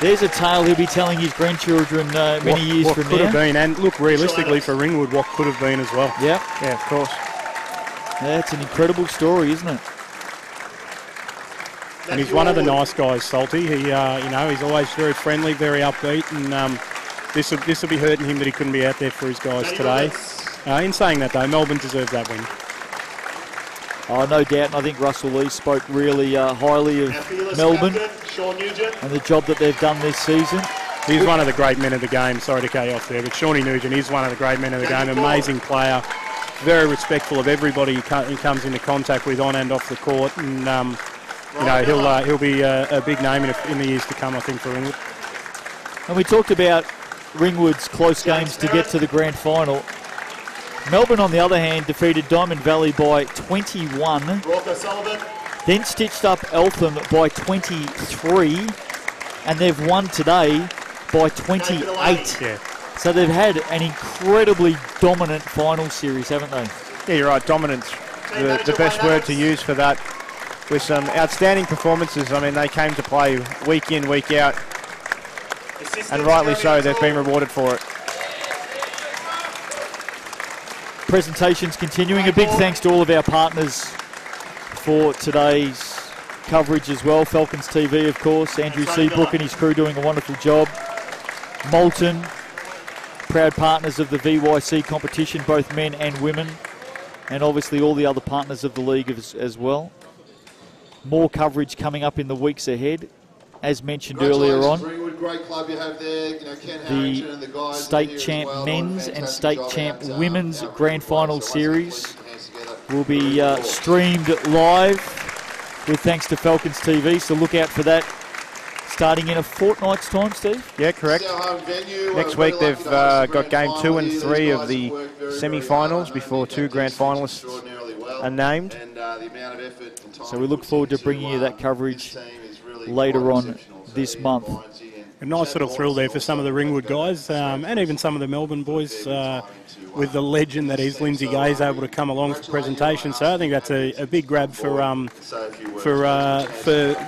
Speaker 2: There's a tale he'll be telling his grandchildren many years from now.
Speaker 16: What could have been, and look, realistically for Ringwood, what could have been as well.
Speaker 2: Yep.
Speaker 3: Yeah, of course.
Speaker 2: That's an incredible story, isn't it?
Speaker 16: And he's one of the nice guys, Salty. He, he's always very friendly, very upbeat, and this will be hurting him that he couldn't be out there for his guys today. In saying that, though, Melbourne deserves that win.
Speaker 2: Oh, no doubt, and I think Russell Lee spoke really highly of Melbourne and the job that they've done this season.
Speaker 4: He's one of the great men of the game. Sorry to cut you off there, but Shawnee Nugent is one of the great men of the game. Amazing player, very respectful of everybody he comes into contact with on and off the court, and you know, he'll be a big name in the years to come, I think, for Ringwood.
Speaker 2: And we talked about Ringwood's close games to get to the grand final. Melbourne, on the other hand, defeated Diamond Valley by 21. Then stitched up Eltham by 23, and they've won today by 28.
Speaker 4: Yeah.
Speaker 2: So they've had an incredibly dominant final series, haven't they?
Speaker 3: Yeah, you're right. Dominance, the best word to use for that. With some outstanding performances. I mean, they came to play week in, week out, and rightly so. They've been rewarded for it.
Speaker 2: Presentations continuing. A big thanks to all of our partners for today's coverage as well. Falcons TV, of course. Andrew Seabrook and his crew doing a wonderful job. Moulton, proud partners of the VYC competition, both men and women. And obviously all the other partners of the league as well. More coverage coming up in the weeks ahead. As mentioned earlier on,
Speaker 5: Ringwood, great club you have there. You know, Ken Harrington and the guys
Speaker 2: state champ men's and state champ women's grand final series will be streamed live with thanks to Falcons TV, so look out for that starting in a fortnight's time, Steve.
Speaker 3: Yeah, correct. Next week they've got game 2 and 3 of the semi-finals before 2 grand finalists are named.
Speaker 2: So we look forward to bringing you that coverage later on this month.
Speaker 4: A nice little thrill there for some of the Ringwood guys and even some of the Melbourne boys with the legend that is Lindsay Gay's able to come along for presentation. So I think that's a big grab for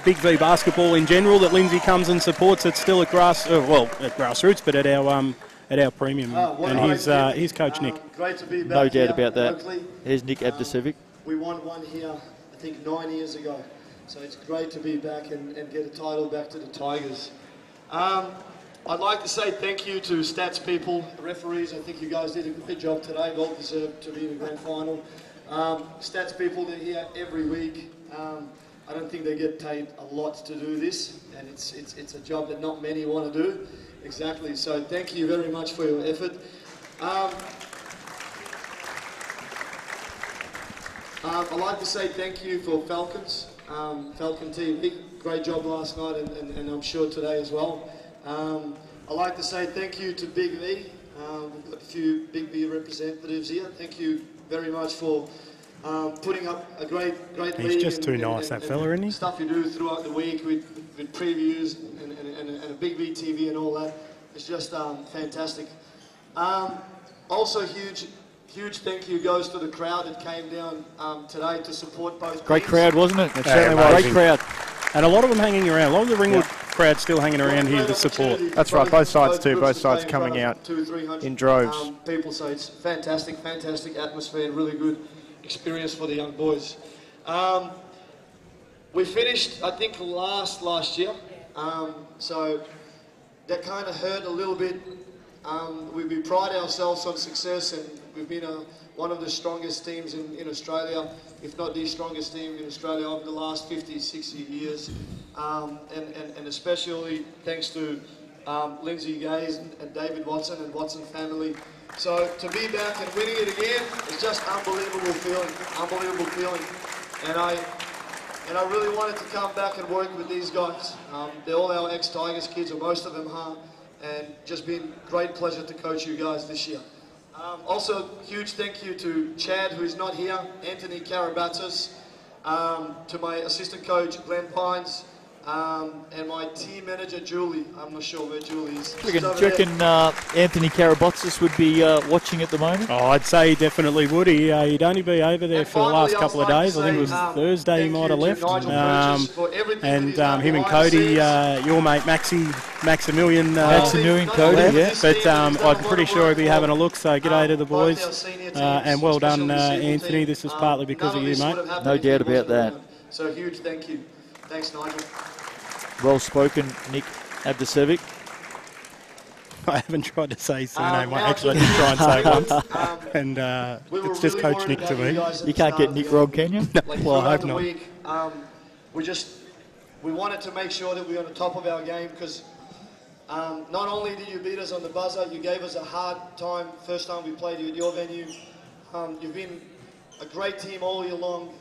Speaker 4: Big V basketball in general, that Lindsay comes and supports. It's still at grassroots, but at our premium. And here's Coach Nick.
Speaker 18: Great to be back
Speaker 2: No doubt about that.
Speaker 18: locally.
Speaker 2: Here's Nick Abdesevic.
Speaker 18: We won one here, I think 9 years ago. So it's great to be back and get a title back to the Tigers. I'd like to say thank you to stats people, the referees. I think you guys did a good job today. Well deserved to be in the grand final. Stats people, they're here every week. I don't think they get paid a lot to do this, and it's a job that not many want to do. Exactly. So thank you very much for your effort. I'd like to say thank you for Falcons, Falcon TV. Great job last night, and I'm sure today as well. I'd like to say thank you to BigV. We've got a few BigV representatives here. Thank you very much for putting up a great league.
Speaker 4: He's just too nice, that fella, isn't he?
Speaker 18: Stuff you do throughout the week with previews and a BigV TV and all that. It's just fantastic. Also, huge thank you goes to the crowd that came down today to support both
Speaker 2: Great
Speaker 18: teams.
Speaker 2: crowd, wasn't it?
Speaker 3: It certainly was.
Speaker 2: Great crowd.
Speaker 4: And a lot of them hanging around. A lot of the Ringwood crowd still hanging around here to support.
Speaker 3: That's right, both sides too. Both sides coming out in droves.
Speaker 18: People, so it's fantastic atmosphere and really good experience for the young boys. We finished, I think, last year, so that kind of hurt a little bit. We pride ourselves on success, and we've been one of the strongest teams in Australia, if not the strongest team in Australia over the last 50, 60 years. And especially thanks to Lindsay Gaze and David Watson and Watson family. So to be back and winning it again is just unbelievable feeling. And I really wanted to come back and work with these guys. They're all our ex-Tigers kids, or most of them are. And just been great pleasure to coach you guys this year. Also, huge thank you to Chad, who is not here, Anthony Karabatis, to my assistant coach, Glenn Pines, and my team manager, Julie. I'm not sure where Julie is.
Speaker 2: Do you reckon Anthony Karabatis would be watching at the moment?
Speaker 4: Oh, I'd say he definitely would. He'd only be over there for the last couple of days. I think it was Thursday he might have left. And him and Cody, your mate Maximilian
Speaker 2: Cody, yeah.
Speaker 4: But I'm pretty sure he'll be having a look, so g'day to the boys. And well done, Anthony. This is partly because of you, mate.
Speaker 2: No doubt about that.
Speaker 18: So huge thank you. Thanks, Nigel.
Speaker 2: Well spoken, Nick Abdesevic.
Speaker 4: I haven't tried to say surname. Actually, I did try and say it once. And it's just
Speaker 18: really
Speaker 4: Coach Nick to me.
Speaker 2: You can't get Nick wrong, can you?
Speaker 4: Well, I hope not.
Speaker 18: We wanted to make sure that we were on the top of our game because not only did you beat us on the buzzer, you gave us a hard time first time we played you at your venue. You've been a great team all year long.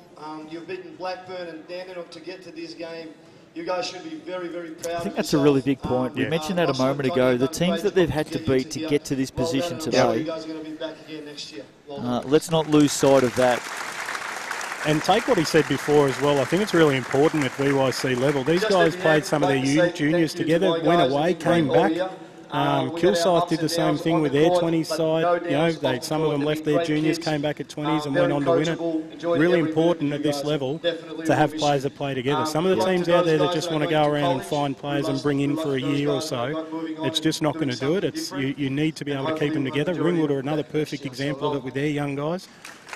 Speaker 18: You've beaten Blackburn and Dandenong to get to this game. You guys should be very, very proud.
Speaker 2: I think that's a really big point. We mentioned that a moment ago. The teams that they've had to beat to get to this position today,
Speaker 18: You guys are going to be back again next year.
Speaker 2: let's not lose sight of that.
Speaker 4: And take what he said before as well. I think it's really important at VYC level. These guys played some of their juniors together, went away, came back. Kilsyth did the same thing with their 20s side. Some of them left their juniors, came back at 20s and went on to win it. Really important at this level to have players that play together. Some of the teams out there that just want to go around and find players and bring in for a year or so, it's just not going to do it. You need to be able to keep them together. Ringwood are another perfect example of it with their young guys.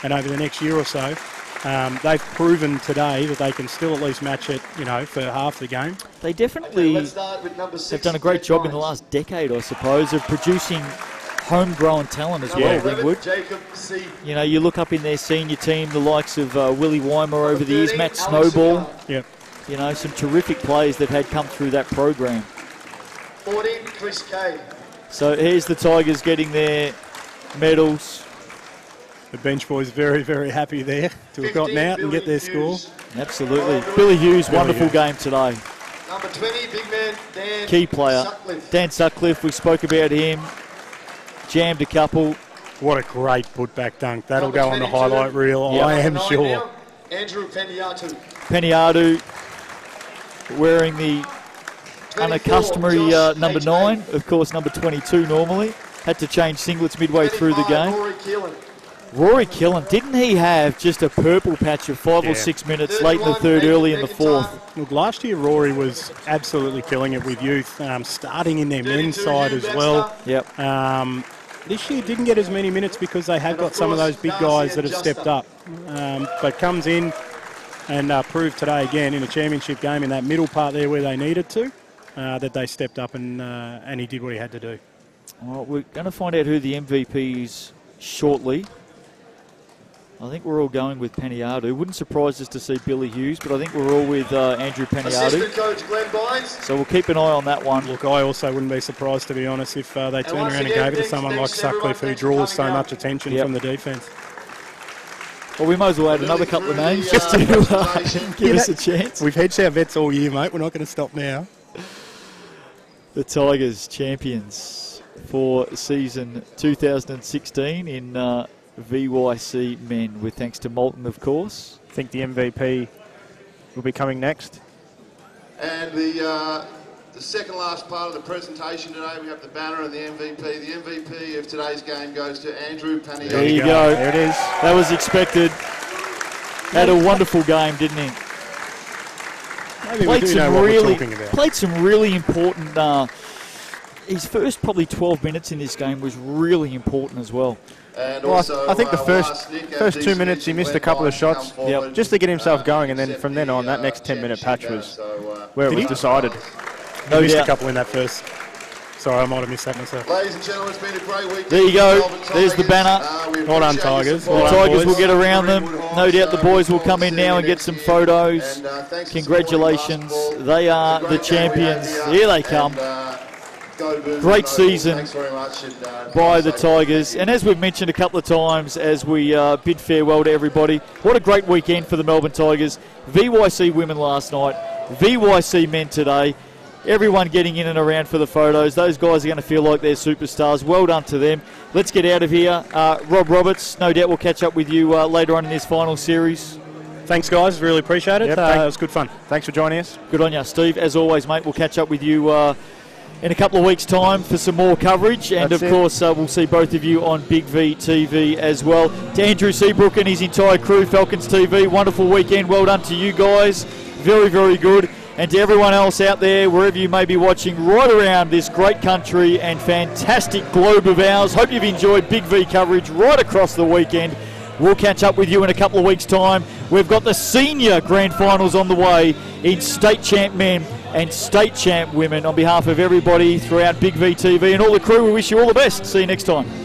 Speaker 4: And over the next year or so, they've proven today that they can still at least match it, for half the game.
Speaker 2: They definitely have done a great job in the last decade, I suppose, of producing homegrown talent as well, Ringwood. You look up in their senior team, the likes of Willie Weimer over the years, Matt Snowball.
Speaker 4: Yep.
Speaker 2: Some terrific players they've had come through that program.
Speaker 18: 14, Chris Kay.
Speaker 2: So here's the Tigers getting their medals.
Speaker 4: The bench boys very, very happy there to have gotten out and get their score.
Speaker 2: Absolutely. Billy Hughes, wonderful game today.
Speaker 18: Number 20, big man, Dan
Speaker 2: Key player.
Speaker 18: Sutcliffe.
Speaker 2: Dan Sutcliffe, we spoke about him. Jammed a couple.
Speaker 4: What a great putback dunk. That'll go on the highlight reel, yep. I am sure.
Speaker 18: Andrew Peniatu.
Speaker 2: Peniatu wearing the unaccustomary number 9. Of course, number 22 normally. Had to change singlets midway through the game. Rory Killen, didn't he have just a purple patch of 5 or 6 minutes late in the third, early in the fourth?
Speaker 4: Look, last year Rory was absolutely killing it with youth, starting in their men's side as well.
Speaker 2: Yep.
Speaker 4: This year didn't get as many minutes because they have got some of those big guys that have stepped up. But comes in and proved today again in a championship game in that middle part there where they needed to, that they stepped up and he did what he had to do.
Speaker 2: Well, we're going to find out who the MVP is shortly. I think we're all going with Peniatu. Wouldn't surprise us to see Billy Hughes, but I think we're all with Andrew Peniatu.
Speaker 18: Assistant coach Glenn Bynes.
Speaker 2: So we'll keep an eye on that one.
Speaker 4: Look, I also wouldn't be surprised, to be honest, if they turned around and gave it to someone like Sutcliffe, who draws so much attention from the defence.
Speaker 2: Well, we might as well add another couple of names just to give us a chance.
Speaker 4: We've hedged our bets all year, mate. We're not going to stop now.
Speaker 2: The Tigers champions for season 2016 in VYC men, with thanks to Moulton, of course.
Speaker 3: I think the MVP will be coming next.
Speaker 5: And the second last part of the presentation today, we have the banner and the MVP. The MVP of today's game goes to Andrew Peniatu.
Speaker 2: There you go.
Speaker 3: There it is.
Speaker 2: That was expected. Had a wonderful game, didn't he?
Speaker 4: Maybe we do know what we're talking about.
Speaker 2: Played some really important... his first probably 12 minutes in this game was really important as well.
Speaker 5: And
Speaker 3: well,
Speaker 5: also,
Speaker 3: I think the first 2 minutes he missed a couple of shots just to get himself going, and then from then on, that next 10-minute patch was where it was decided.
Speaker 4: He missed a couple in that first. Sorry, I might have missed that myself.
Speaker 5: Ladies and gentlemen, it's been a great week.
Speaker 2: There you go. There's the banner.
Speaker 4: Well done, Tigers.
Speaker 2: The Tigers will get around them. No doubt the boys will come in now and get some photos. Congratulations. They are the champions. Here they come. Great season by the Tigers. And as we've mentioned a couple of times as we bid farewell to everybody, what a great weekend for the Melbourne Tigers. VYC women last night, VYC men today. Everyone getting in and around for the photos. Those guys are going to feel like they're superstars. Well done to them. Let's get out of here. Rob Roberts, no doubt we'll catch up with you later on in this final series.
Speaker 4: Thanks, guys. Really appreciate it. It was good fun.
Speaker 3: Thanks for joining us.
Speaker 2: Good on you, Steve. As always, mate, we'll catch up with you in a couple of weeks' time for some more coverage. And, of course, we'll see both of you on BigV TV as well. To Andrew Seabrook and his entire crew, Falcons TV, wonderful weekend. Well done to you guys. Very, very good. And to everyone else out there, wherever you may be watching, right around this great country and fantastic globe of ours, hope you've enjoyed BigV coverage right across the weekend. We'll catch up with you in a couple of weeks' time We've got the senior grand finals on the way in state champ men and state champ women. On behalf of everybody throughout Big V TV and all the crew, we wish you all the best. See you next time.